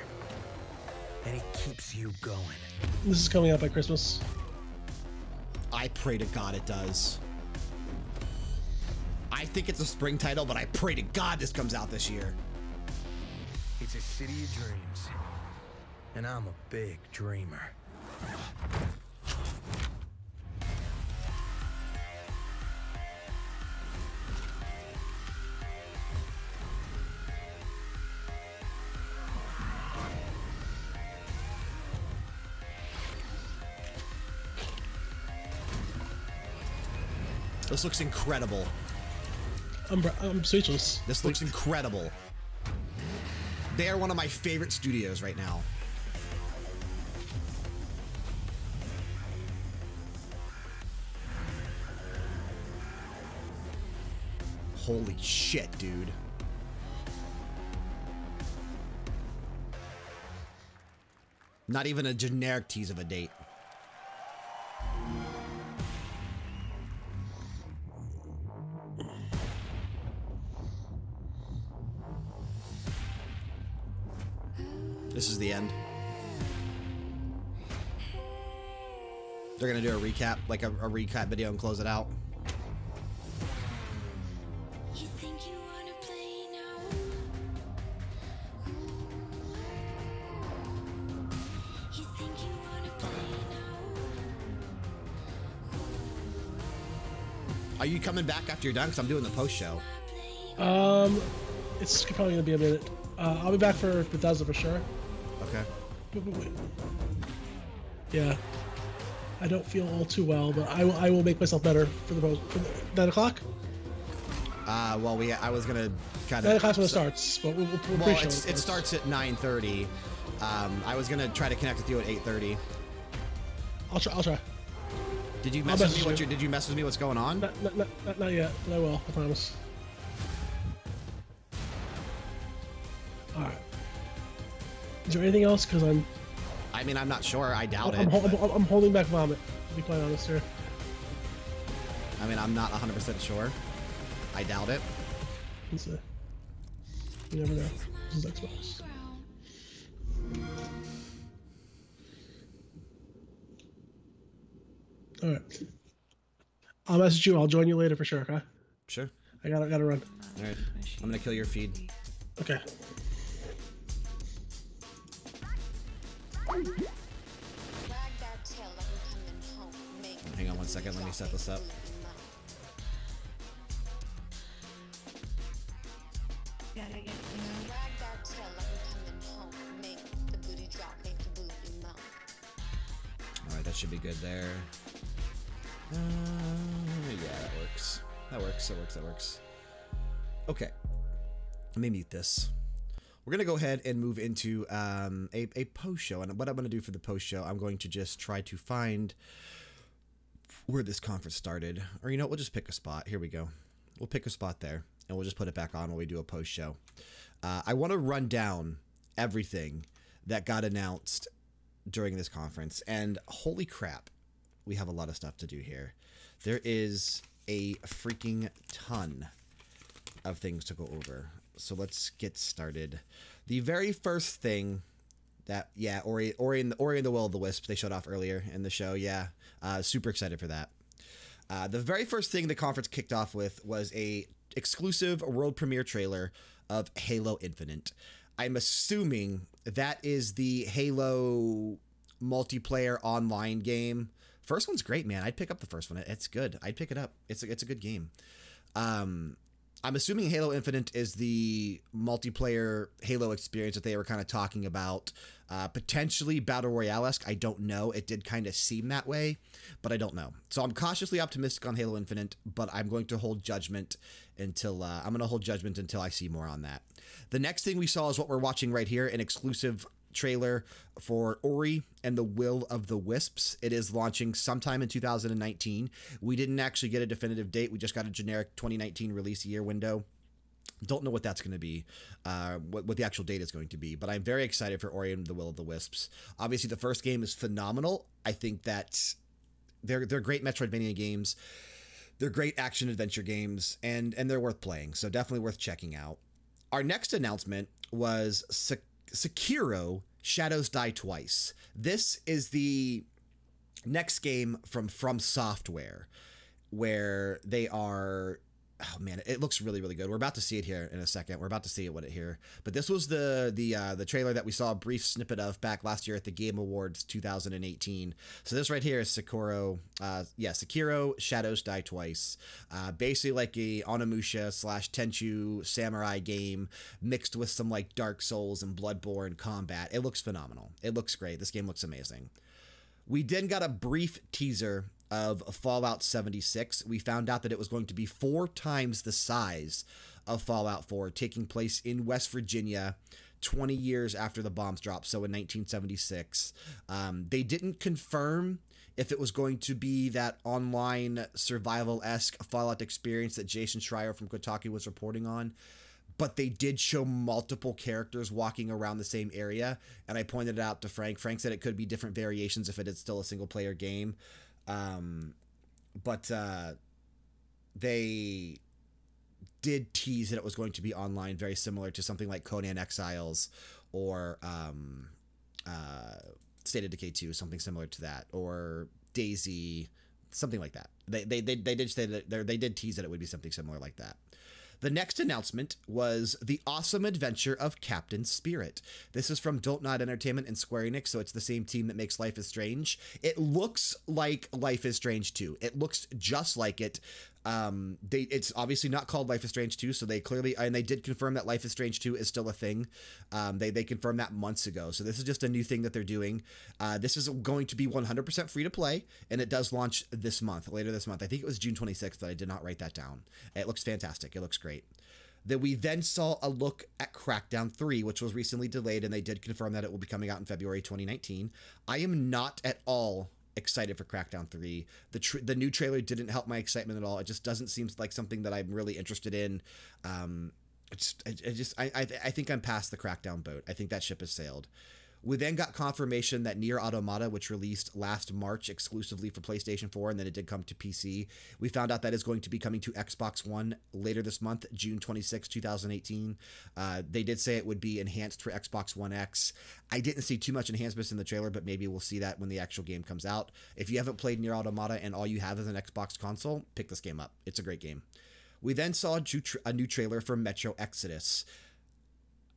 And it keeps you going. This is coming out by Christmas. I pray to God it does. I think it's a spring title, but I pray to God this comes out this year. It's a city of dreams. And I'm a big dreamer. This looks incredible. I'm speechless. This looks incredible. They are one of my favorite studios right now. Holy shit, dude. Not even a generic tease of a date. This is the end. They're gonna do a recap, like a recap video, and close it out. You think you wanna play now? You think you wanna play now? Are you coming back after you're done? Because I'm doing the post show. It's probably gonna be a minute. I'll be back for Bethesda for sure. Okay. Wait. Yeah. I don't feel all too well, but I will make myself better for the post. 9 o'clock? Well, I was gonna kind of. 9 o'clock's when it starts, but we'll pre-show it. It starts at 9:30. I was gonna try to connect with you at 8:30. I'll try. Did you message me? Did you message me? What's going on? Not yet, but I will. I promise. All right. Is there anything else? Because I mean, I'm not sure. I doubt it. I'm holding back vomit, to be quite honest here. I mean, I'm not 100% sure. I doubt it. Let's see. You never know. This is Xbox. All right. I'll message you. I'll join you later for sure. Okay. Sure. I gotta run. All right. I'm gonna kill your feed. Okay. Hang on one second. Let me set this up. All right, that should be good there. Yeah, that works. That works. Okay. Let me mute this. We're going to go ahead and move into a post show. And what I'm going to do for the post show, I'm going to just try to find where this conference started. Or, you know, we'll just pick a spot. Here we go. We'll pick a spot there, and we'll just put it back on when we do a post show. I want to run down everything that got announced during this conference. And holy crap, we have a lot of stuff to do here. There is a freaking ton of things to go over. So let's get started. The very first thing that, yeah, Ori and the Will of the Wisps, they showed off earlier in the show. Yeah, super excited for that. The very first thing the conference kicked off with was a exclusive world premiere trailer of Halo Infinite. I'm assuming that is the Halo multiplayer online game. First one's great, man. I'd pick up the first one. It's good. I'd pick it up. It's a good game. I'm assuming Halo Infinite is the multiplayer Halo experience that they were kind of talking about. Potentially Battle Royale-esque. I don't know. It did kind of seem that way, but I don't know. So I'm cautiously optimistic on Halo Infinite, but I'm going to hold judgment until I see more on that. The next thing we saw is what we're watching right here, an exclusive trailer for Ori and the Will of the Wisps. It is launching sometime in 2019. We didn't actually get a definitive date. We just got a generic 2019 release year window. Don't know what that's going to be, what the actual date is going to be, but I'm very excited for Ori and the Will of the Wisps. Obviously, the first game is phenomenal. I think that they're great Metroidvania games. They're great action-adventure games, and they're worth playing, so definitely worth checking out. Our next announcement was Sekiro Shadows Die Twice. This is the next game from Software, where they are... Oh man, it looks really, really good. We're about to see it here in a second. We're about to see it here. But this was the trailer that we saw a brief snippet of back last year at the Game Awards 2018. So this right here is Sekiro Shadows Die Twice. Basically like a Onimusha / Tenchu samurai game mixed with some like Dark Souls and Bloodborne combat. It looks phenomenal. It looks great. This game looks amazing. We then got a brief teaser of Fallout 76. We found out that it was going to be 4 times the size of Fallout 4, taking place in West Virginia 20 years after the bombs dropped, so in 1976. They didn't confirm if it was going to be that online survival-esque Fallout experience that Jason Schreier from Kotaku was reporting on, but they did show multiple characters walking around the same area, and I pointed it out to Frank. Frank said it could be different variations if it is still a single-player game. But they did tease that it was going to be online, very similar to something like Conan Exiles or State of Decay 2, something similar to that, or Daisy, something like that. They did say that they did tease that it would be something similar like that. The next announcement was The Awesome Adventure of Captain Spirit. This is from Don't Nod Entertainment and Square Enix, so it's the same team that makes Life is Strange. It looks like Life is Strange 2. It looks just like it. It's obviously not called Life is Strange 2, so they clearly, and they did confirm that Life is Strange 2 is still a thing. They confirmed that months ago, so this is just a new thing that they're doing. This is going to be 100% free to play, and it does launch later this month. I think it was June 26th, but I did not write that down. It looks fantastic. It looks great. That we then saw a look at Crackdown 3, which was recently delayed, and they did confirm that it will be coming out in February 2019. I am not at all excited for Crackdown 3. The new trailer didn't help my excitement at all. It just doesn't seem like something that I'm really interested in. I think I'm past the Crackdown boat. I think that ship has sailed. We then got confirmation that Nier Automata, which released last March exclusively for PlayStation 4, and then it did come to PC. We found out that is going to be coming to Xbox One later this month, June 26, 2018. They did say it would be enhanced for Xbox One X. I didn't see too much enhancements in the trailer, but maybe we'll see that when the actual game comes out. If you haven't played Nier Automata and all you have is an Xbox console, pick this game up. It's a great game. We then saw a new trailer for Metro Exodus.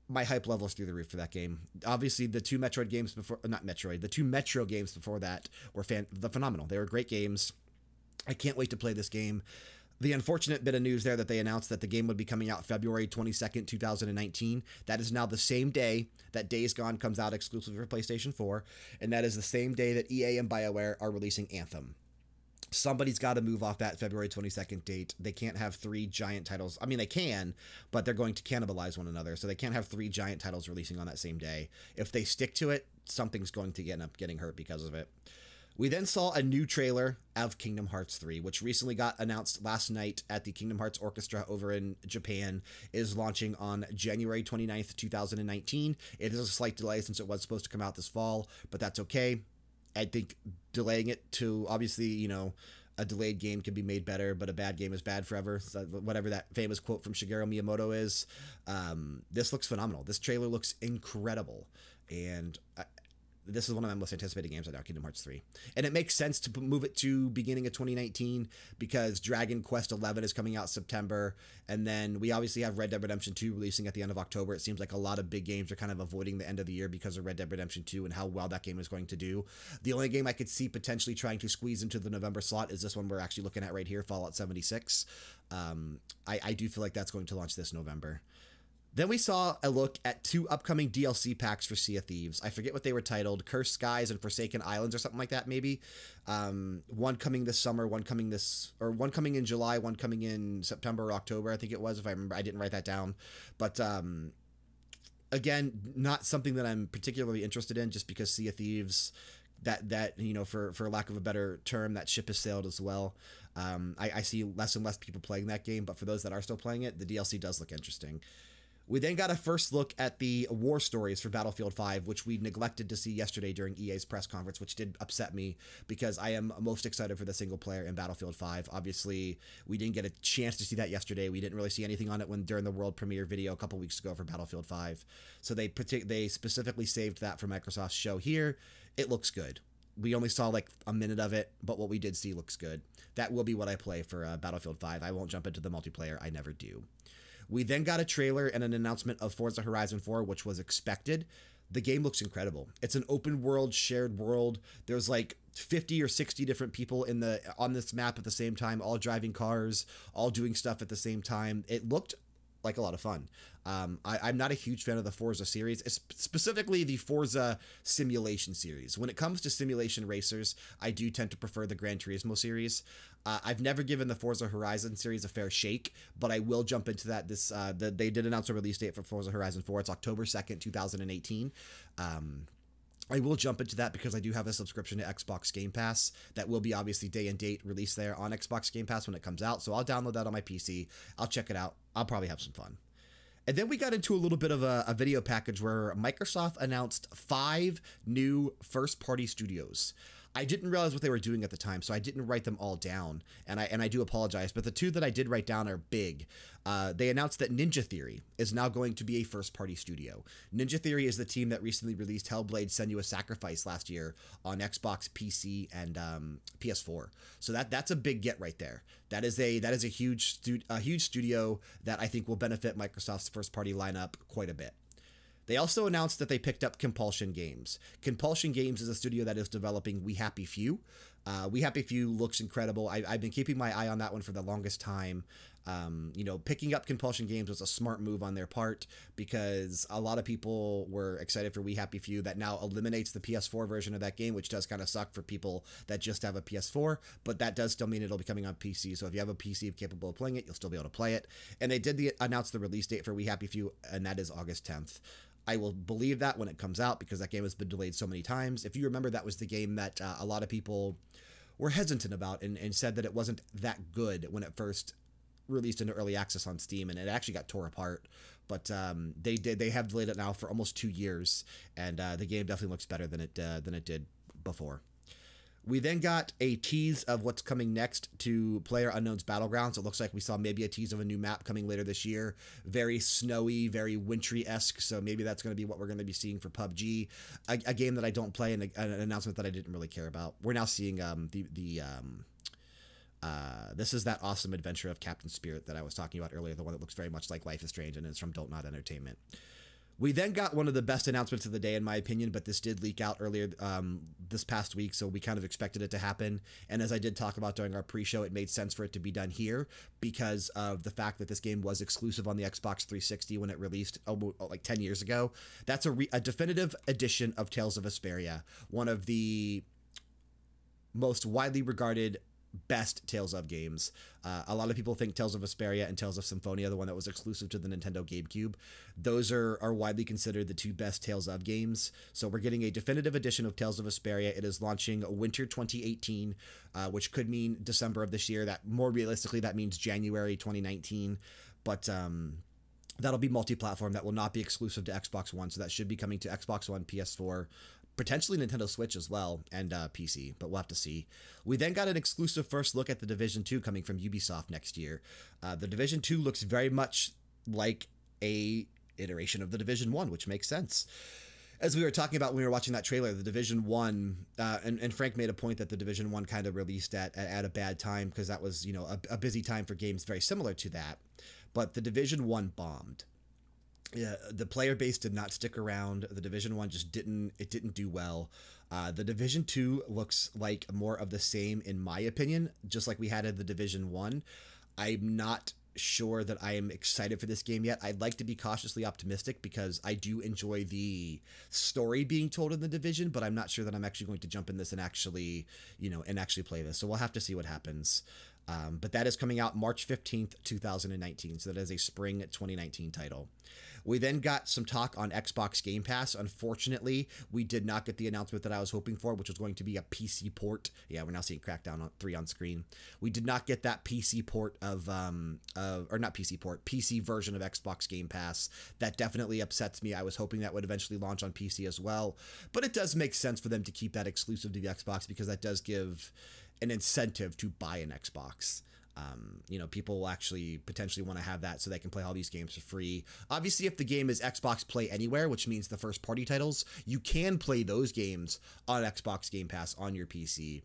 My hype level's through the roof for that game. Obviously, the two Metroid games before, not Metroid, the two Metro games before that were phenomenal. They were great games. I can't wait to play this game. The unfortunate bit of news there that they announced that the game would be coming out February 22nd, 2019. That is now the same day that Days Gone comes out exclusively for PlayStation 4, and that is the same day that EA and BioWare are releasing Anthem. Somebody's got to move off that February 22nd date. They can't have three giant titles. I mean, they can, but they're going to cannibalize one another. So they can't have three giant titles releasing on that same day. If they stick to it, something's going to end up getting hurt because of it. We then saw a new trailer of Kingdom Hearts 3, which recently got announced last night at the Kingdom Hearts Orchestra over in Japan. It is launching on January 29th, 2019. It is a slight delay since it was supposed to come out this fall, but that's okay. I think delaying it to, obviously, you know, a delayed game can be made better, but a bad game is bad forever. So whatever that famous quote from Shigeru Miyamoto is. This looks phenomenal. This trailer looks incredible. And this is one of my most anticipated games right now, Kingdom Hearts 3. And it makes sense to move it to beginning of 2019 because Dragon Quest XI is coming out September. And then we obviously have Red Dead Redemption 2 releasing at the end of October. It seems like a lot of big games are kind of avoiding the end of the year because of Red Dead Redemption 2 and how well that game is going to do. The only game I could see potentially trying to squeeze into the November slot is this one we're actually looking at right here, Fallout 76. I do feel like that's going to launch this November. Then we saw a look at two upcoming DLC packs for Sea of Thieves. I forget what they were titled, Cursed Skies and Forsaken Islands or something like that, maybe. One coming this summer, one coming in July, one coming in September or October, I think it was, if I remember. I didn't write that down. But again, not something that I'm particularly interested in just because Sea of Thieves, that you know, for lack of a better term, that ship has sailed as well. I see less and less people playing that game, but for those that are still playing it, the DLC does look interesting. We then got a first look at the war stories for Battlefield 5, which we neglected to see yesterday during EA's press conference, which did upset me because I am most excited for the single player in Battlefield 5. Obviously, we didn't get a chance to see that yesterday. We didn't really see anything on it during the world premiere video a couple weeks ago for Battlefield 5. So they specifically saved that for Microsoft's show here. It looks good. We only saw like a minute of it, but what we did see looks good. That will be what I play for Battlefield 5. I won't jump into the multiplayer. I never do. We then got a trailer and an announcement of Forza Horizon 4, which was expected. The game looks incredible. It's an open world, shared world. There's like 50 or 60 different people on this map at the same time, all driving cars, all doing stuff at the same time. It looked like a lot of fun. I'm not a huge fan of the Forza series, specifically the Forza Simulation series. When it comes to simulation racers, I do tend to prefer the Gran Turismo series. I've never given the Forza Horizon series a fair shake, but I will jump into that. They did announce a release date for Forza Horizon 4. It's October 2nd, 2018. I will jump into that because I do have a subscription to Xbox Game Pass that will be obviously day and date released there on Xbox Game Pass when it comes out. So I'll download that on my PC. I'll check it out. I'll probably have some fun. And then we got into a little bit of a video package where Microsoft announced 5 new first-party studios. I didn't realize what they were doing at the time, so I didn't write them all down, and I do apologize, but the 2 that I did write down are big. They announced that Ninja Theory is now going to be a first-party studio. Ninja Theory is the team that recently released Hellblade: Senua's Sacrifice last year on Xbox, PC, and PS4. So that's a big get right there. That is a huge studio that I think will benefit Microsoft's first-party lineup quite a bit. They also announced that they picked up Compulsion Games. Compulsion Games is a studio that is developing We Happy Few. We Happy Few looks incredible. I've been keeping my eye on that one for the longest time. You know, picking up Compulsion Games was a smart move on their part because a lot of people were excited for We Happy Few. That now eliminates the PS4 version of that game, which does kind of suck for people that just have a PS4, but that does still mean it'll be coming on PC. So if you have a PC capable of playing it, you'll still be able to play it. And they did announce the release date for We Happy Few, and that is August 10th. I will believe that when it comes out because that game has been delayed so many times. If you remember, that was the game that a lot of people were hesitant about and said that it wasn't that good when it first released into early access on Steam, and it actually got tore apart. But they have delayed it now for almost 2 years, and the game definitely looks better than it did before. We then got a tease of what's coming next to PlayerUnknown's Battlegrounds. It looks like we saw maybe a tease of a new map coming later this year. Very snowy, very wintry-esque, so maybe that's going to be what we're going to be seeing for PUBG. A game that I don't play, and an announcement that I didn't really care about. We're now seeing this is that awesome adventure of Captain Spirit that I was talking about earlier, the one that looks very much like Life is Strange, and it's from Don't Nod Entertainment. We then got one of the best announcements of the day, in my opinion, but this did leak out earlier this past week, so we kind of expected it to happen. And as I did talk about during our pre-show, it made sense for it to be done here because of the fact that this game was exclusive on the Xbox 360 when it released like 10 years ago. That's a definitive edition of Tales of Vesperia, one of the most widely regarded best Tales of games. A lot of people think Tales of Vesperia and Tales of Symphonia, the one that was exclusive to the Nintendo GameCube, those are widely considered the two best Tales of games. So we're getting a definitive edition of Tales of Vesperia. It is launching winter 2018, which could mean December of this year. That more realistically, that means January 2019. But that'll be multi-platform. That will not be exclusive to Xbox One. So that should be coming to Xbox One, PS4, potentially Nintendo Switch as well, and PC, but we'll have to see. We then got an exclusive first look at The Division 2 coming from Ubisoft next year. The Division 2 looks very much like a iteration of The Division 1, which makes sense. As we were talking about when we were watching that trailer, The Division 1, and Frank made a point that The Division 1 kind of released at a bad time because that was, you know, a busy time for games very similar to that. But The Division 1 bombed. Yeah, the player base did not stick around. The Division 1 just didn't do well. The Division 2 looks like more of the same, in my opinion, just like we had in The Division 1. I'm not sure that I am excited for this game yet. I'd like to be cautiously optimistic because I do enjoy the story being told in The Division, but I'm not sure that I'm actually going to jump in this and actually play this. So we'll have to see what happens. But that is coming out March 15th, 2019. So that is a spring 2019 title. We then got some talk on Xbox Game Pass. Unfortunately, we did not get the announcement that I was hoping for, which was going to be a PC port. Yeah, we're now seeing Crackdown 3 on screen. We did not get that PC port or not PC port, PC version of Xbox Game Pass. That definitely upsets me. I was hoping that would eventually launch on PC as well. But it does make sense for them to keep that exclusive to the Xbox because that does give an incentive to buy an Xbox. You know, people will actually potentially want to have that so they can play all these games for free. Obviously, if the game is Xbox Play Anywhere, which means the first party titles, you can play those games on Xbox Game Pass on your PC.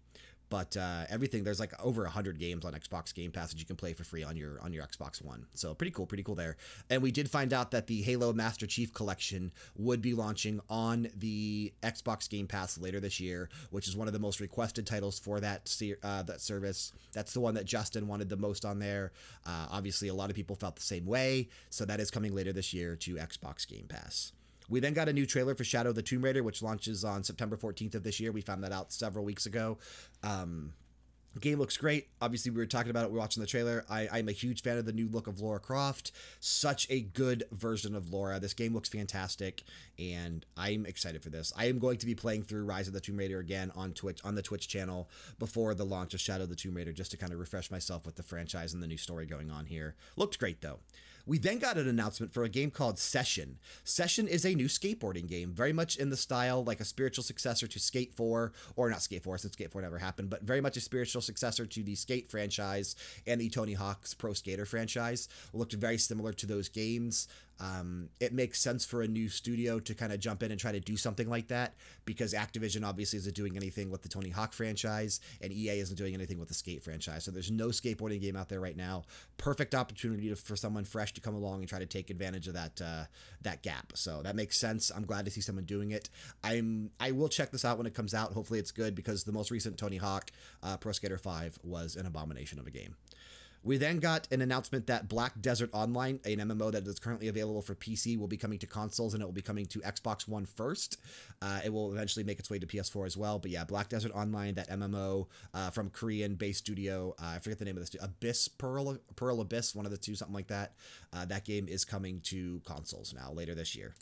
But everything, there's like over 100 games on Xbox Game Pass that you can play for free on your Xbox One. So pretty cool there. And we did find out that the Halo Master Chief Collection would be launching on the Xbox Game Pass later this year, which is one of the most requested titles for that service. That's the one that Justin wanted the most on there. Obviously, a lot of people felt the same way. So that is coming later this year to Xbox Game Pass. We then got a new trailer for Shadow of the Tomb Raider, which launches on September 14th of this year. We found that out several weeks ago. The game looks great. Obviously, we were talking about it. We were watching the trailer. I'm a huge fan of the new look of Lara Croft. Such a good version of Lara. This game looks fantastic, and I'm excited for this. I am going to be playing through Rise of the Tomb Raider again on the Twitch channel before the launch of Shadow of the Tomb Raider, just to kind of refresh myself with the franchise and the new story going on here. Looked great, though. We then got an announcement for a game called Session. Session is a new skateboarding game, very much in the style like a spiritual successor to Skate 4, or not Skate 4 since Skate 4 never happened, but very much a spiritual successor to the Skate franchise and the Tony Hawk's Pro Skater franchise. Looked very similar to those games. It makes sense for a new studio to kind of jump in and try to do something like that because Activision obviously isn't doing anything with the Tony Hawk franchise and EA isn't doing anything with the Skate franchise. So there's no skateboarding game out there right now. Perfect opportunity for someone fresh to come along and try to take advantage of that gap. So that makes sense. I'm glad to see someone doing it. I will check this out when it comes out. Hopefully it's good because the most recent Tony Hawk Pro Skater 5 was an abomination of a game. We then got an announcement that Black Desert Online, an MMO that is currently available for PC, will be coming to consoles and it will be coming to Xbox One first. It will eventually make its way to PS4 as well. But yeah, Black Desert Online, that MMO from Korean-based studio, I forget the name of the studio, Abyss, Pearl Abyss, one of the two, something like that. That game is coming to consoles now later this year.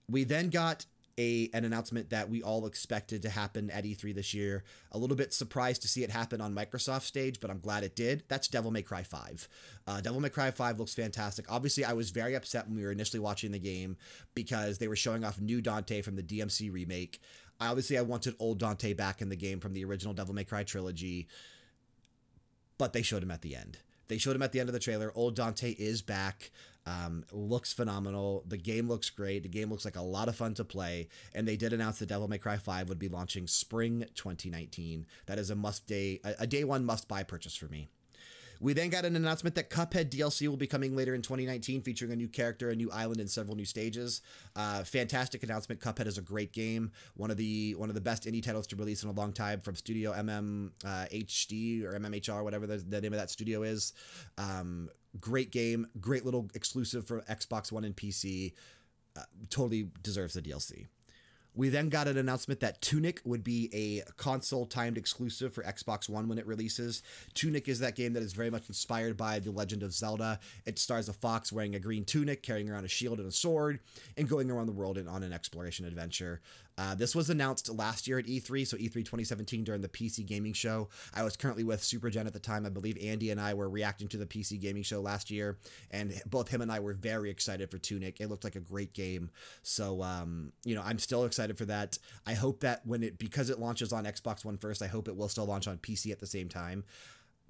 We then got an announcement that we all expected to happen at E3 this year. A little bit surprised to see it happen on Microsoft stage, but I'm glad it did. That's Devil May Cry 5. Devil May Cry 5 looks fantastic. Obviously, I was very upset when we were initially watching the game because they were showing off new Dante from the DMC remake. I wanted old Dante back in the game from the original Devil May Cry trilogy, but they showed him at the end. They showed him at the end of the trailer. Old Dante is back. Looks phenomenal. The game looks great. The game looks like a lot of fun to play. And they did announce that Devil May Cry 5 would be launching spring 2019. That is a day one must buy purchase for me. We then got an announcement that Cuphead DLC will be coming later in 2019, featuring a new character, a new island, and several new stages. Fantastic announcement. Cuphead is a great game. One of the best indie titles to release in a long time from Studio MMHD or MMHR, whatever the name of that studio is. Great game. Great little exclusive for Xbox One and PC. Totally deserves the DLC. We then got an announcement that Tunic would be a console-timed exclusive for Xbox One when it releases. Tunic is that game that is very much inspired by The Legend of Zelda. It stars a fox wearing a green tunic, carrying around a shield and a sword, and going around the world on an exploration adventure. This was announced last year at E3, so E3 2017 during the PC Gaming Show. I was currently with SuperGen at the time. I believe Andy and I were reacting to the PC Gaming Show last year, and both him and I were very excited for Tunic. It looked like a great game. So, I'm still excited for that. I hope that because it launches on Xbox One first, I hope it will still launch on PC at the same time.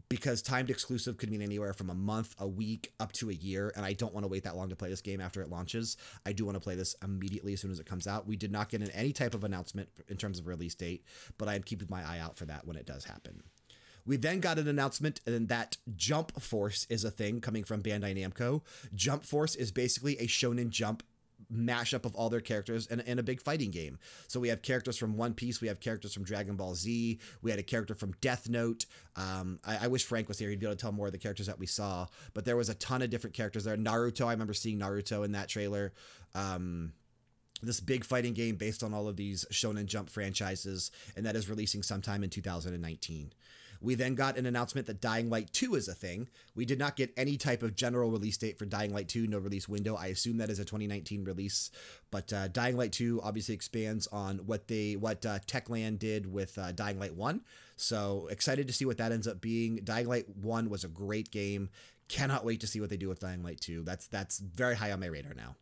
Because timed exclusive could mean anywhere from a month, a week, up to a year, and I don't want to wait that long to play this game after it launches. I do want to play this immediately as soon as it comes out. We did not get any type of announcement in terms of release date, but I am keeping my eye out for that when it does happen. We then got an announcement that Jump Force is a thing coming from Bandai Namco. Jump Force is basically a Shonen Jump mashup of all their characters in a big fighting game. So we have characters from One Piece, we have characters from Dragon Ball Z, we had a character from Death Note. I wish Frank was here, he'd be able to tell more of the characters that we saw, but there was a ton of different characters there. Naruto, I remember seeing Naruto in that trailer. This big fighting game based on all of these Shonen Jump franchises, and that is releasing sometime in 2019. We then got an announcement that Dying Light 2 is a thing. We did not get any type of general release date for Dying Light 2, no release window. I assume that is a 2019 release, but Dying Light 2 obviously expands on what Techland did with Dying Light 1. So excited to see what that ends up being. Dying Light 1 was a great game. Cannot wait to see what they do with Dying Light 2. That's very high on my radar now.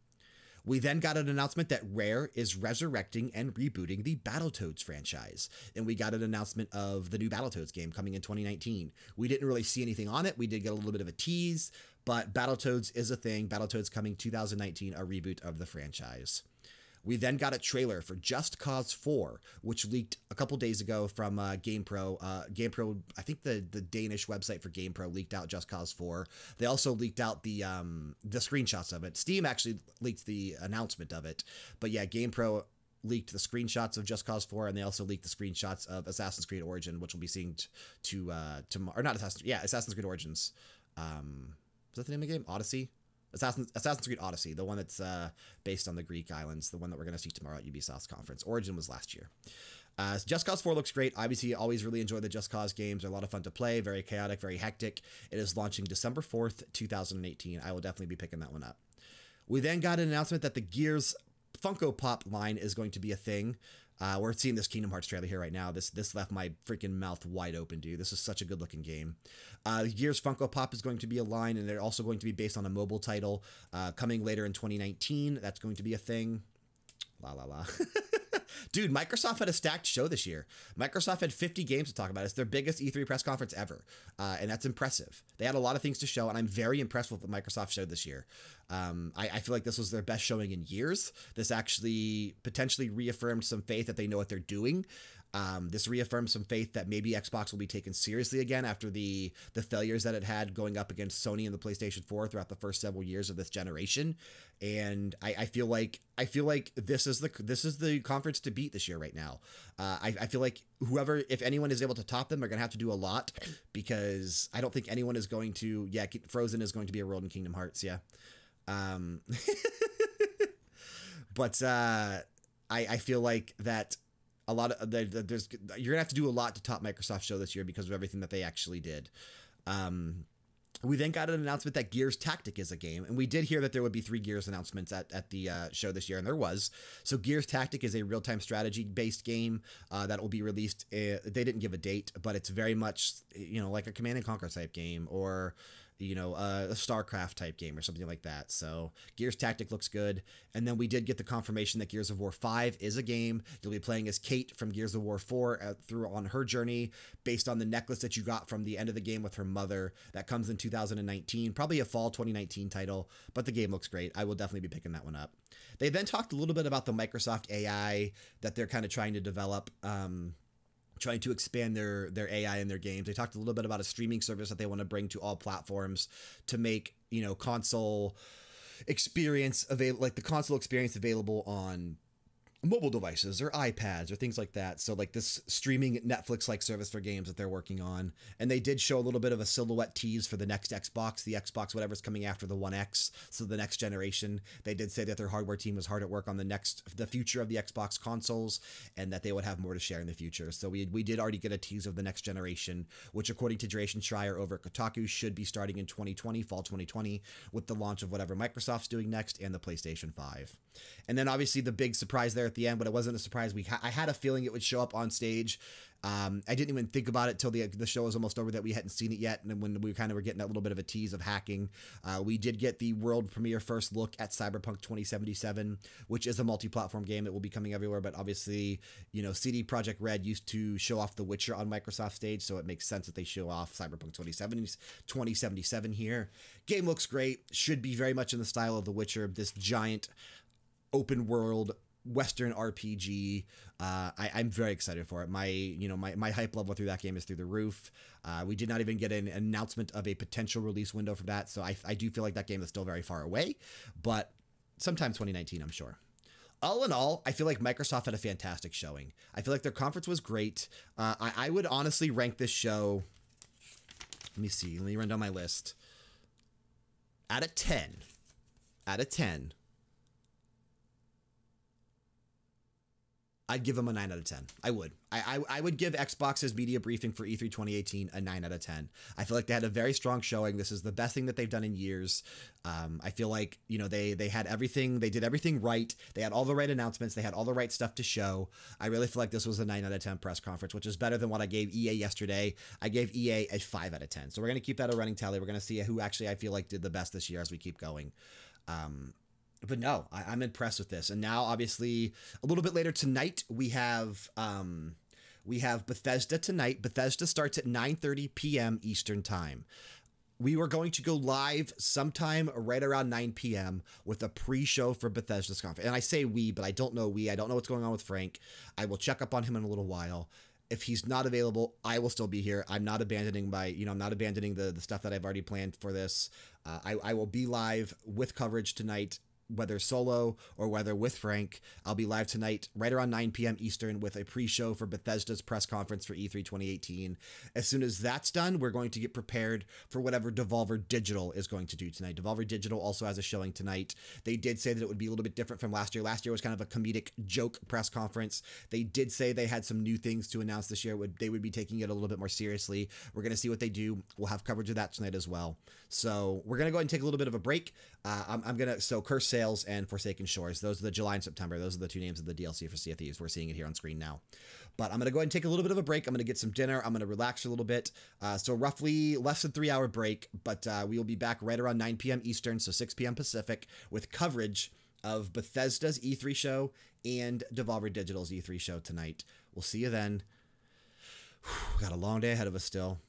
We then got an announcement that Rare is resurrecting and rebooting the Battletoads franchise. And we got an announcement of the new Battletoads game coming in 2019. We didn't really see anything on it. We did get a little bit of a tease, but Battletoads is a thing. Battletoads coming 2019, a reboot of the franchise. We then got a trailer for Just Cause 4, which leaked a couple days ago from GamePro. GamePro, I think the Danish website for GamePro leaked out Just Cause 4. They also leaked out the screenshots of it. Steam actually leaked the announcement of it. But yeah, GamePro leaked the screenshots of Just Cause 4, and they also leaked the screenshots of Assassin's Creed Origin, which we'll be seeing tomorrow. Or not Assassin's Creed Origins. Is that the name of the game? Odyssey? Assassin's Creed Odyssey, the one that's based on the Greek islands, the one that we're going to see tomorrow at Ubisoft's conference. Origin was last year. Just Cause 4 looks great. Obviously, always really enjoy the Just Cause games. They're a lot of fun to play, very chaotic, very hectic. It is launching December 4th, 2018. I will definitely be picking that one up. We then got an announcement that the Gears Funko Pop line is going to be a thing. We're seeing this Kingdom Hearts trailer here right now. This left my freaking mouth wide open, dude. This is such a good looking game. Gears Funko Pop is going to be a line, and they're also going to be based on a mobile title coming later in 2019. That's going to be a thing. La la la. Dude, Microsoft had a stacked show this year. Microsoft had 50 games to talk about. It's their biggest E3 press conference ever, and that's impressive. They had a lot of things to show, and I'm very impressed with what Microsoft showed this year. I feel like this was their best showing in years. This actually potentially reaffirmed some faith that they know what they're doing. This reaffirms some faith that maybe Xbox will be taken seriously again after the failures that it had going up against Sony and the PlayStation 4 throughout the first several years of this generation. And I feel like this is the conference to beat this year right now. I feel like if anyone is able to top them, they're going to have to do a lot, because I don't think anyone is going to. Yeah, Frozen is going to be a world in Kingdom Hearts. Yeah. But I feel like that a lot of you're gonna have to do a lot to top Microsoft's show this year because of everything that they actually did. We then got an announcement that Gears Tactic is a game, and we did hear that there would be 3 Gears announcements at the show this year, and there was. So Gears Tactic is a real-time strategy-based game that will be released. They didn't give a date, but it's very much, you know, like a Command & Conquer type game, or, you know, a StarCraft type game or something like that. So Gears Tactic looks good. And then we did get the confirmation that Gears of War 5 is a game. You'll be playing as Kate from Gears of War 4 through on her journey based on the necklace that you got from the end of the game with her mother. That comes in 2019, probably a fall 2019 title, but the game looks great. I will definitely be picking that one up. They then talked a little bit about the Microsoft AI that they're kind of trying to develop, trying to expand their AI in their games. They talked a little bit about a streaming service that they want to bring to all platforms to make, you know, console experience available, like the console experience available on mobile devices or iPads or things like that. So like this streaming Netflix-like service for games that they're working on. And they did show a little bit of a silhouette tease for the next Xbox, the Xbox whatever's coming after the One X, so the next generation. They did say that their hardware team was hard at work on the future of the Xbox consoles, and that they would have more to share in the future. So we did already get a tease of the next generation, which according to Jason Schreier over at Kotaku should be starting in 2020, fall 2020, with the launch of whatever Microsoft's doing next and the PlayStation 5. And then obviously the big surprise there at the end, but it wasn't a surprise. I had a feeling it would show up on stage. I didn't even think about it till the show was almost over that we hadn't seen it yet. And then when we kind of were getting that little bit of a tease of hacking, we did get the world premiere first look at Cyberpunk 2077, which is a multi-platform game. It will be coming everywhere. But obviously, you know, CD Projekt Red used to show off The Witcher on Microsoft stage, so it makes sense that they show off Cyberpunk 2077 here. Game looks great. Should be very much in the style of The Witcher, this giant open world Western RPG. I'm very excited for it. My hype level through that game is through the roof. We did not even get an announcement of a potential release window for that, so I do feel like that game is still very far away, but sometime 2019, I'm sure. All in all, I feel like Microsoft had a fantastic showing. I feel like their conference was great. I would honestly rank this show, let me see, let me run down my list. Out of 10, I'd give them a 9 out of 10. I would. I would give Xbox's media briefing for E3 2018 a 9 out of 10. I feel like they had a very strong showing. This is the best thing that they've done in years. I feel like, you know, they had everything. They did everything right. They had all the right announcements. They had all the right stuff to show. I really feel like this was a 9 out of 10 press conference, which is better than what I gave EA yesterday. I gave EA a 5 out of 10. So we're going to keep that a running tally. We're going to see who actually I feel like did the best this year as we keep going. But no, I'm impressed with this. And now, obviously, a little bit later tonight, we have Bethesda tonight. Bethesda starts at 9:30 p.m. Eastern Time. We were going to go live sometime right around 9 p.m. with a pre-show for Bethesda's conference. And I say we, but I don't know I don't know what's going on with Frank. I will check up on him in a little while. If he's not available, I will still be here. I'm not abandoning the stuff that I've already planned for this. I will be live with coverage tonight, whether solo or whether with Frank. I'll be live tonight right around 9 p.m. Eastern with a pre-show for Bethesda's press conference for E3 2018. As soon as that's done, we're going to get prepared for whatever Devolver Digital is going to do tonight. Devolver Digital also has a showing tonight. They did say that it would be a little bit different from last year. Last year was kind of a comedic joke press conference. They did say they had some new things to announce this year. They would be taking it a little bit more seriously. We're going to see what they do. We'll have coverage of that tonight as well. So we're going to go ahead and take a little bit of a break. So Curse Sales and Forsaken Shores, those are the July and September. Those are the 2 names of the DLC for Sea of Thieves. We're seeing it here on screen now. But I'm going to go ahead and take a little bit of a break. I'm going to get some dinner. I'm going to relax a little bit. So roughly less than 3 hour break, but we will be back right around 9 p.m. Eastern, so 6 p.m. Pacific, with coverage of Bethesda's E3 show and Devolver Digital's E3 show tonight. We'll see you then. Got a long day ahead of us still.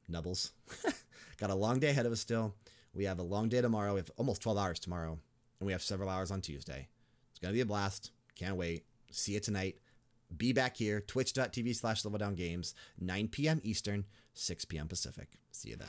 Nubbles. Got a long day ahead of us still. We have a long day tomorrow. We have almost 12 hours tomorrow, and we have several hours on Tuesday. It's going to be a blast. Can't wait. See you tonight. Be back here, twitch.tv/LevelDownGames, 9 p.m. Eastern, 6 p.m. Pacific. See you then.